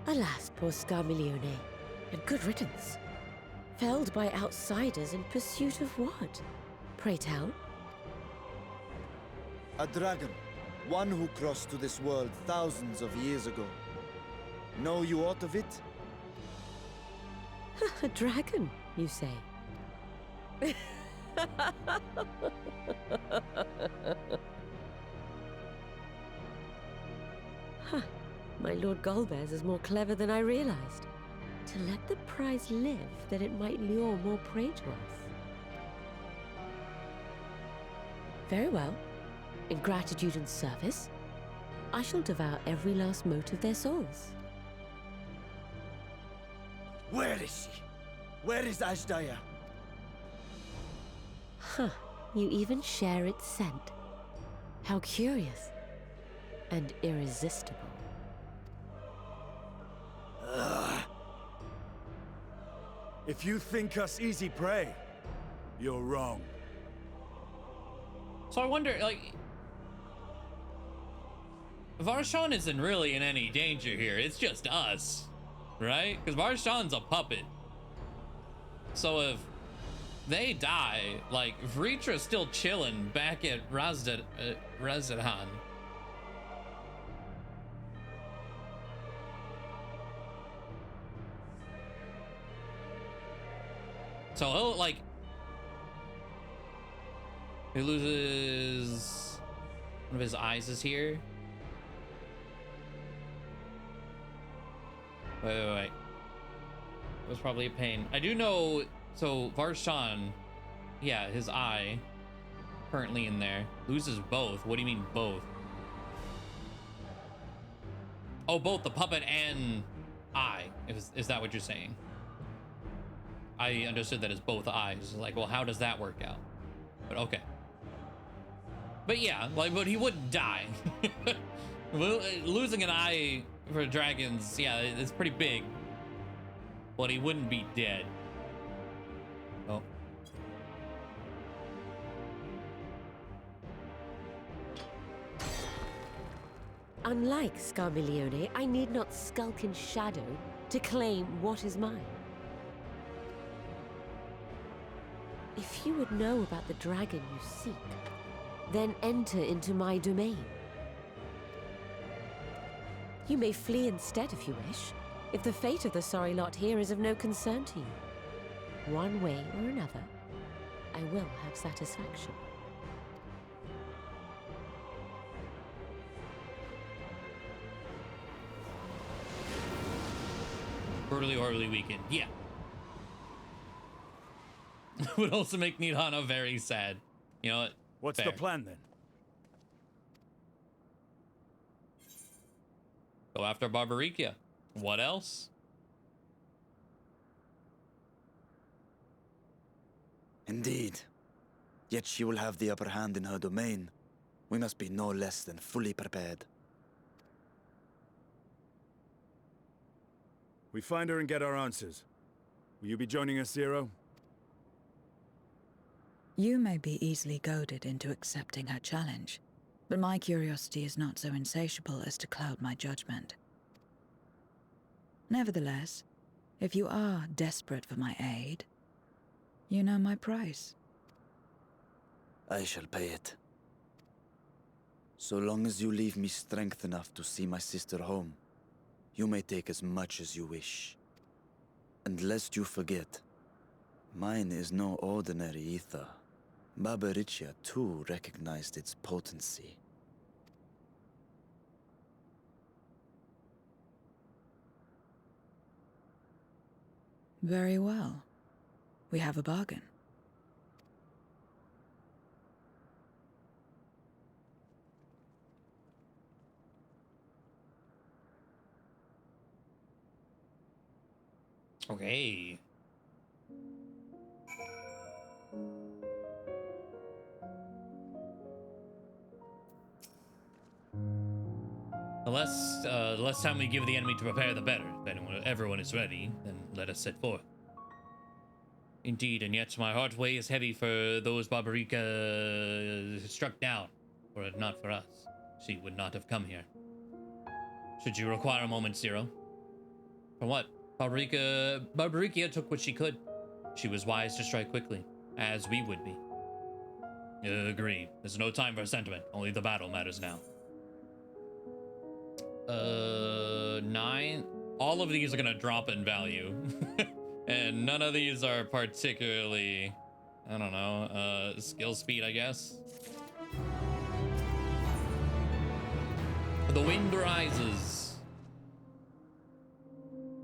Alas, poor Scarmiglione, and good riddance. Felled by outsiders in pursuit of what? Pray tell. A dragon. One who crossed to this world thousands of years ago. Know you aught of it? A dragon, you say? Huh. My Lord Golbez is more clever than I realized. To let the prize live, that it might lure more prey to us. Very well. In gratitude and service, I shall devour every last mote of their souls. Where is she? Where is Ashdaya? Huh. You even share its scent. How curious. And irresistible. If you think us easy prey, you're wrong. So I wonder, like, Varshan isn't really in any danger here. It's just us, right? Because Varshan's a puppet. So if they die, like, Vritra's still chilling back at Razadhan. So he'll, like, he loses one of his eyes is here. Wait. It was probably a pain. I do know, so Varshan, yeah, his eye currently in there, loses both. What do you mean both? Oh, both the puppet and eye. Is that what you're saying? I understood that as both eyes. Like, well, how does that work out? But okay. But yeah, like, but he wouldn't die. Losing an eye for dragons, yeah, it's pretty big. But he wouldn't be dead. Oh. Unlike Scarmiglione, I need not skulk in shadow to claim what is mine. If you would know about the dragon you seek, then enter into my domain. You may flee instead if you wish, if the fate of the sorry lot here is of no concern to you. One way or another, I will have satisfaction. Brutally horribly weakened. Yeah. Would also make Nidhana very sad. You know what? What's Fair. the plan then? Go after Barbarikia. What else? Indeed. Yet she will have the upper hand in her domain. We must be no less than fully prepared. We find her and get our answers. Will you be joining us, Zero? You may be easily goaded into accepting her challenge, but my curiosity is not so insatiable as to cloud my judgment. Nevertheless, if you are desperate for my aid, you know my price. I shall pay it. So long as you leave me strength enough to see my sister home, you may take as much as you wish. And lest you forget, mine is no ordinary ether. Barbaricia too recognized its potency. Very well. We have a bargain. Okay. The less time we give the enemy to prepare, the better. If everyone is ready, then let us set forth. Indeed, and yet my heart weighs heavy for those Barbarica struck down. Were it not for us, she would not have come here. Should you require a moment, Zero? For what? Barbarica took what she could. She was wise to strike quickly, as we would be. Agreed. There's no time for sentiment. Only the battle matters now. 9. All of these are gonna drop in value. And none of these are particularly, I don't know, skill speed, I guess. The wind rises.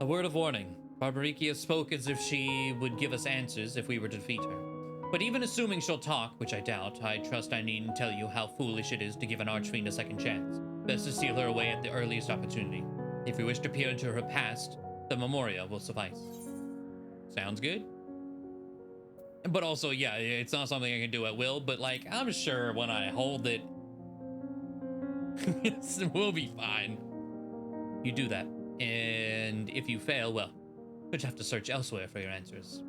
A word of warning. Barbaricia spoke as if she would give us answers if we were to defeat her. But even assuming she'll talk, which I doubt, I trust I needn't tell you how foolish it is to give an archfiend a second chance. Best to steal her away at the earliest opportunity. If we wish to peer into her past, the Memoria will suffice. Sounds good? But also, yeah, it's not something I can do at will, but like, I'm sure when I hold it, we'll be fine. You do that. And if you fail, well, you'll have to search elsewhere for your answers.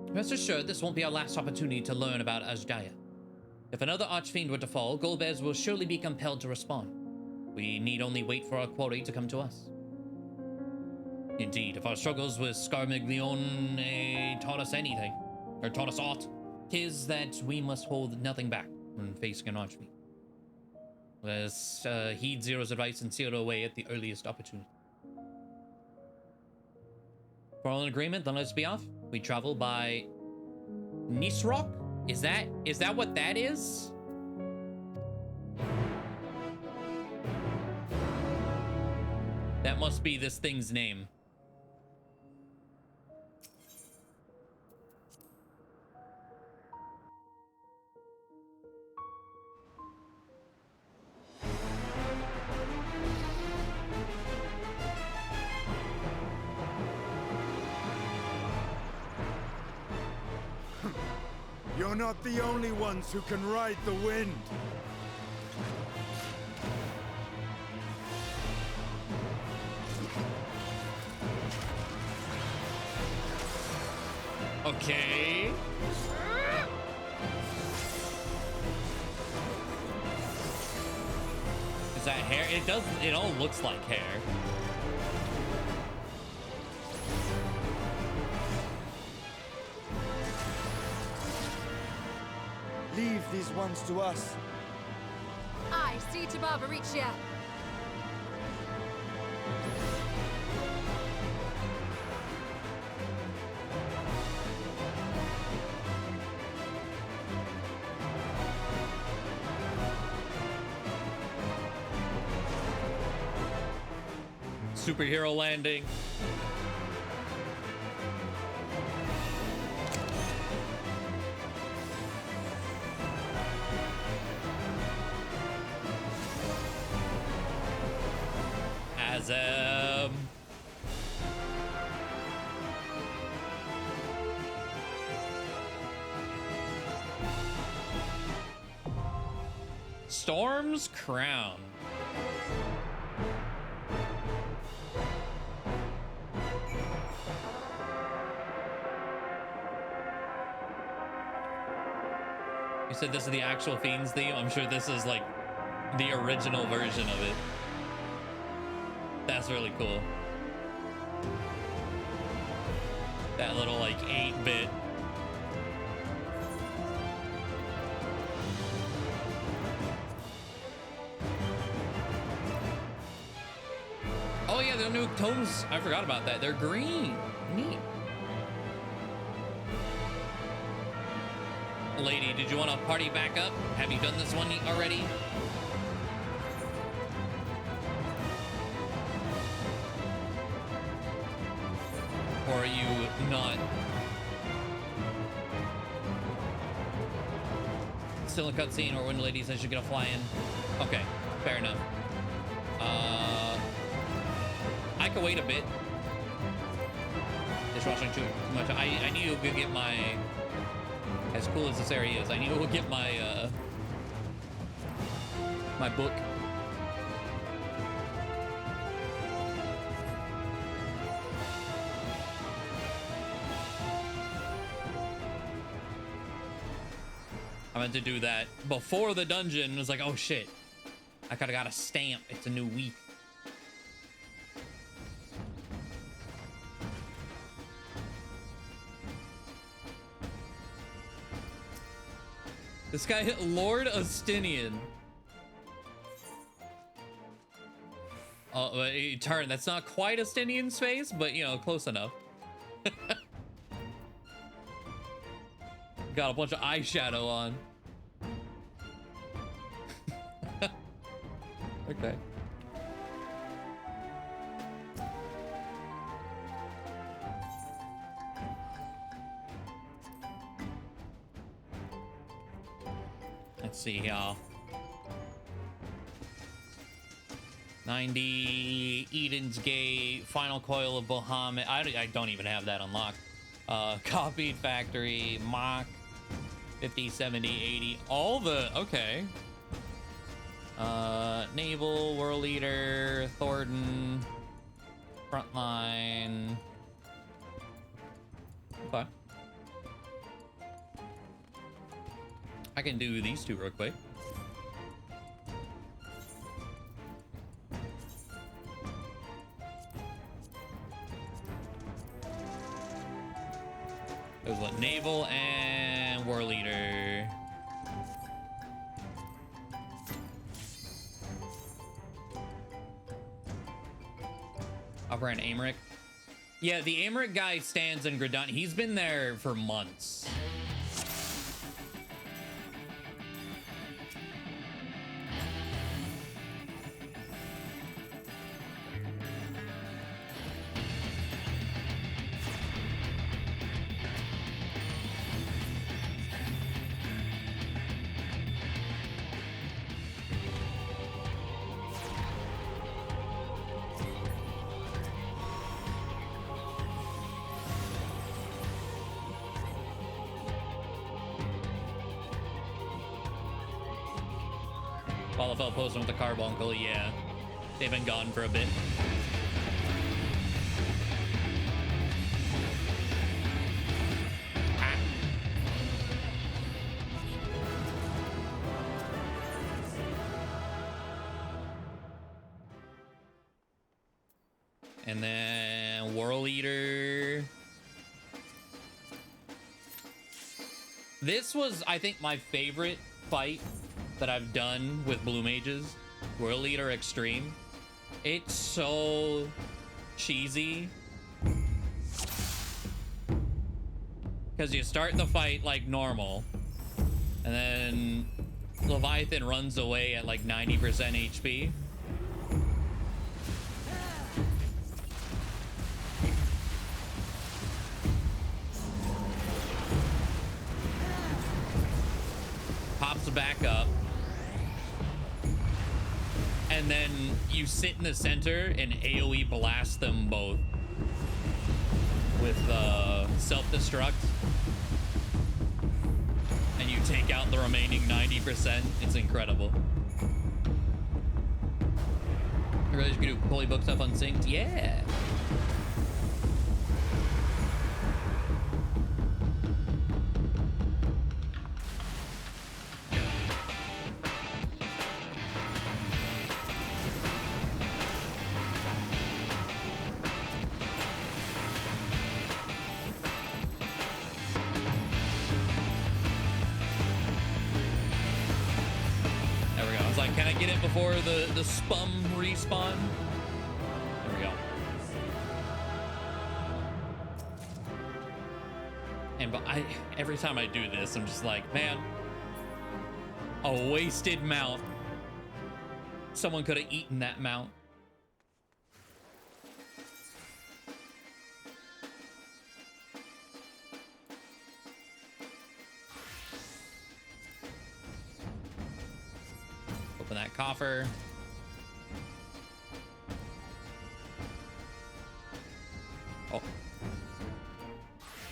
Rest assured, this won't be our last opportunity to learn about Azhdaya. If another archfiend were to fall, Golbez will surely be compelled to respond. We need only wait for our quarry to come to us. Indeed, if our struggles with Scarmiglione taught us anything, or taught us aught, 'tis that we must hold nothing back when facing an archfiend. Let us heed Zero's advice and seal her away at the earliest opportunity. For all in agreement, then let's be off. We travel by Nisroch? Is that what that is? That must be this thing's name. You're not the only ones who can ride the wind. Okay. Is that hair? It all looks like hair. Leave these ones to us. I see to Barbaricia. Superhero landing. Storm's Crown. You said this is the actual Fiend's theme? I'm sure this is like the original version of it. That's really cool. That little like 8-bit. Oh yeah, the new tomes. I forgot about that. They're green. Neat. Lady, did you want to party back up? Have you done this one already? Or are you not? Still in cutscene, or when the lady says you're gonna fly in? Okay, fair enough. I could wait a bit. Dishwashing too much. I need to go get my. As cool as this area is, I need to go get my my book. I meant to do that before the dungeon. It was like, oh shit, I could have got a stamp. It's a new week. This guy hit Lord Astinian. Oh, turn. That's not quite Astinian's face, but you know, close enough. Got a bunch of eyeshadow on. Okay. Let's see here. 90, Eden's Gate, Final Coil of Bahamut. I don't even have that unlocked. Copied Factory, Mock, 50, 70, 80. All the, okay. Naval, World Leader, Thornton, Frontline. Okay. I can do these two real quick. There's what, Naval and War Leader. Upper and Amric. Yeah, the Amric guy stands in Gradon. He's been there for months. Falafel posting with the carbuncle, yeah. They've been gone for a bit. Ah. And then World Leader. This was, I think, my favorite fight that I've done with Blue Mages. World Leader Extreme. It's so cheesy. Because you start the fight like normal, and then Leviathan runs away at like 90% HP. Pops back up. And then you sit in the center and AoE blast them both with self-destruct. And you take out the remaining 90%. It's incredible. I realize you can do holy book stuff unsynced. Yeah. Before the spum respawn. There we go. And every time I do this, I'm just like, man, a wasted mount. Someone could have eaten that mount. Open that coffer. Oh.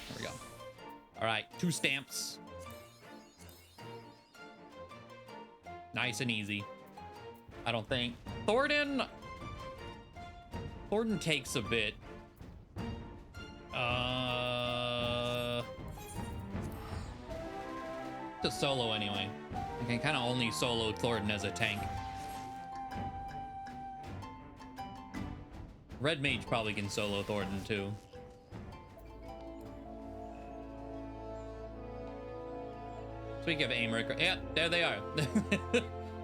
There we go. All right, 2 stamps. Nice and easy. I don't think. Thornton takes a bit. To solo anyway. I can kind of only solo Thornton as a tank. Red Mage probably can solo Thornton too. Speaking of Aymeric, yeah, there they are.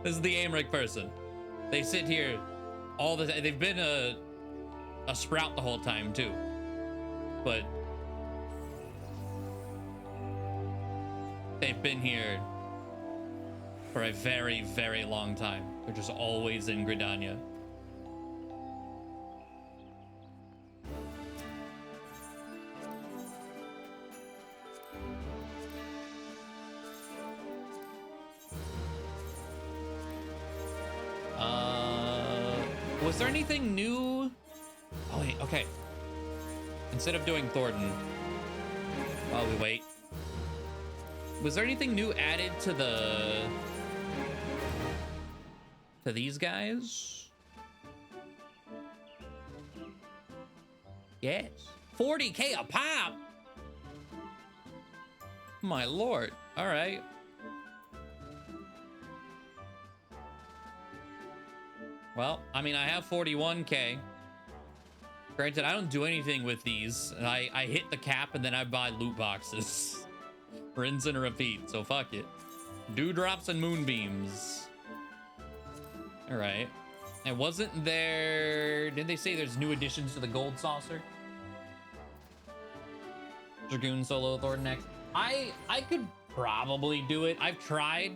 This is the Aymeric person. They sit here all the time. They've been a sprout the whole time too, but they've been here for a very, very long time. They're just always in Gridania. Was there anything new? Oh wait, okay. Instead of doing Thornton, while we wait, was there anything new added to these guys? Yes, 40K a pop. My lord. All right. Well, I mean, I have 41K. Granted, I don't do anything with these. I hit the cap and then I buy loot boxes. Rinse and repeat, so fuck it. Dewdrops and moonbeams. All right. And wasn't there... Did they say there's new additions to the gold saucer? Dragoon solo Thornton X. I could probably do it. I've tried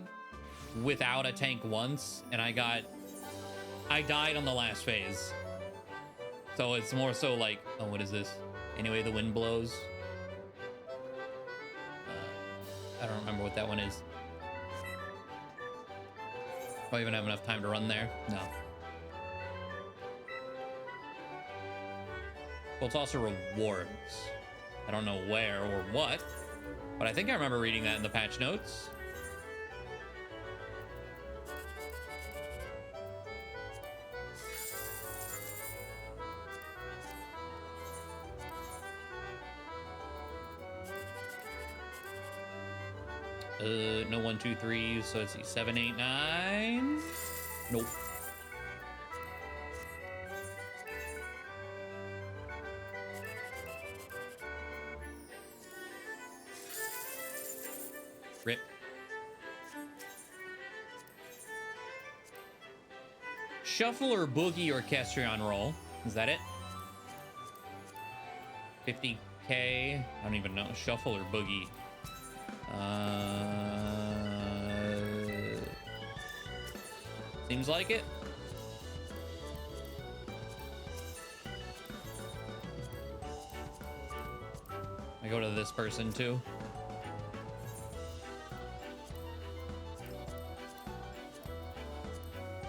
without a tank once and I died on the last phase. So it's more so like, oh, what is this? Anyway, the wind blows. I don't remember what that one is. Do I even have enough time to run there? No. Well, it's also rewards. I don't know where or what, but I think I remember reading that in the patch notes. No 1, 2, 3. So let's see, 7, 8, 9. Nope. Rip. Shuffle or boogie orchestrion roll. Is that it? 50K. I don't even know. Shuffle or boogie. Seems like it. I go to this person too.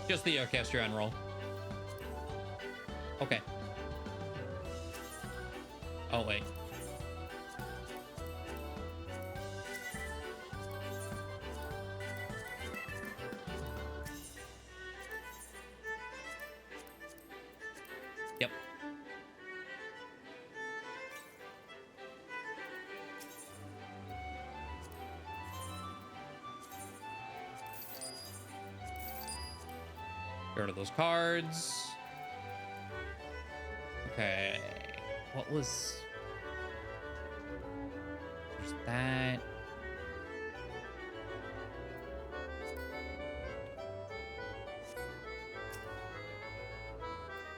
Just the orchestrion roll. Okay. Oh wait. Yep. Get rid of those cards. Okay. What was... There's that.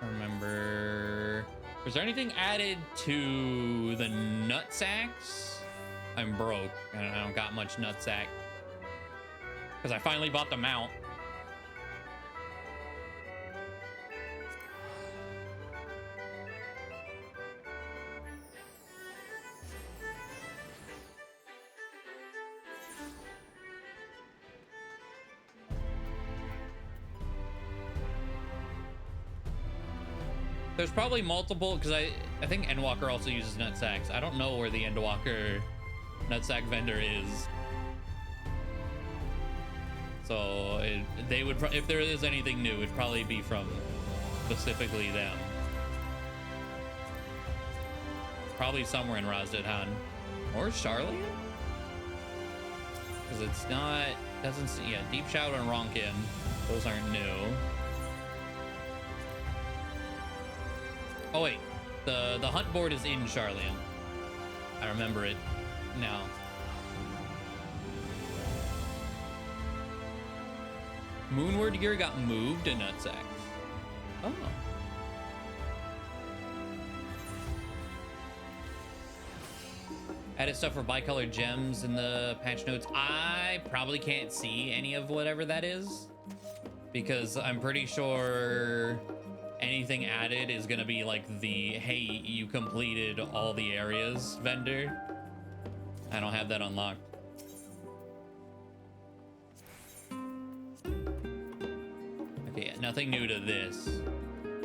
I remember... Was there anything added to the nut sacks? I'm broke and I don't got much nut sack. Because I finally bought the mount. There's probably multiple, because I think Endwalker also uses nutsacks. I don't know where the Endwalker nutsack vendor is. So they would, if there is anything new, it'd probably be from specifically them. Probably somewhere in Razdadhan or Charlotte, because it's not, doesn't see, yeah, Deep Shadow and Ronkin, those aren't new. Oh wait, the hunt board is in Charlian. I remember it now. Moonward gear got moved in Nutsack. Oh. Added stuff for bicolored gems in the patch notes. I probably can't see any of whatever that is, because I'm pretty sure anything added is gonna be like the, hey, you completed all the areas vendor. I don't have that unlocked. Okay, yeah, nothing new to this.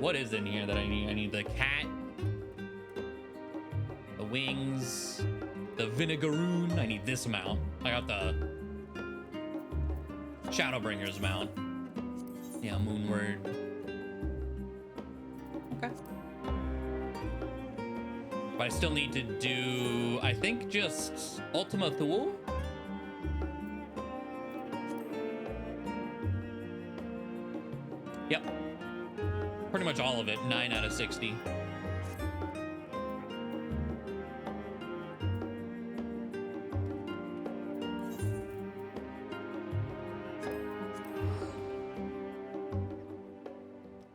What is in here that I need? I need the cat, the wings, the vinegaroon. I need this mount. I got the Shadowbringer's mount. Yeah, Moonward. Okay. But I still need to do, I think, just Ultima Thule. Yep. Pretty much all of it. 9 out of 60.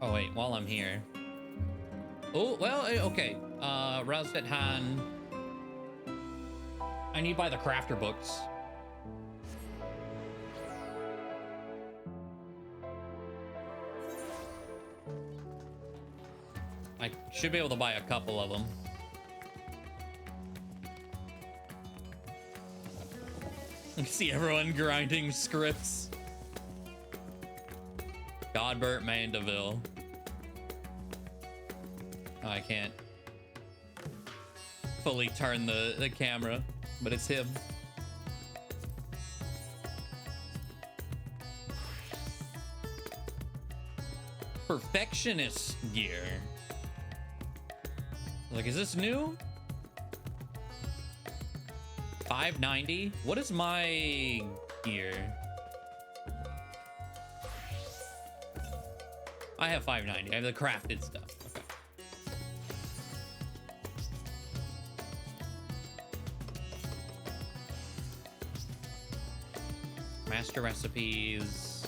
Oh, wait, while I'm here. Oh, well, okay. Rosdet Han. I need to buy the crafter books. I should be able to buy a couple of them. You can see everyone grinding scripts. Godbert Mandeville. Oh, I can't fully turn the camera, but it's him. Perfectionist gear. Like, is this new? 590? What is my gear? I have 590. I have the crafted stuff. Okay. Master recipes.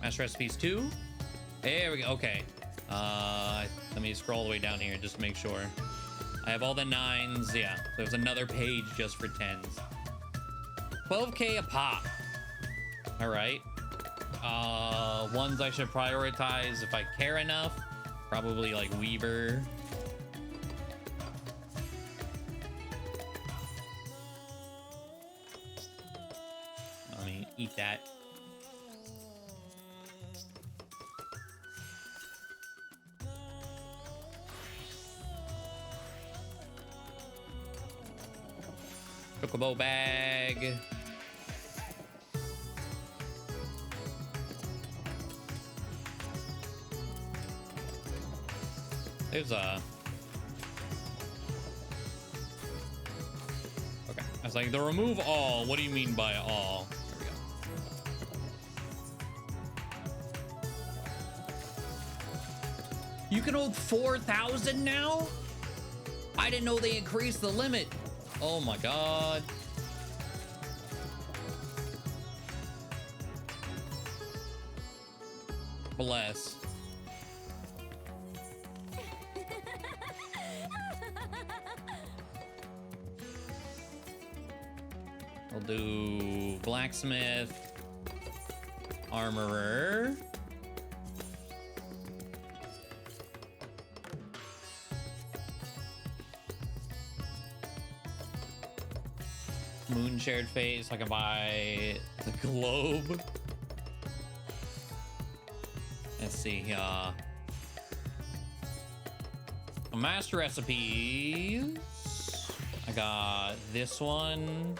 Master recipes 2. There we go. Okay. Let me scroll all the way down here just to make sure. I have all the 9s. Yeah. So there's another page just for 10s. 12K a pop. All right. Ones I should prioritize if I care enough. Probably like Weaver. Let me eat that. Chocobo bag. There's a... Okay, I was like, the remove all. What do you mean by all? There we go. You can hold 4,000 now? I didn't know they increased the limit. Oh my god. Bless. We'll do blacksmith, armorer. Moon shared face. I can buy the globe. Let's see. Master recipes. I got this one.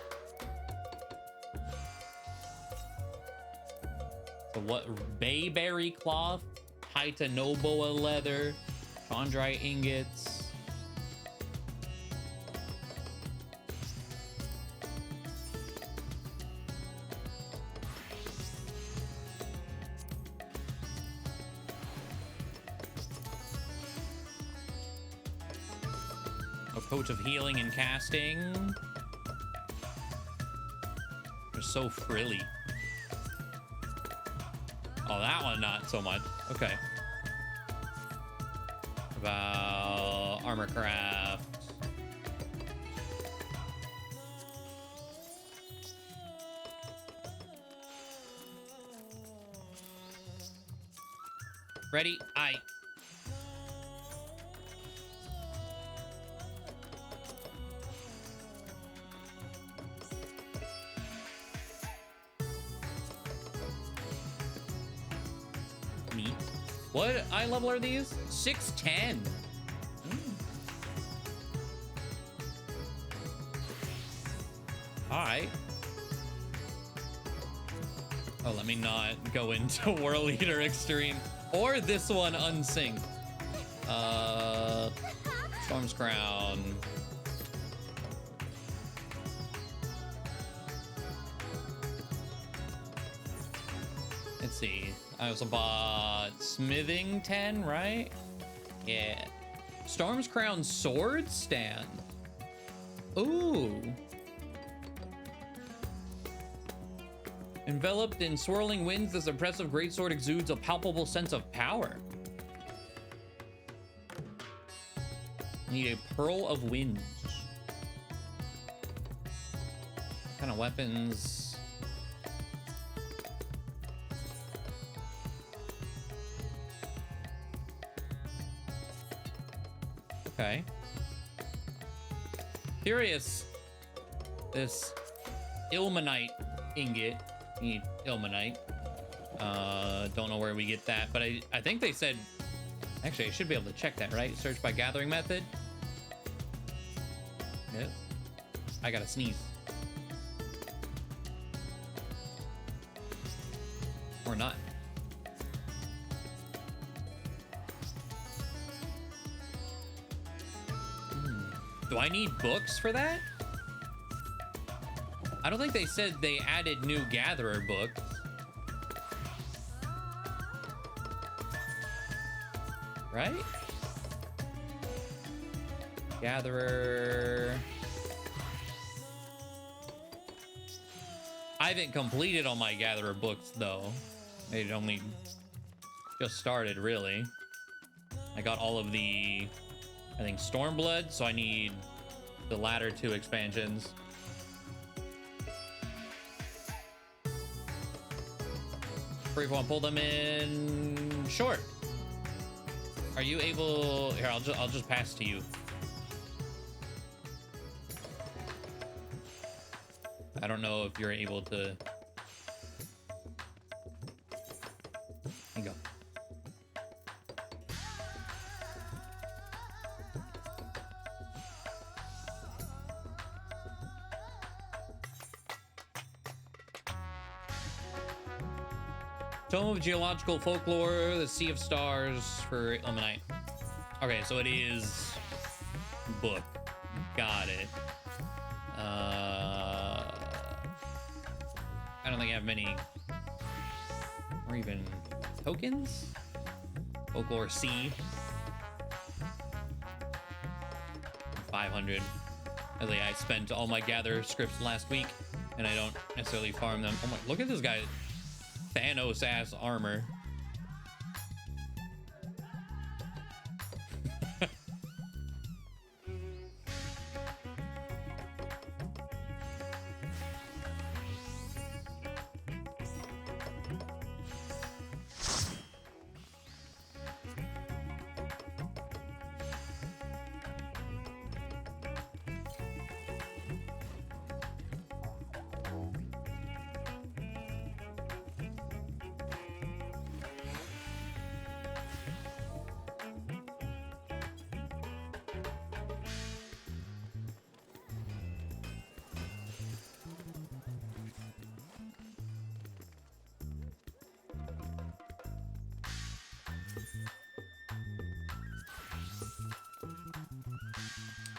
So what? Bayberry cloth, Haita Noboa leather, chondrite ingots. Coat of healing and casting. They're so frilly. Oh, that one, not so much. Okay. About armor craft. Ready? Aye. Neat. What eye level are these? 610. All right. Oh, let me not go into World Eater Extreme or this one unsynced. Storm's Crown. Let's see. I also bought Smithing 10, right? Yeah. Storm's Crown Sword Stand. Ooh. Enveloped in swirling winds, this impressive greatsword exudes a palpable sense of power. Need a Pearl of Winds. What kind of weapons? Okay. Curious. This Ilmenite ingot. Need Ilmenite. Don't know where we get that, but I think they said, actually I should be able to check that, right? Search by gathering method. Yep. I gotta sneeze. Or not. Do I need books for that? I don't think they said they added new gatherer books. Right? Gatherer. I haven't completed all my gatherer books though. It only just started, really. I got all of the, I think, Stormblood, so I need the latter 2 expansions. If you want to pull them in, sure. Are you able? Here, I'll just pass to you. I don't know if you're able to. There you go. Tome of Geological Folklore, the Sea of Stars for Ilmenite. Okay, so it is book. Got it. I don't think I have many, or even tokens. Folklore C. 500. Really, I spent all my gather scripts last week, and I don't necessarily farm them. Oh my! Look at this guy. Thanos ass armor.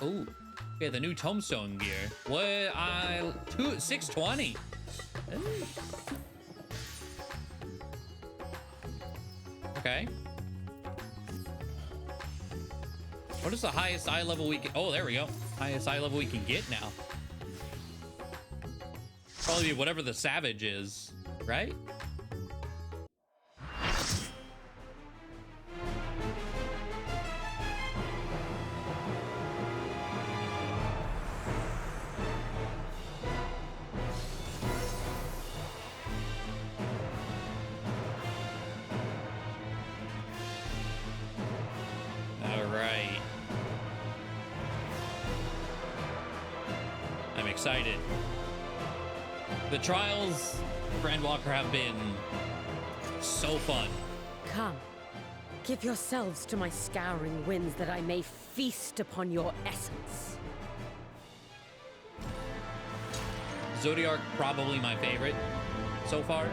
Oh, yeah, the new tombstone gear. What? 620. Ooh. Okay. What is the highest eye level we can? Oh, there we go. Highest eye level we can get now. Probably whatever the savage is, right? I'm excited. The trials for Endwalker have been so fun. Come, give yourselves to my scouring winds that I may feast upon your essence. Zodiark probably my favorite so far,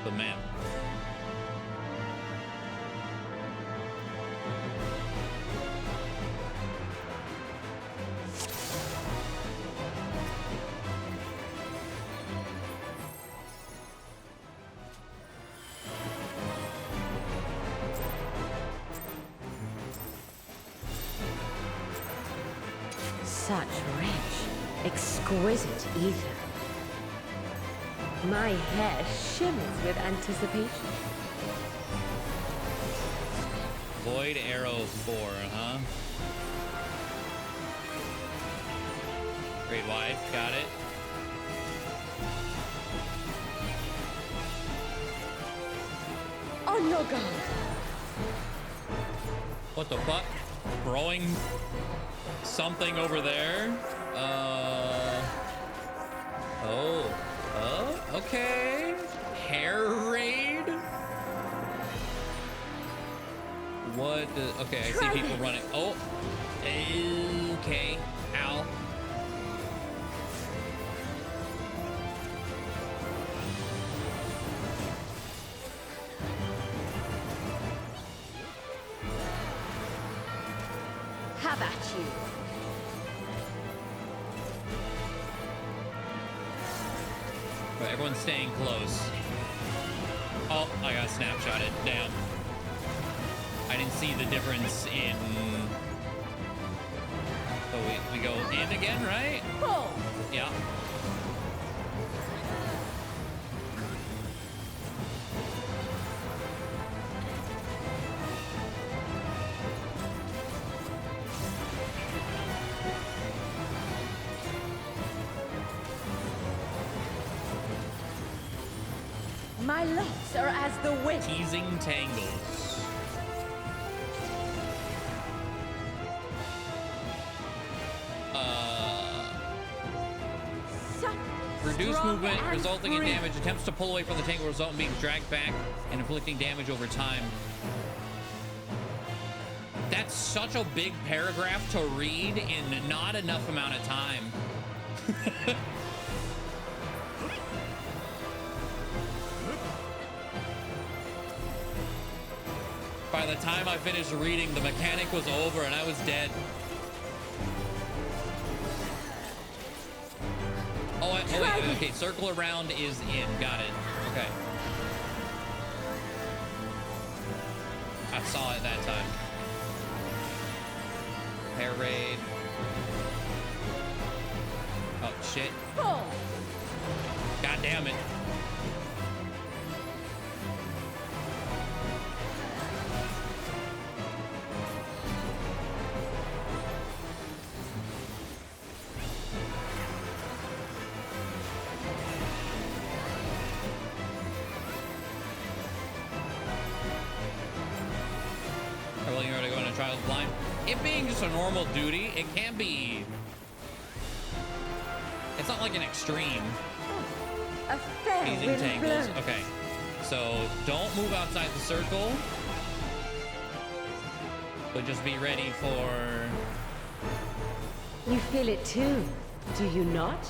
but man. Such rich, exquisite ether. My hair shimmers with anticipation. Void Arrow 4, huh? Great wide, got it. On your guard. What the fuck? Throwing something over there? Okay. Hair raid? What? Okay, I see people running. Oh, okay. Ow. Have at you. Right, everyone's staying close. Oh, I got snapshotted. Damn. I didn't see the difference in... Oh, we go in again, right? Oh. Yeah. My locks are as the wind. Teasing tangles. Reduce movement, resulting in damage. Attempts to pull away from the tangle result in being dragged back and inflicting damage over time. That's such a big paragraph to read in not enough amount of time. By the time I finished reading, the mechanic was over and I was dead. Oh, wait, okay, circle around is in. Got it. Okay. I saw it that time. Hair raid. Oh, shit. God damn it. Trials blind. It being just a normal duty, it can't be. It's not like an extreme. A fair Teasing wind tangles. blows. Okay. So don't move outside the circle. But just be ready for. You feel it too, do you not?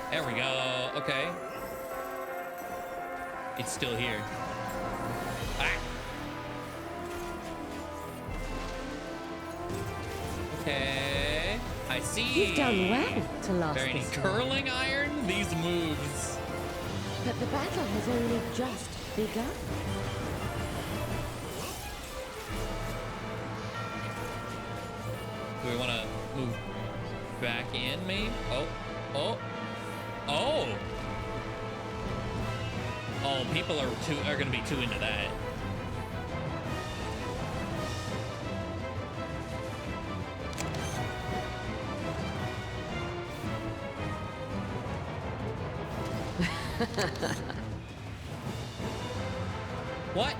There we go. Okay. It's still here. Ah. Okay. I see. You've done well to last Very this long. curling iron? These moves. But the battle has only just begun. Do we want to move back in, maybe? Oh. Oh, people are going to be too into that. What?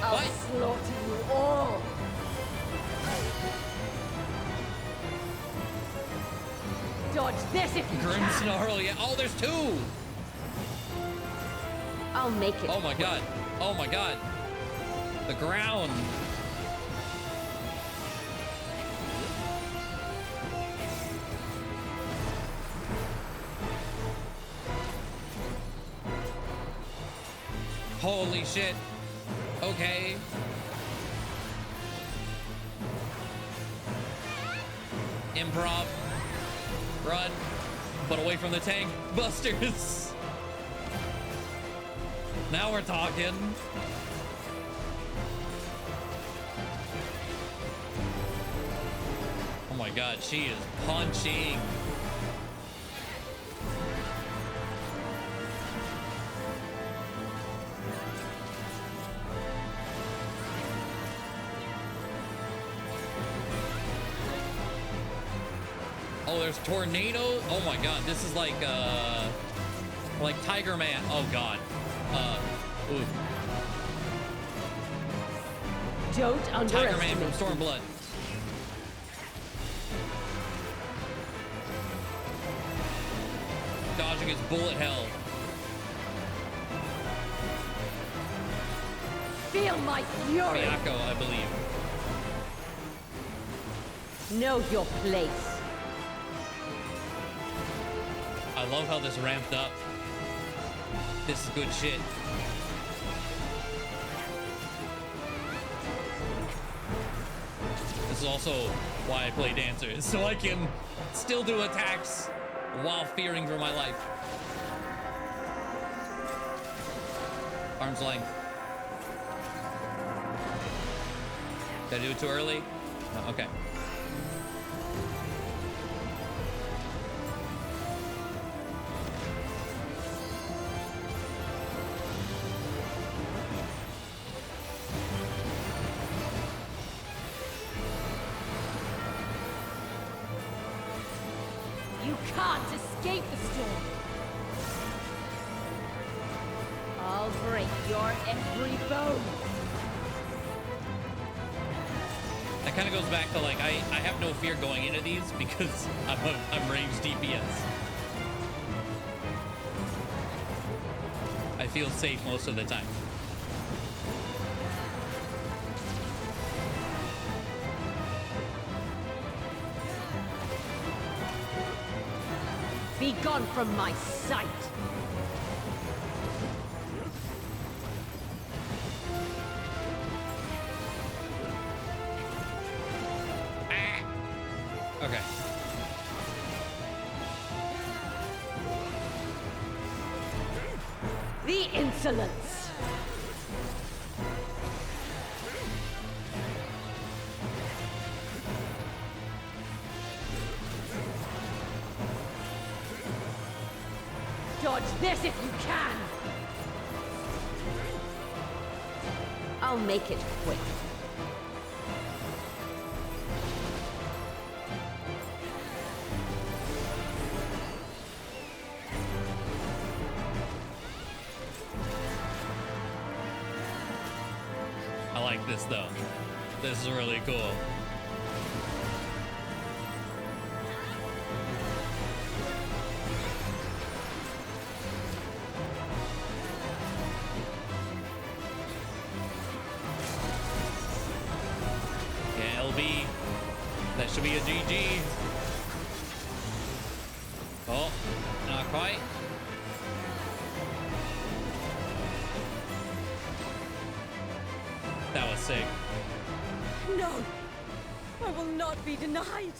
I'll slaughter you all. Dodge this if you Grim can. Snarl, yeah. Oh, there's two. I'll make it. Oh my god. Oh my god. The ground. Holy shit. Okay. Improv. Run. But away from the tank. Busters. Now we're talking. Oh my god, she is punching. Oh, there's tornadoes. Oh my god, this is like Tiger Man. Oh god. Ooh. Don't underestimate. Tiger Man from Stormblood. Dodging his bullet hell. Feel my fury. Miyako, I believe. Know your place. I love how this ramped up. This is good shit. This is also why I play Dancer, so I can still do attacks while fearing for my life. Arm's length. Did I do it too early? No, okay. You can't escape the storm. I'll break your every bone. That kind of goes back to like, I have no fear going into these because I'm ranged DPS. I feel safe most of the time. Be gone from my sight. Okay. The insolence. Dodge this if you can. I'll make it quick. I like this though. This is really cool. Yeah, LB. That should be a GG. Oh, not quite. That was sick. No, I will not be denied.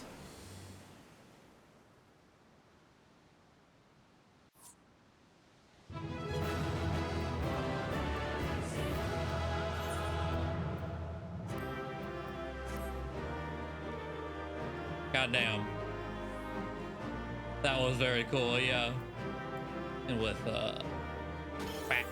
Goddamn. That was very cool, yeah. And with back.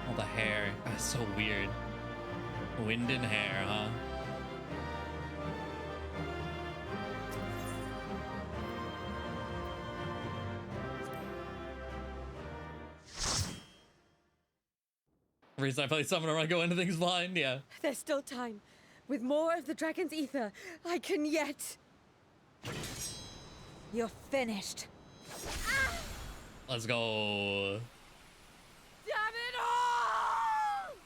Oh, the hair. That's so weird. Wind and hair, huh? Reason I play Summoner, I go into things blind, yeah. There's still time. With more of the dragon's ether, I can yet... You're finished. Let's go. Damn it all!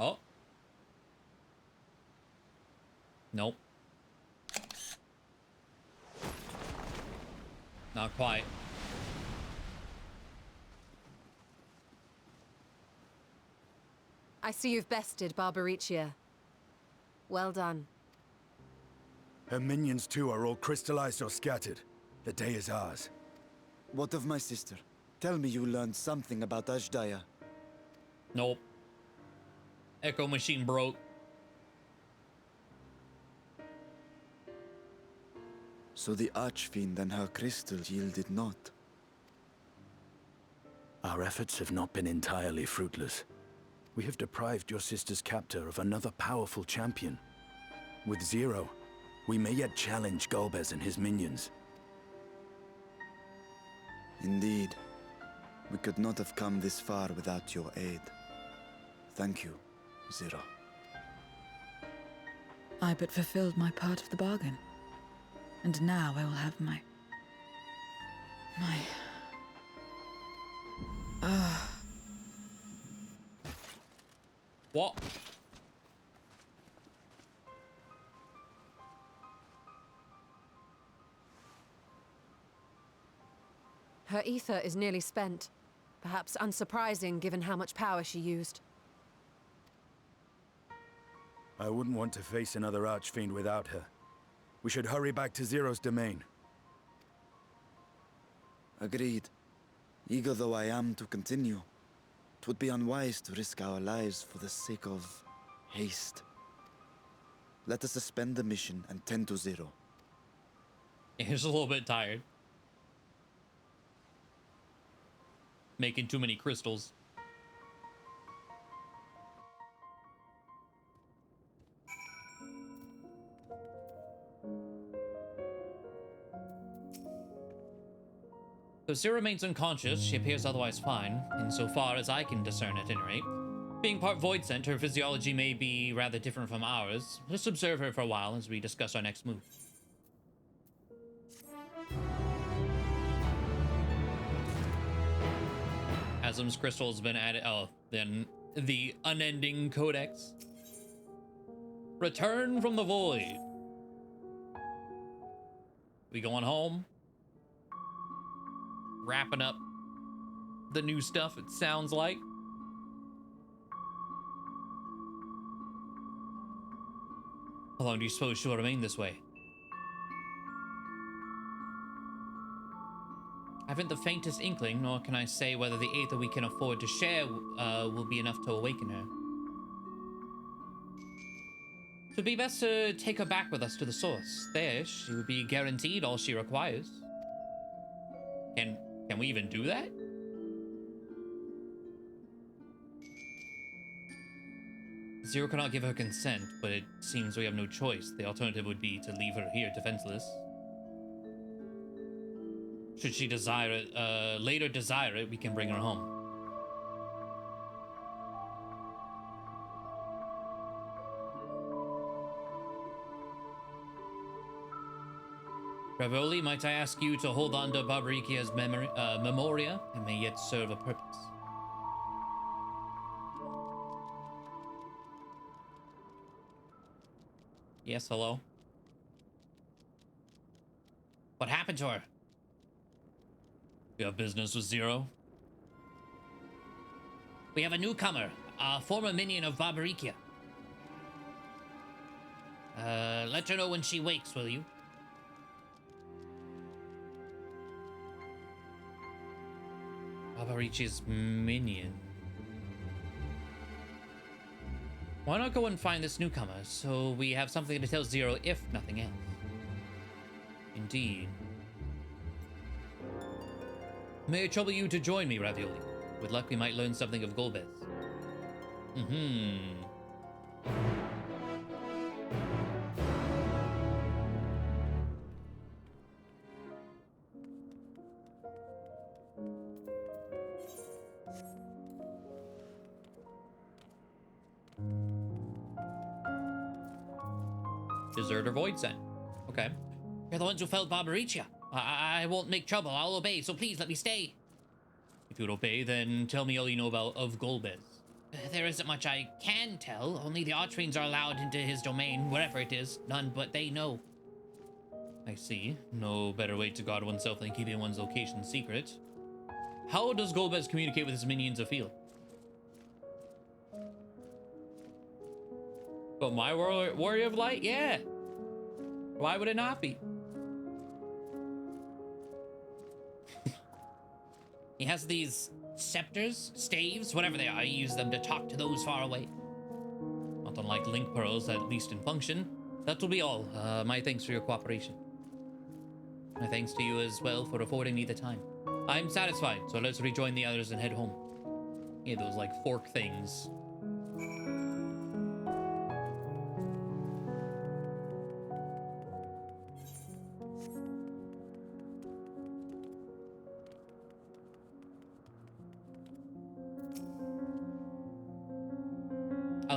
Oh. Nope. Not quite. I see you've bested Barbaricia. Well done. Her minions too are all crystallized or scattered. The day is ours. What of my sister? Tell me you learned something about Ashdaya. Nope. Echo machine broke. So the Archfiend and her crystal yielded not. Our efforts have not been entirely fruitless. We have deprived your sister's captor of another powerful champion. With Zero, we may yet challenge Golbez and his minions. Indeed. We could not have come this far without your aid. Thank you, Zero. I but fulfilled my part of the bargain. And now I will have my... What? Her ether is nearly spent. Perhaps unsurprising given how much power she used. I wouldn't want to face another Archfiend without her. We should hurry back to Zero's domain. Agreed. Eager though I am to continue, it would be unwise to risk our lives for the sake of haste. Let us suspend the mission and tend to Zero. He's a little bit tired. Making too many crystals. Though Zero remains unconscious, she appears otherwise fine, insofar as I can discern at any rate. Being part Void Sent, her physiology may be rather different from ours. Let's observe her for a while as we discuss our next move. Asm's crystal has been added. Oh, then the unending codex. Return from the void. We going home? Wrapping up the new stuff, it sounds like. How long do you suppose she'll remain this way? I haven't the faintest inkling, nor can I say whether the aether we can afford to share will be enough to awaken her. It would be best to take her back with us to the source. There, she would be guaranteed all she requires. Can we even do that? Zero cannot give her consent, but it seems we have no choice. The alternative would be to leave her here defenseless. Should she desire it, later desire it, we can bring her home. Ravoli, might I ask you to hold on to Barbaricia's memoria? It may yet serve a purpose. Yes, hello? What happened to her? You have business with Zero? We have a newcomer, a former minion of Barbaricia. Let her know when she wakes, will you? Barbaricia's minion. Why not go and find this newcomer, so we have something to tell Zero, if nothing else? indeed. May it trouble you to join me, Ravioli. With luck, we might learn something of Golbez. Deserter Void Scent. Okay. You're the ones who felled Barbaricia. I won't make trouble. I'll obey, so please let me stay. If you'd obey, then tell me all you know of Golbez. There isn't much I can tell. Only the Archfiends are allowed into his domain, wherever it is. None but they know. I see. No better way to guard oneself than keeping one's location secret. How does Golbez communicate with his minions afield? But my Warrior of Light? Yeah. Why would it not be? He has these scepters, staves, whatever they are. He uses them to talk to those far away. Not unlike link pearls, at least in function. That will be all. My thanks for your cooperation. My thanks to you as well for affording me the time. I'm satisfied, so let's rejoin the others and head home. Yeah, those like fork things.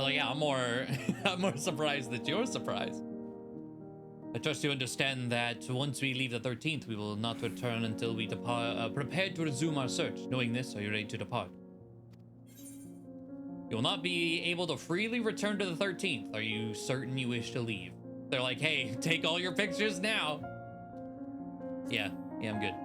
Yeah, I'm more surprised that you're surprised. I trust you understand that once we leave the 13th, we will not return until we depart, prepared to resume our search. Knowing this, are you ready to depart? You will not be able to freely return to the 13th. Are you certain you wish to leave? They're like, hey, take all your pictures now. Yeah, I'm good.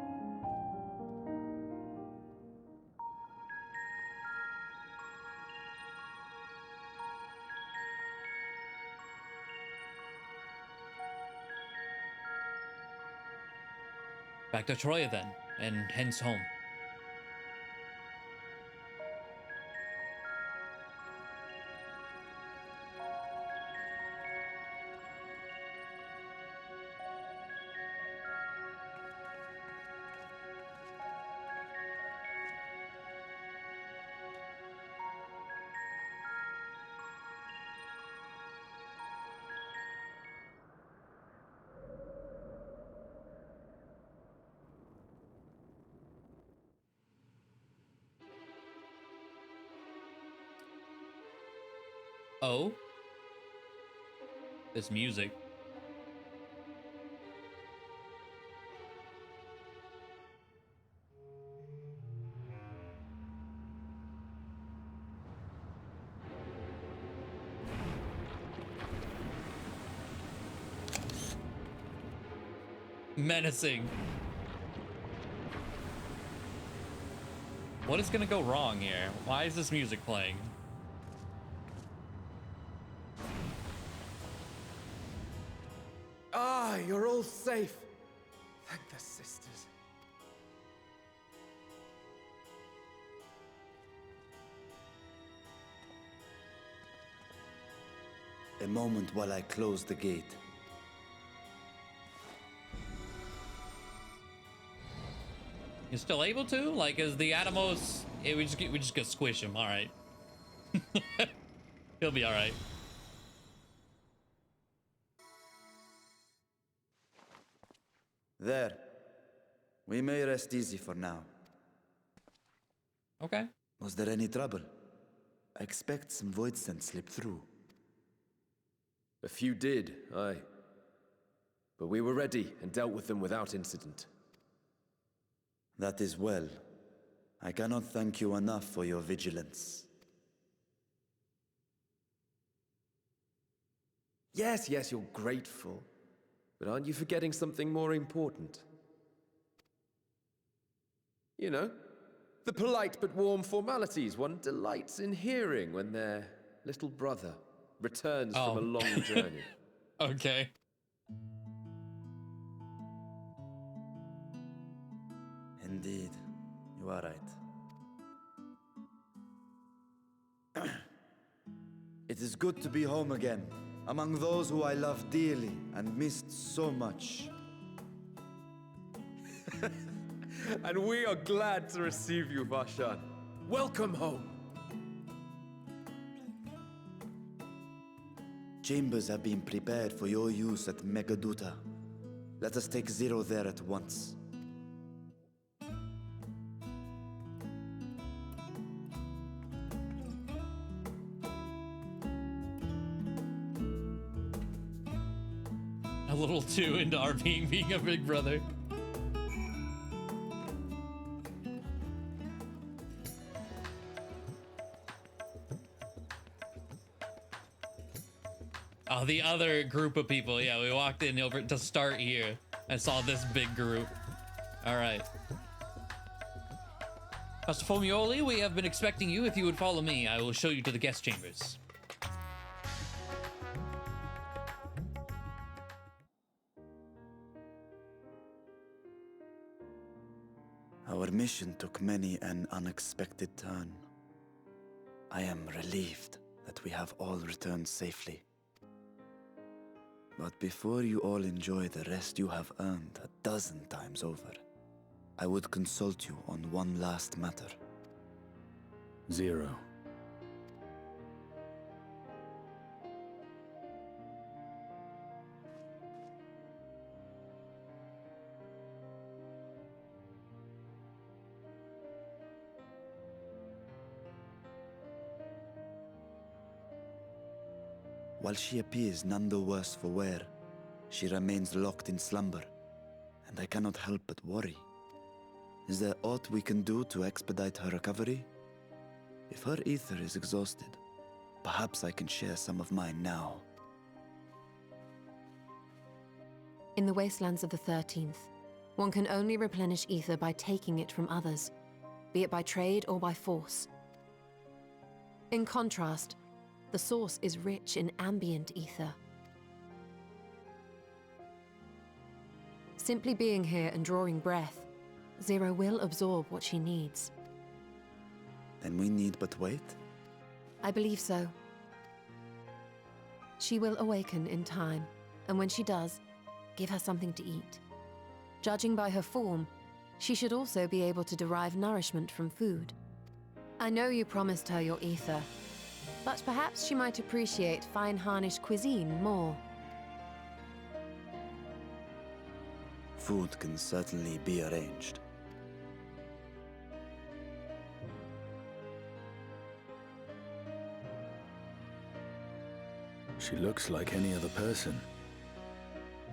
Back to Troya then, and hence home. Oh? This music. Menacing. What is gonna go wrong here? Why is this music playing? Ah, you're all safe. Thank the sisters. A moment while I close the gate. You're still able to? Like, is the Atomos... we just gonna squish him, alright. He'll be alright. There. We may rest easy for now. Okay. Was there any trouble? I expect some void scent slipped through. A few did, aye. But we were ready and dealt with them without incident. That is well. I cannot thank you enough for your vigilance. Yes, you're grateful. But aren't you forgetting something more important? You know, the polite but warm formalities one delights in hearing when their little brother returns from a long journey. Okay. Indeed, you are right. It is good to be home again, among those who I love dearly and missed so much. And we are glad to receive you, Vashan. Welcome home. Chambers have been prepared for your use at Megaduta. Let us take Zero there at once. A little too into our being a big brother. Oh, the other group of people. Yeah, we walked in over to start here. I saw this big group. All right. Master Fomioli, we have been expecting you. If you would follow me, I will show you to the guest chambers. Our mission took many an unexpected turn. I am relieved that we have all returned safely. But before you all enjoy the rest you have earned 12 times over, I would consult you on one last matter. Zero. While she appears none the worse for wear, she remains locked in slumber, and I cannot help but worry. Is there aught we can do to expedite her recovery? If her ether is exhausted, perhaps I can share some of mine now. In the wastelands of the 13th, one can only replenish ether by taking it from others, be it by trade or by force. In contrast, the source is rich in ambient ether. Simply being here and drawing breath, Zero will absorb what she needs. Then we need but wait? I believe so. She will awaken in time, and when she does, give her something to eat. Judging by her form, she should also be able to derive nourishment from food. I know you promised her your ether, but perhaps she might appreciate fine harnish cuisine more. Food can certainly be arranged. She looks like any other person.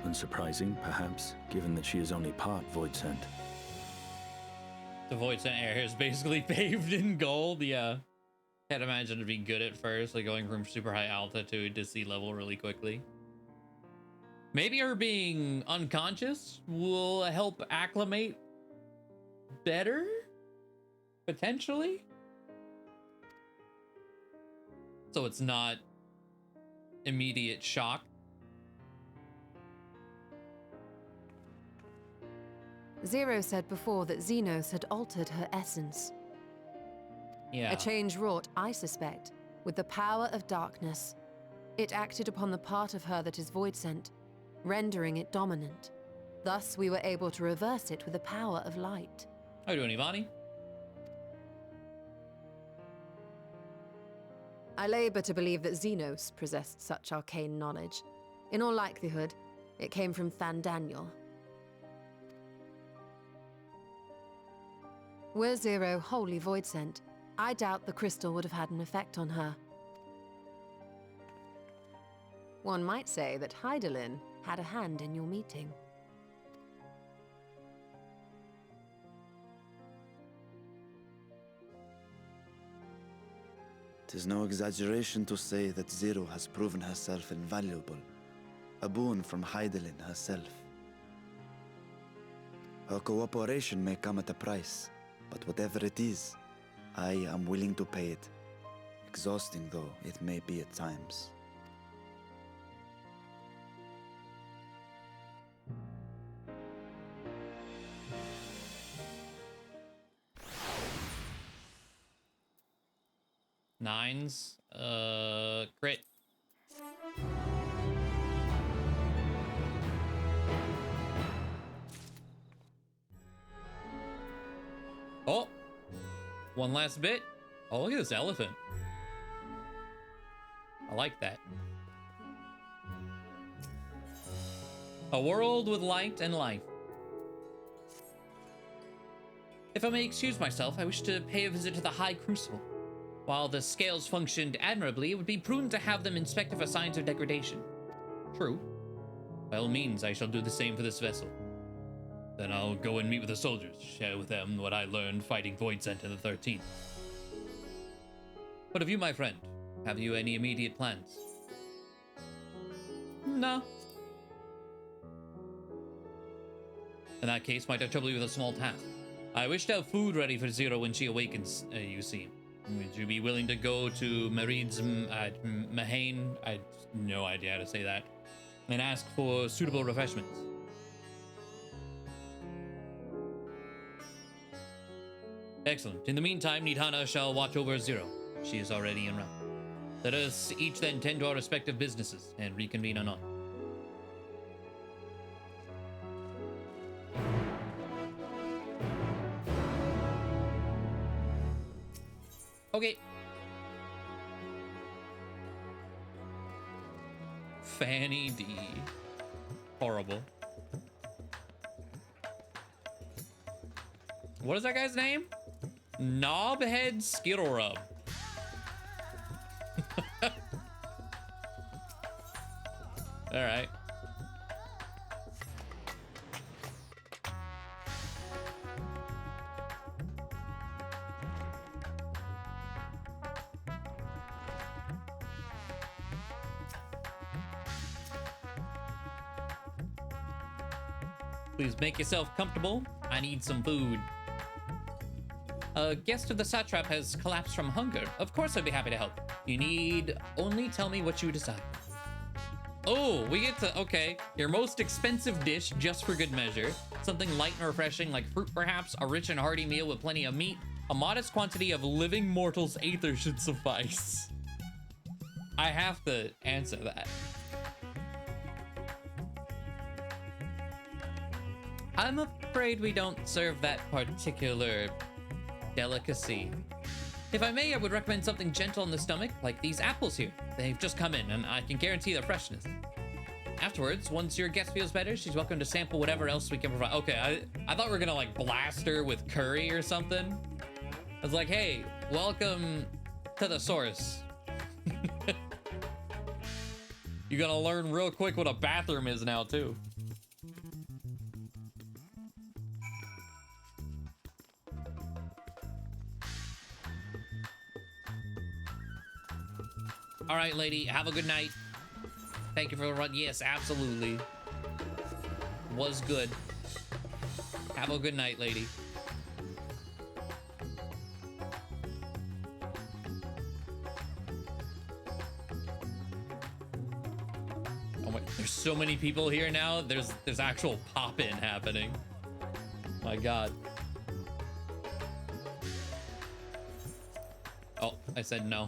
Unsurprising, perhaps, given that she is only part void sent. The void sent area is basically paved in gold. Yeah. Can't imagine it'd be good at first, like going from super high altitude to sea level really quickly. Maybe her being unconscious will help acclimate better? Potentially? So it's not immediate shock. Zero said before that Xenos had altered her essence. Yeah. A change wrought, I suspect, with the power of darkness. It acted upon the part of her that is void sent, rendering it dominant. Thus, we were able to reverse it with the power of light. How are you doing, Ivani? I labor to believe that Xenos possessed such arcane knowledge. In all likelihood, it came from Thandaniel. Were Zero wholly void sent, I doubt the crystal would have had an effect on her. One might say that Hydaelyn had a hand in your meeting. Tis no exaggeration to say that Zero has proven herself invaluable, a boon from Hydaelyn herself. Her cooperation may come at a price, but whatever it is, I am willing to pay it, exhausting though it may be at times. Nines. Crit. One last bit. Oh, look at this elephant. I like that. A world with light and life. If I may excuse myself, I wish to pay a visit to the High Crucible. While the scales functioned admirably, it would be prudent to have them inspected for signs of degradation. True. By all means, I shall do the same for this vessel. Then I'll go and meet with the soldiers, share with them what I learned fighting Voidsent in the 13th. What of you, my friend? Have you any immediate plans? No. In that case, might I trouble you with a small task? I wish to have food ready for Zero when she awakens, you see. Would you be willing to go to Marid's Mahane? I have no idea how to say that. And ask for suitable refreshments. Excellent. In the meantime, Nidhana shall watch over Zero. She is already en route. Let us each then tend to our respective businesses and reconvene anon. Okay. Fanny D. Horrible. What is that guy's name? Knobhead Skittle Rub. All right. Please make yourself comfortable. I need some food. A guest of the satrap has collapsed from hunger. Of course I'd be happy to help. You need only tell me what you desire. Oh, we get to, okay. Your most expensive dish, just for good measure. Something light and refreshing like fruit perhaps, a rich and hearty meal with plenty of meat. A modest quantity of living mortal's aether should suffice. I have to answer that. I'm afraid we don't serve that particular delicacy. If I may, I would recommend something gentle on the stomach, like these apples here. They've just come in, and I can guarantee their freshness. Afterwards, once your guest feels better, she's welcome to sample whatever else we can provide. Okay, I thought we were gonna like blast her with curry or something. I was like, hey, welcome to the source. You're gonna learn real quick what a bathroom is now, too. All right, lady, have a good night. Thank you for the run. Yes, absolutely. Was good. Have a good night, lady. Oh my, there's so many people here now. There's actual pop-in happening. My God. Oh, I said no.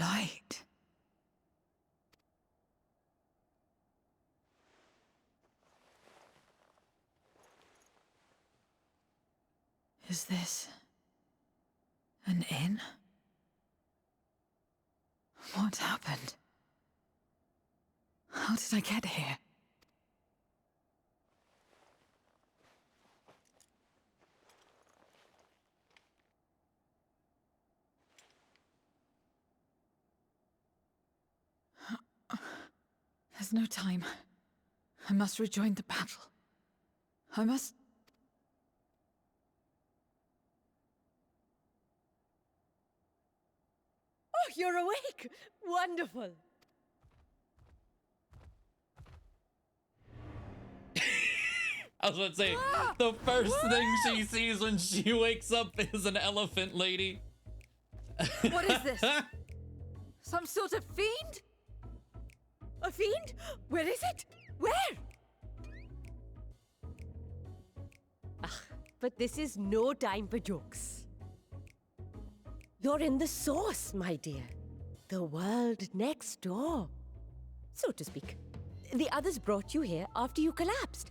Light. Is this an inn? What happened? How did I get here? There's no time. I must rejoin the battle. I must... Oh, you're awake! Wonderful! I was about to say, the first thing she sees when she wakes up is an elephant lady. What is this? Some sort of fiend? A fiend? Where is it? Where? but this is no time for jokes. You're in the source, my dear. The world next door, so to speak. The others brought you here after you collapsed.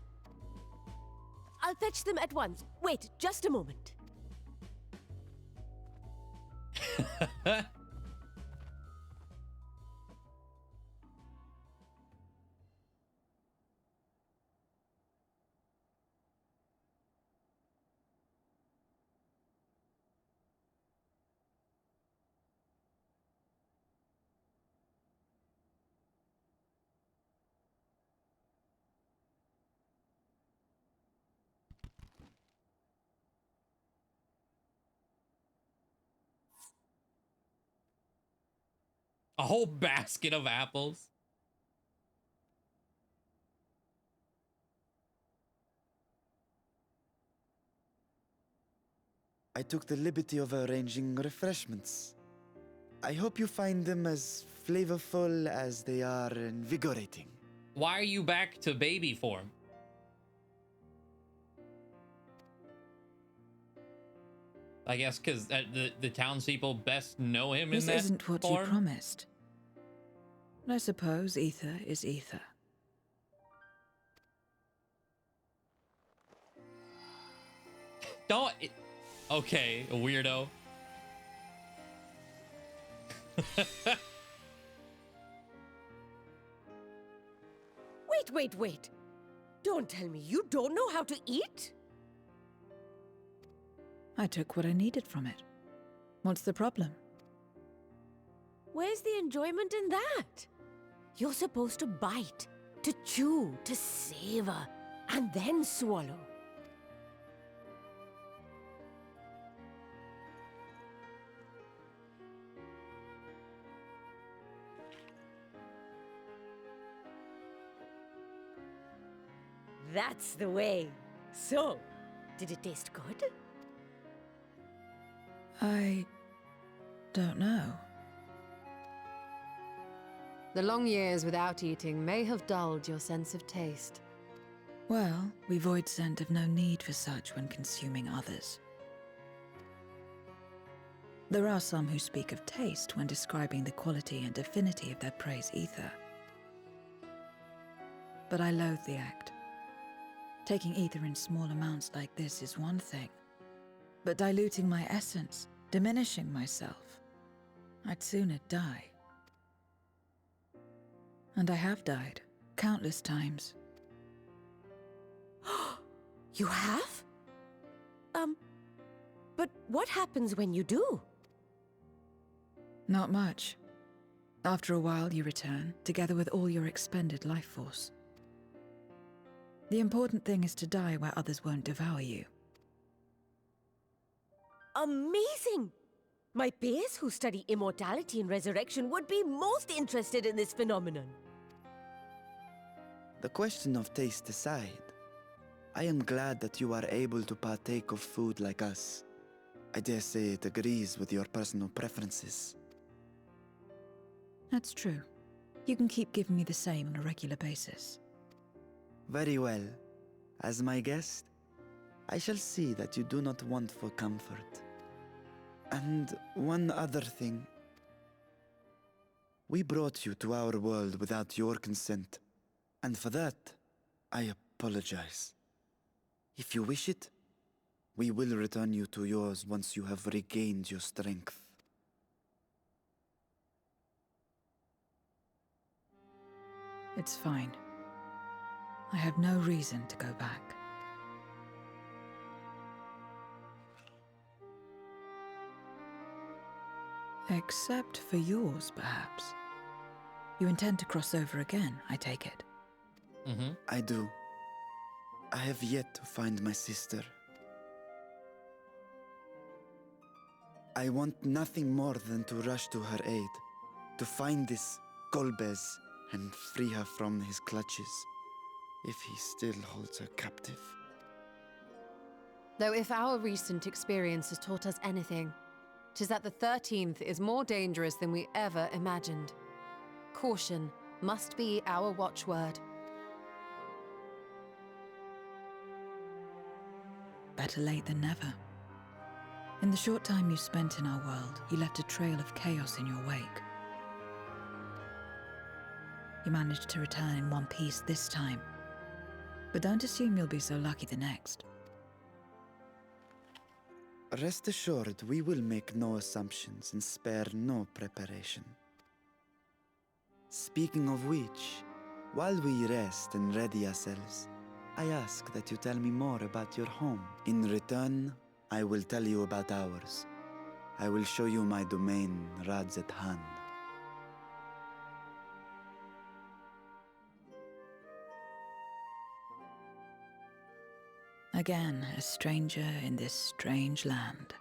I'll fetch them at once. Wait, just a moment. A whole basket of apples. I took the liberty of arranging refreshments. I hope you find them as flavorful as they are invigorating. Why are you back to baby form? I guess because the townspeople best know him in that This isn't what form. you promised. I suppose ether is ether. Don't. Okay, a weirdo. Wait. Don't tell me you don't know how to eat? I took what I needed from it. What's the problem? Where's the enjoyment in that? You're supposed to bite, to chew, to savor, and then swallow. That's the way. So, did it taste good? I don't know. The long years without eating may have dulled your sense of taste. Well, we void scent have no need for such when consuming others. There are some who speak of taste when describing the quality and affinity of their prey's ether. But I loathe the act. Taking ether in small amounts like this is one thing, but diluting my essence, diminishing myself, I'd sooner die. And I have died, countless times. You have? But what happens when you do? Not much. After a while, you return, together with all your expended life force. The important thing is to die where others won't devour you. Amazing! My peers who study immortality and resurrection would be most interested in this phenomenon. The question of taste aside, I am glad that you are able to partake of food like us. I dare say it agrees with your personal preferences. That's true. You can keep giving me the same on a regular basis. Very well. As my guest, I shall see that you do not want for comfort. And one other thing. We brought you to our world without your consent, and for that, I apologize. If you wish it, we will return you to yours once you have regained your strength. It's fine. I have no reason to go back. Except for yours, perhaps. You intend to cross over again, I take it. I do. I have yet to find my sister. I want nothing more than to rush to her aid, to find this Golbez and free her from his clutches, if he still holds her captive. Though if our recent experience has taught us anything, 'tis that the 13th is more dangerous than we ever imagined. Caution must be our watchword. better late than never. In the short time you spent in our world, you left a trail of chaos in your wake. You managed to return in one piece this time, but don't assume you'll be so lucky the next. Rest assured, we will make no assumptions and spare no preparation. Speaking of which, while we rest and ready ourselves, I ask that you tell me more about your home. In return, I will tell you about ours. I will show you my domain, Rads at hand. Again, a stranger in this strange land.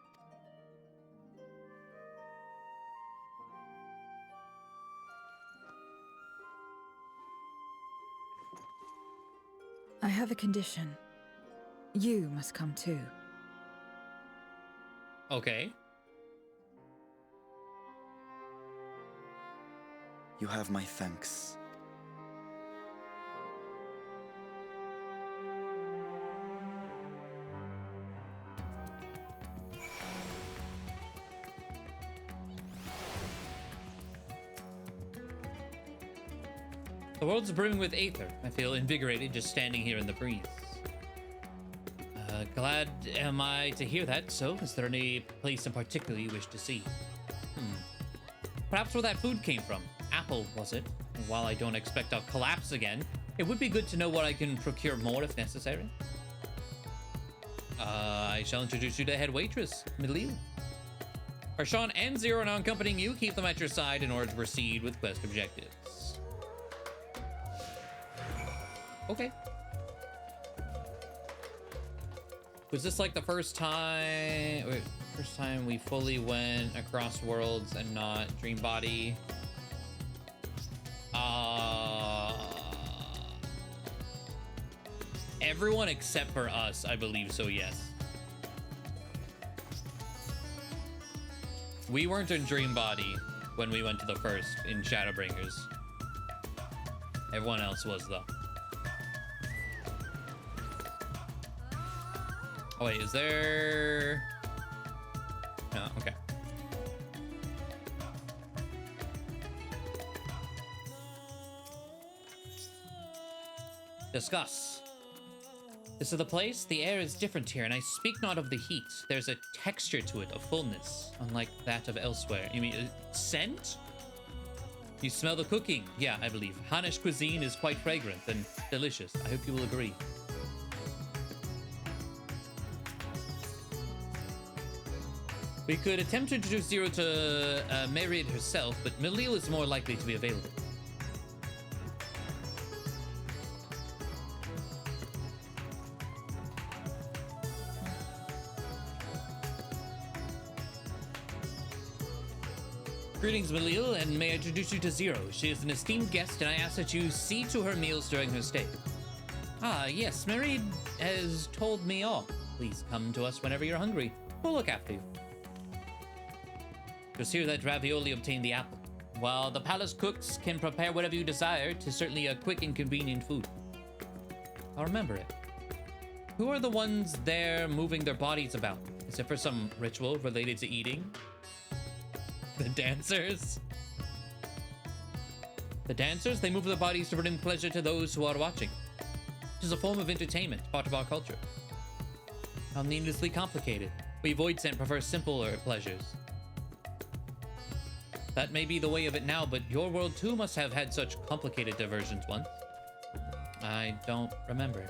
I have a condition. You must come too. Okay. You have my thanks. The world's brimming with aether. I feel invigorated just standing here in the breeze. Glad am I to hear that. So, is there any place in particular you wish to see? Perhaps where that food came from. Apple, was it? And while I don't expect I'll collapse again, it would be good to know what I can procure more if necessary. I shall introduce you to head waitress, Midlil. Are Sean and Zero now accompanying you? Keep them at your side in order to proceed with quest objectives. Okay. Was this like the first time? Wait, first time we fully went across worlds and not Dream Body? Everyone except for us, I believe so, yes. We weren't in Dream Body when we went to the first in Shadowbringers. Everyone else was, though. Oh, wait, is there... No, okay. Discuss. This is the place. The air is different here, and I speak not of the heat. There's a texture to it, a fullness, unlike that of elsewhere. You mean scent? You smell the cooking? Yeah, I believe. Hannish cuisine is quite fragrant and delicious. I hope you will agree. We could attempt to introduce Zero to Myriad herself, but Midlil is more likely to be available. Greetings, Midlil, and may I introduce you to Zero. She is an esteemed guest, and I ask that you see to her meals during her stay. Ah, yes, Myriad has told me all. Please come to us whenever you're hungry. We'll look after you. Just hear that Ravioli obtained the apple. While the palace cooks can prepare whatever you desire, 'tis certainly a quick and convenient food. I'll remember it. Who are the ones there moving their bodies about? Is it for some ritual related to eating? The dancers? The dancers, they move their bodies to bring pleasure to those who are watching. It is a form of entertainment, part of our culture. How needlessly complicated. We void scent prefer simpler pleasures. That may be the way of it now, but your world too must have had such complicated diversions once. I don't remember.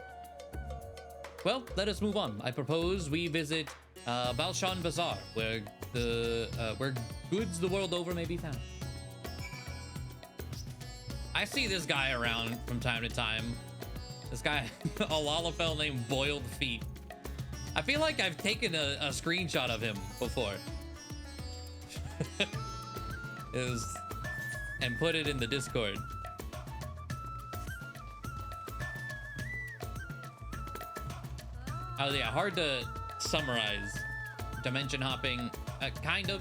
Well, let us move on. I propose we visit Balshan Bazaar, where goods the world over may be found. I see this guy around from time to time. This guy, a Lalafell named Boiled Feet. I feel like I've taken a screenshot of him before. And put it in the Discord. Oh yeah, hard to summarize. Dimension hopping, kind of.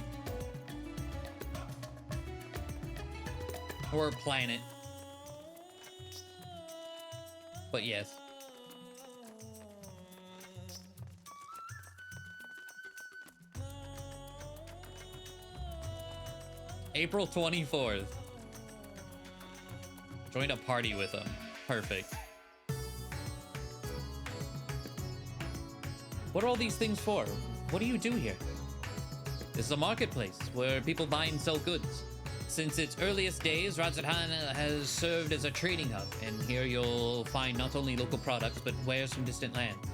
Or planet. But yes. April 24th. Join a party with them. Perfect. What are all these things for? What do you do here? This is a marketplace where people buy and sell goods. Since its earliest days, Razathan has served as a trading hub, and here you'll find not only local products, but wares from distant lands.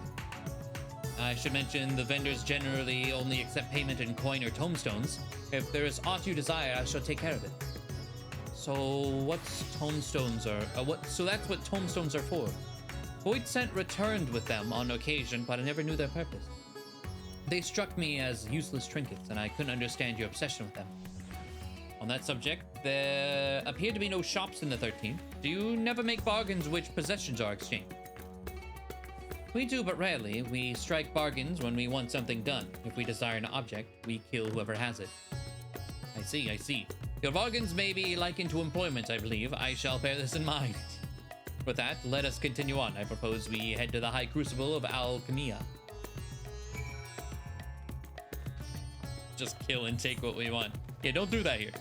I should mention the vendors generally only accept payment in coin or tomestones. If there is aught you desire, I shall take care of it. So what's tomestones are? So that's what tomestones are for. Voidsent returned with them on occasion, but I never knew their purpose. They struck me as useless trinkets, and I couldn't understand your obsession with them. On that subject, there appear to be no shops in the 13th. Do you never make bargains which possessions are exchanged? We do, but rarely. We strike bargains when we want something done. If we desire an object, we kill whoever has it. I see, I see. Your bargains may be likened to employment, I believe. I shall bear this in mind. With that, let us continue on. I propose we head to the High Crucible of Alchemia. Just kill and take what we want. Yeah, don't do that here.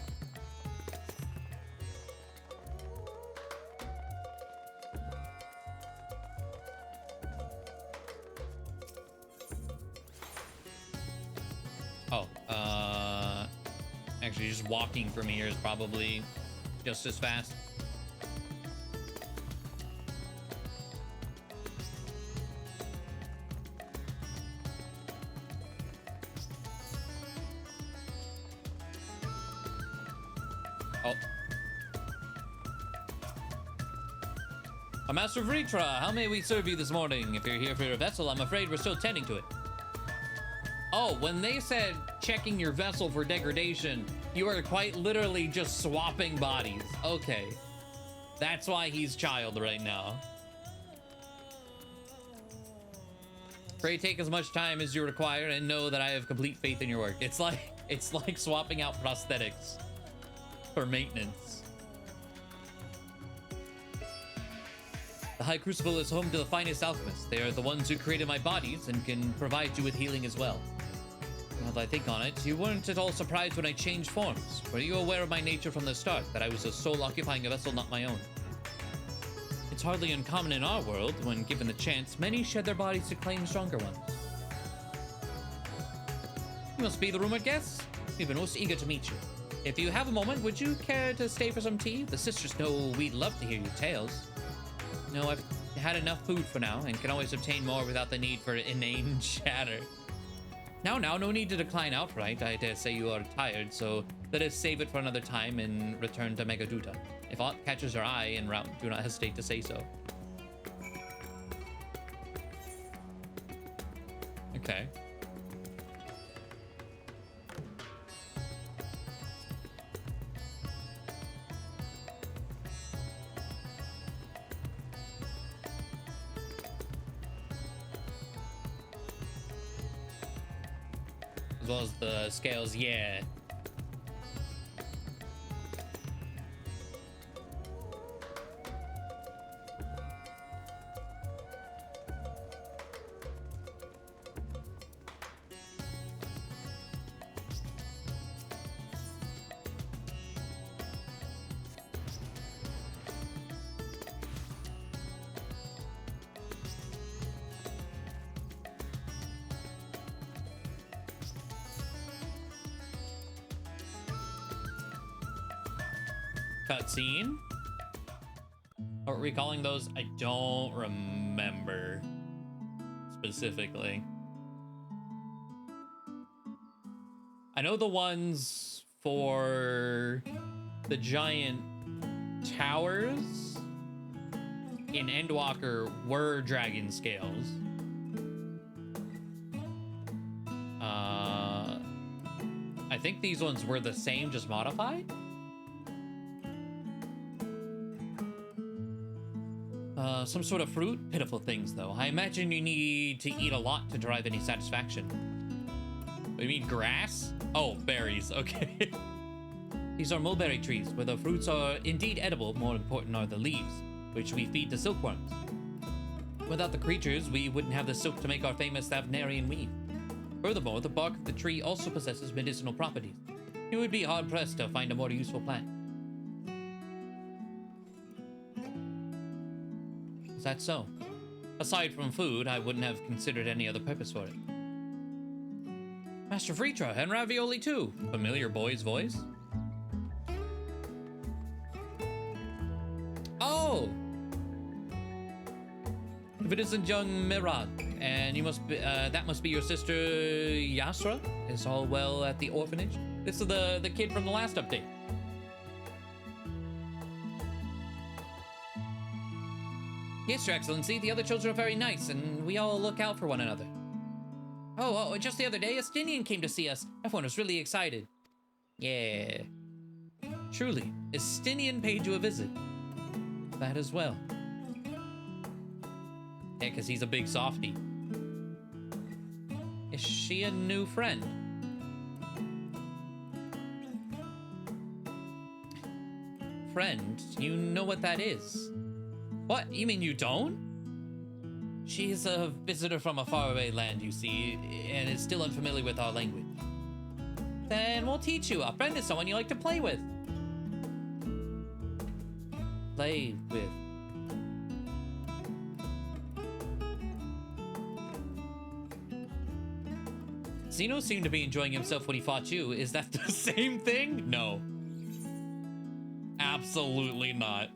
Oh, actually just walking from here is probably just as fast. Oh. Master Vritra, how may we serve you this morning? If you're here for your vessel, I'm afraid we're still tending to it. Oh, when they said checking your vessel for degradation, you are quite literally just swapping bodies. Okay. That's why he's child right now. Pray take as much time as you require and know that I have complete faith in your work. It's like swapping out prosthetics for maintenance. The High Crucible is home to the finest alchemists. They are the ones who created my bodies and can provide you with healing as well. Now that I think on it, you weren't at all surprised when I changed forms. Were you aware of my nature from the start, that I was a soul occupying a vessel not my own? It's hardly uncommon in our world. When given the chance, many shed their bodies to claim stronger ones. You must be the rumored guest. We've been most eager to meet you. If you have a moment, would you care to stay for some tea? The sisters know we'd love to hear your tales. No, I've had enough food for now and can always obtain more without the need for inane chatter. Now, no need to decline outright. I dare say you are tired, so let us save it for another time and return to Megaduta. If aught catches your eye en route, do not hesitate to say so. Okay. As well as the scales, yeah. Cutscene? What were we calling those? I don't remember specifically. I know the ones for the giant towers in Endwalker were dragon scales. I think these ones were the same, just modified. Some sort of fruit? Pitiful things, though. I imagine you need to eat a lot to derive any satisfaction. You mean grass? Oh, berries. Okay. These are mulberry trees, where the fruits are indeed edible. More important are the leaves, which we feed to silkworms. Without the creatures, we wouldn't have the silk to make our famous Thavnarian weave. Furthermore, the bark of the tree also possesses medicinal properties. You would be hard-pressed to find a more useful plant. Is that so? Aside from food, I wouldn't have considered any other purpose for it. Master Fritra, and ravioli too. Familiar boy's voice. Oh! If it isn't young Mirad, and you must be, that must be your sister Yasra, is all well at the orphanage? This is the kid from the last update. Yes, Your Excellency, the other children are very nice, and we all look out for one another. Oh, just the other day, Estinian came to see us. Everyone was really excited. Yeah. Truly, Estinian paid you a visit. That as well. Yeah, because he's a big softie. Is she a new friend? Friend? You know what that is? What? You mean you don't? She is a visitor from a faraway land, you see, and is still unfamiliar with our language. Then we'll teach you. A friend is someone you like to play with. Play with. Zeno seemed to be enjoying himself when he fought you. Is that the same thing? No. Absolutely not.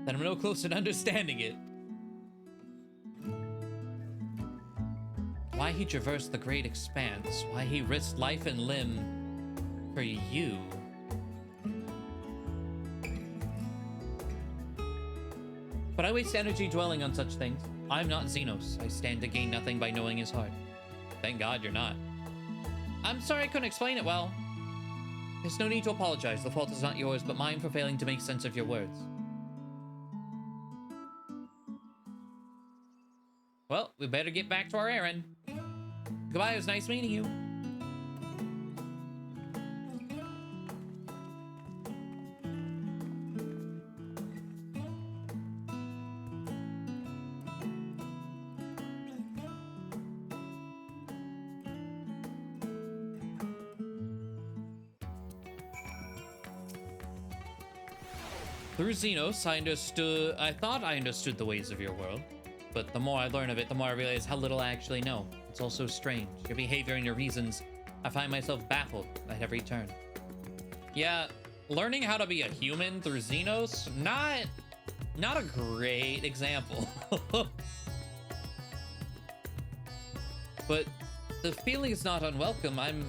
Then I'm no closer to understanding it. Why he traversed the great expanse, why he risked life and limb for you. But I waste energy dwelling on such things. I'm not Xenos. I stand to gain nothing by knowing his heart. Thank God you're not. I'm sorry I couldn't explain it well. There's no need to apologize. The fault is not yours, but mine for failing to make sense of your words. Well, we better get back to our errand. Goodbye, it was nice meeting you. Through Xenos, I thought I understood the ways of your world. But the more I learn of it, the more I realize how little I actually know. It's all so strange. Your behavior and your reasons, I find myself baffled at every turn. Yeah, learning how to be a human through Xenos, not a great example. But the feeling is not unwelcome. I'm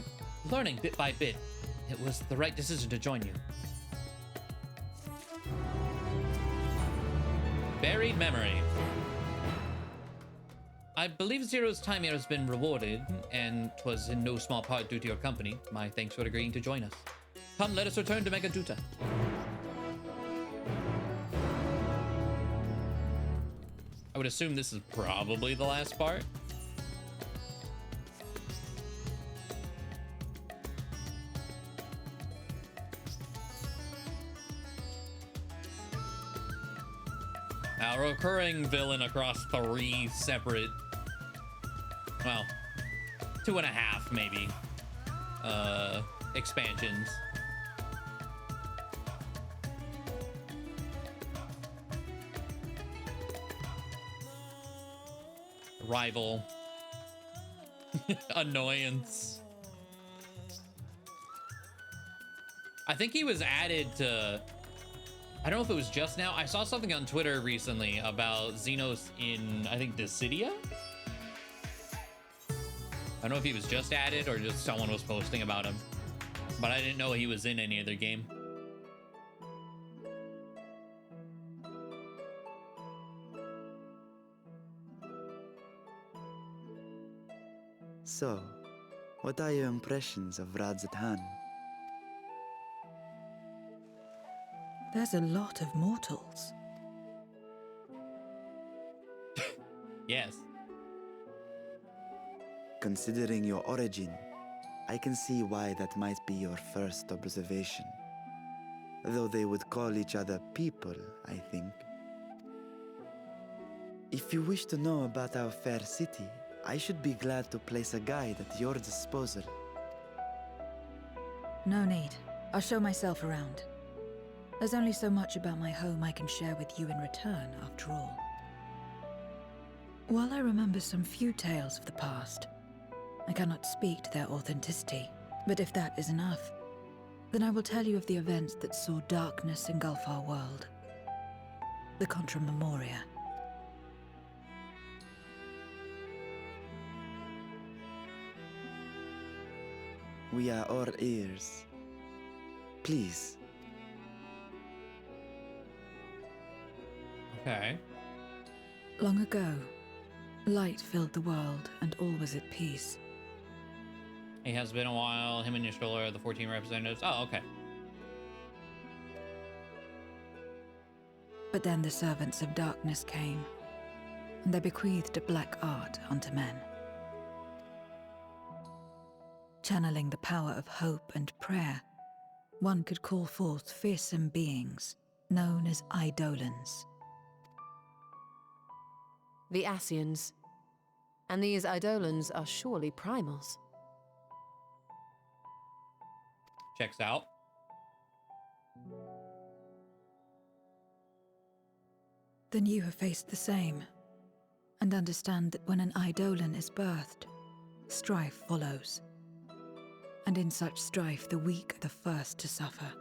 learning bit by bit. It was the right decision to join you. Buried Memory. I believe Zero's time here has been rewarded, and 'twas in no small part due to your company. My thanks for agreeing to join us. Come, let us return to Megaduta. I would assume this is probably the last part. A recurring villain across 3 separate, well, 2.5 maybe, expansions. Rival. Annoyance. I think he was added to, I don't know if it was just now. I saw something on Twitter recently about Xenos in, I think, Dissidia? I don't know if he was just added or just someone was posting about him. But I didn't know he was in any other game. So, what are your impressions of Radzatan? There's a lot of mortals. Yes. Considering your origin, I can see why that might be your first observation. Though they would call each other people, I think. If you wish to know about our fair city, I should be glad to place a guide at your disposal. No need. I'll show myself around. There's only so much about my home I can share with you in return, after all. While I remember some few tales of the past, I cannot speak to their authenticity. But if that is enough, then I will tell you of the events that saw darkness engulf our world. The Contra Memoria. We are all ears. Please. Okay. Long ago, light filled the world and all was at peace. It has been a while. Him and Yashul are the 14 representatives. Oh, okay. But then the servants of darkness came, and they bequeathed a black art unto men. Channeling the power of hope and prayer, one could call forth fearsome beings known as Eidolons. The Ascians. And these Eidolons are surely primals. Checks out. Then you have faced the same, and understand that when an Eidolon is birthed, strife follows. And in such strife, the weak are the first to suffer.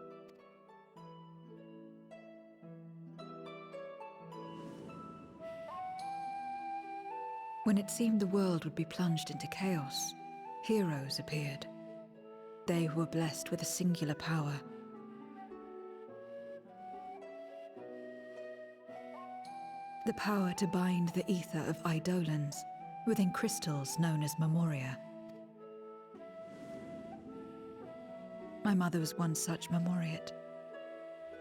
When it seemed the world would be plunged into chaos, heroes appeared. They who were blessed with a singular power. The power to bind the ether of Eidolons within crystals known as Memoria. My mother was one such Memoriate.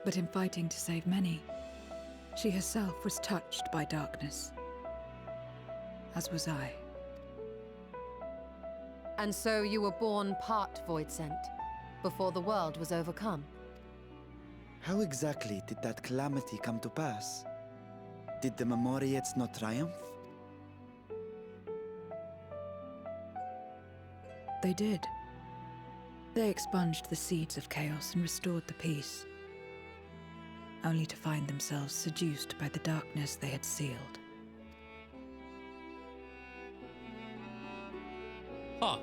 But in fighting to save many, she herself was touched by darkness. As was I. And so you were born part Voidsent, before the world was overcome. How exactly did that calamity come to pass? Did the Memoriates not triumph? They did. They expunged the seeds of chaos and restored the peace, only to find themselves seduced by the darkness they had sealed. Huh.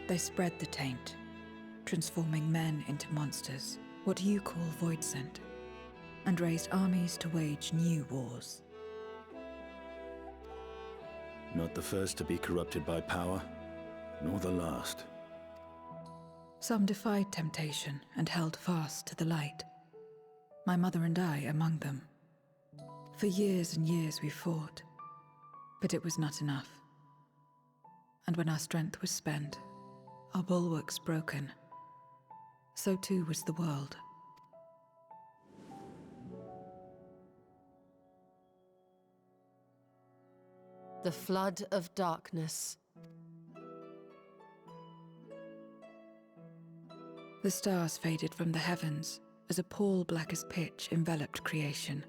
They spread the taint, transforming men into monsters, what you call Voidsent, and raised armies to wage new wars. Not the first to be corrupted by power, nor the last. Some defied temptation and held fast to the light. My mother and I among them. For years and years we fought, but it was not enough. And when our strength was spent, our bulwarks broken, so too was the world. The flood of darkness. The stars faded from the heavens as a pall black as pitch enveloped creation.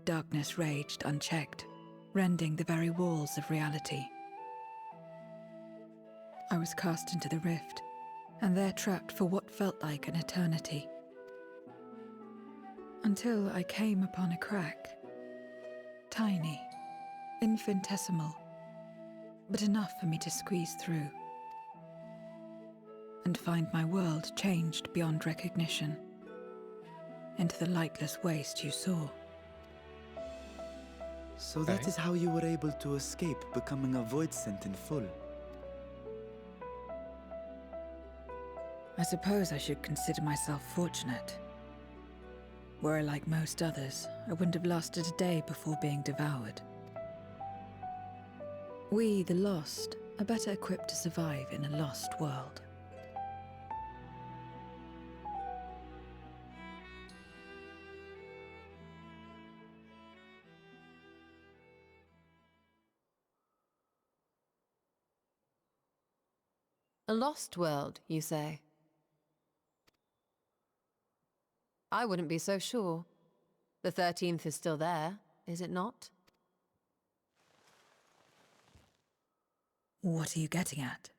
Darkness raged unchecked, rending the very walls of reality. I was cast into the rift, and there trapped for what felt like an eternity. Until I came upon a crack. Tiny, infinitesimal, but enough for me to squeeze through. And find my world changed beyond recognition, into the lightless waste you saw. So that is how you were able to escape becoming a Voidsent in full. I suppose I should consider myself fortunate. Were I like most others, I wouldn't have lasted a day before being devoured. We, the lost, are better equipped to survive in a lost world. A lost world, you say? I wouldn't be so sure. The 13th is still there, is it not? What are you getting at?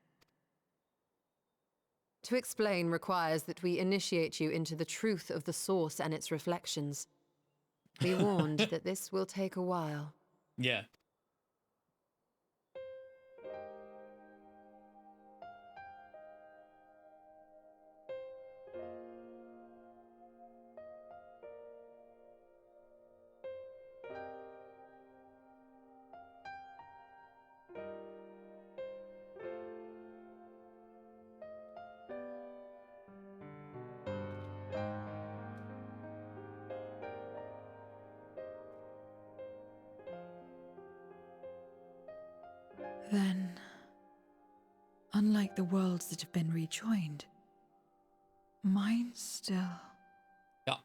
To explain requires that we initiate you into the truth of the source and its reflections. Be warned that this will take a while. Yeah. Then, unlike the worlds that have been rejoined, mine still... Yeah.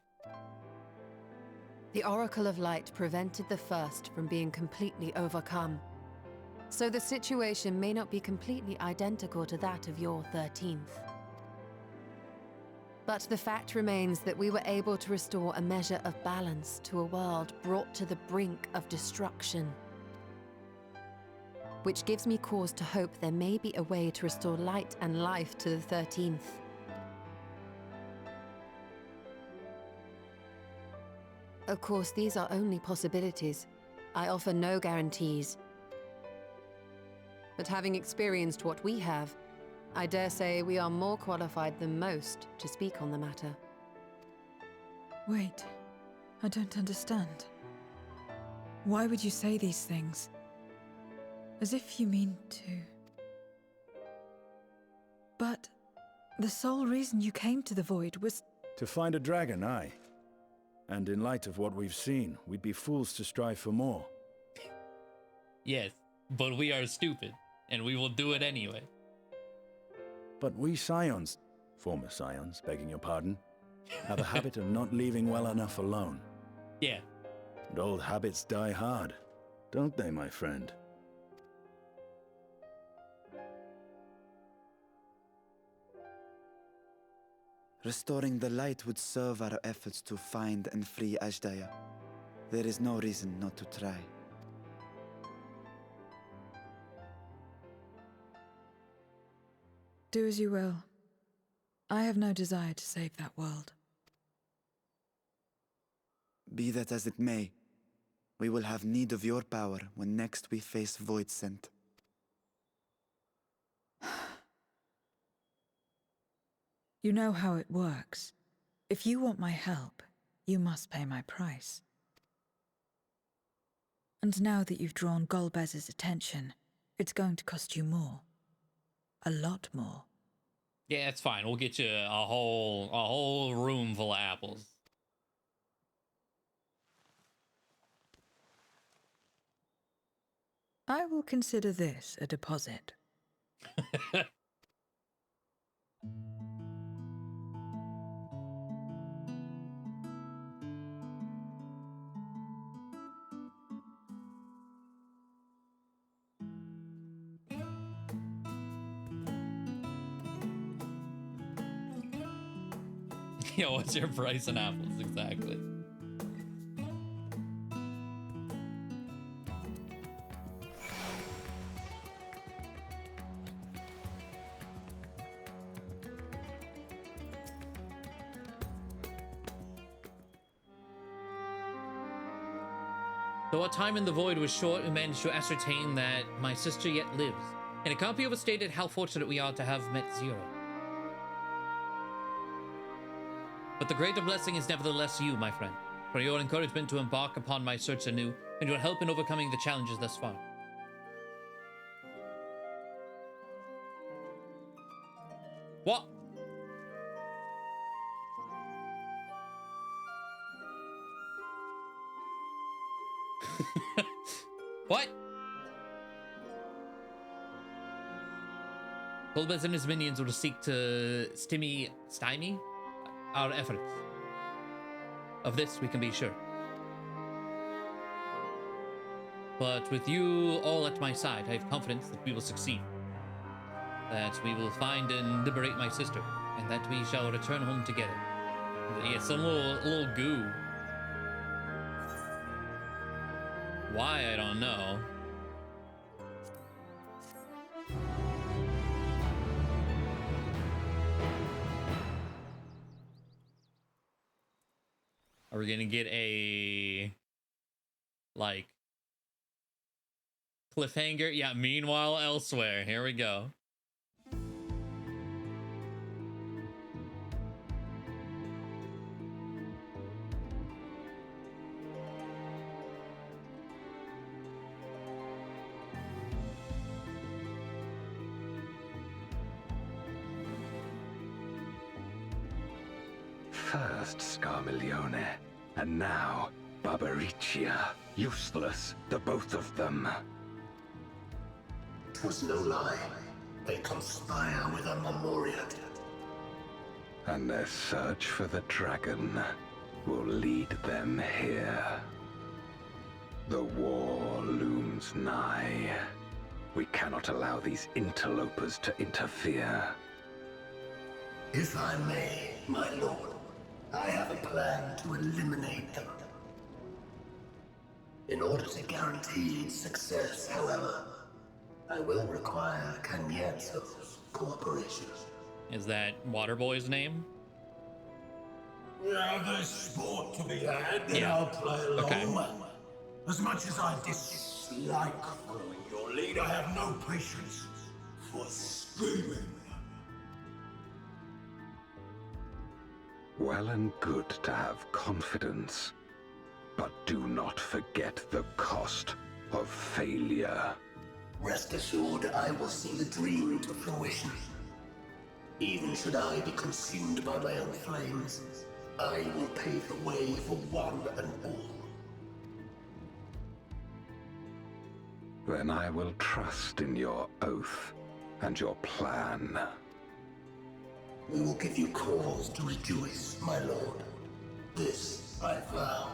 The Oracle of Light prevented the first from being completely overcome. So the situation may not be completely identical to that of your 13th. But the fact remains that we were able to restore a measure of balance to a world brought to the brink of destruction. Which gives me cause to hope there may be a way to restore light and life to the 13th. Of course, these are only possibilities. I offer no guarantees. But having experienced what we have, I dare say we are more qualified than most to speak on the matter. Wait, I don't understand. Why would you say these things? As if you mean to... But the sole reason you came to the Void was... To find a dragon, aye. And in light of what we've seen, we'd be fools to strive for more. Yes, but we are stupid, and we will do it anyway. But we scions, former scions, begging your pardon, have a habit of not leaving well enough alone. Yeah. And old habits die hard, don't they, my friend? Restoring the light would serve our efforts to find and free Ashdaya. There is no reason not to try. Do as you will. I have no desire to save that world. Be that as it may, we will have need of your power when next we face Voidsent. You know how it works. If you want my help, you must pay my price. And now that you've drawn Golbez's attention, it's going to cost you more. A lot more. Yeah, it's fine. We'll get you a whole room full of apples. I will consider this a deposit. Yeah, what's your price in apples exactly? Though our time in the void was short, we managed to ascertain that my sister yet lives, and it can't be overstated how fortunate we are to have met Zero. But the greater blessing is nevertheless you, my friend, for your encouragement to embark upon my search anew, and your help in overcoming the challenges thus far. What? What? Golbez and his minions will seek to stymie our efforts. Of this we can be sure. But with you all at my side, I have confidence that we will succeed. That we will find and liberate my sister, and that we shall return home together. Yeah, some little goo. Why, I don't know. Are we gonna get a like cliffhanger? Yeah, meanwhile elsewhere. Here we go. First Scarmiglione, and now Barbariccia. Useless, the both of them. 'Twas no lie. They conspire with a memorial. And their search for the dragon will lead them here. The war looms nigh. We cannot allow these interlopers to interfere. If I may, my lord, I have a plan to eliminate them. In order to guarantee success, however, I will require Cagnazzo's cooperation. Is that Waterboy's name? Yeah, there's sport to be had, then Yeah. I'll play along. Okay. As much as I dislike following your lead, I have no patience for scheming. Well and good to have confidence, but do not forget the cost of failure. Rest assured, I will see the dream to fruition. Even should I be consumed by my own flames, I will pave the way for one and all. Then I will trust in your oath and your plan. We will give you cause to rejoice, my lord. This I vow.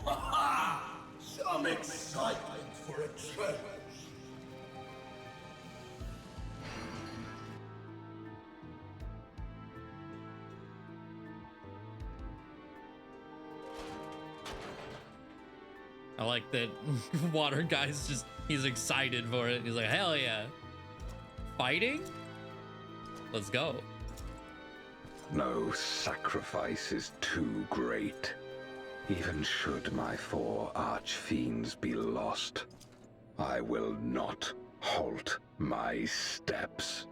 Ha ha! Some excitement for a change. I like that water guy's just, he's excited for it. He's like, hell yeah. Fighting? Let's go. No sacrifice is too great. Even should my 4 archfiends be lost, I will not halt my steps.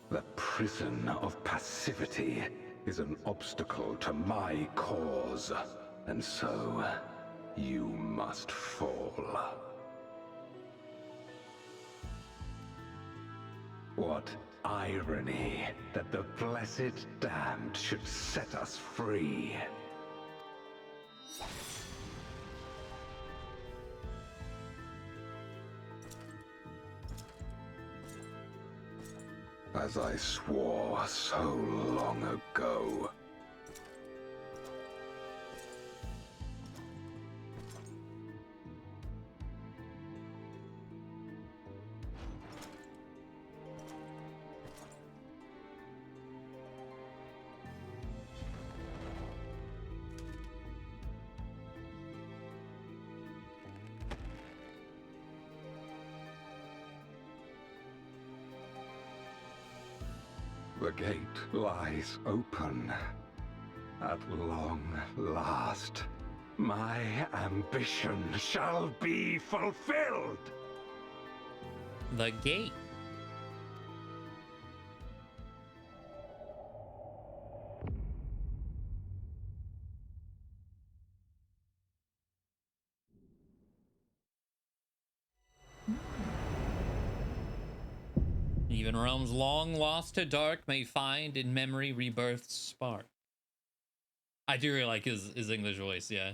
The prison of passivity is an obstacle to my cause, and so you must fall. What irony that the blessed damned should set us free. As I swore so long ago. The gate lies open. At long last, my ambition shall be fulfilled! The gate. Even realms long lost to dark may find in memory rebirth's spark. I do really like his English voice, yeah.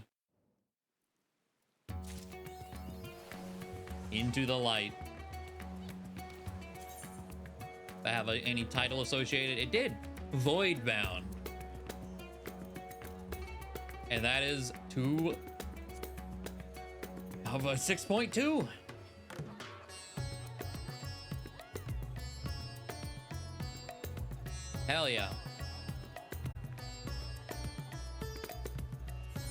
Into the light. If I have any title associated, it did. Voidbound. And that is 2 of a 6.2. Hell yeah.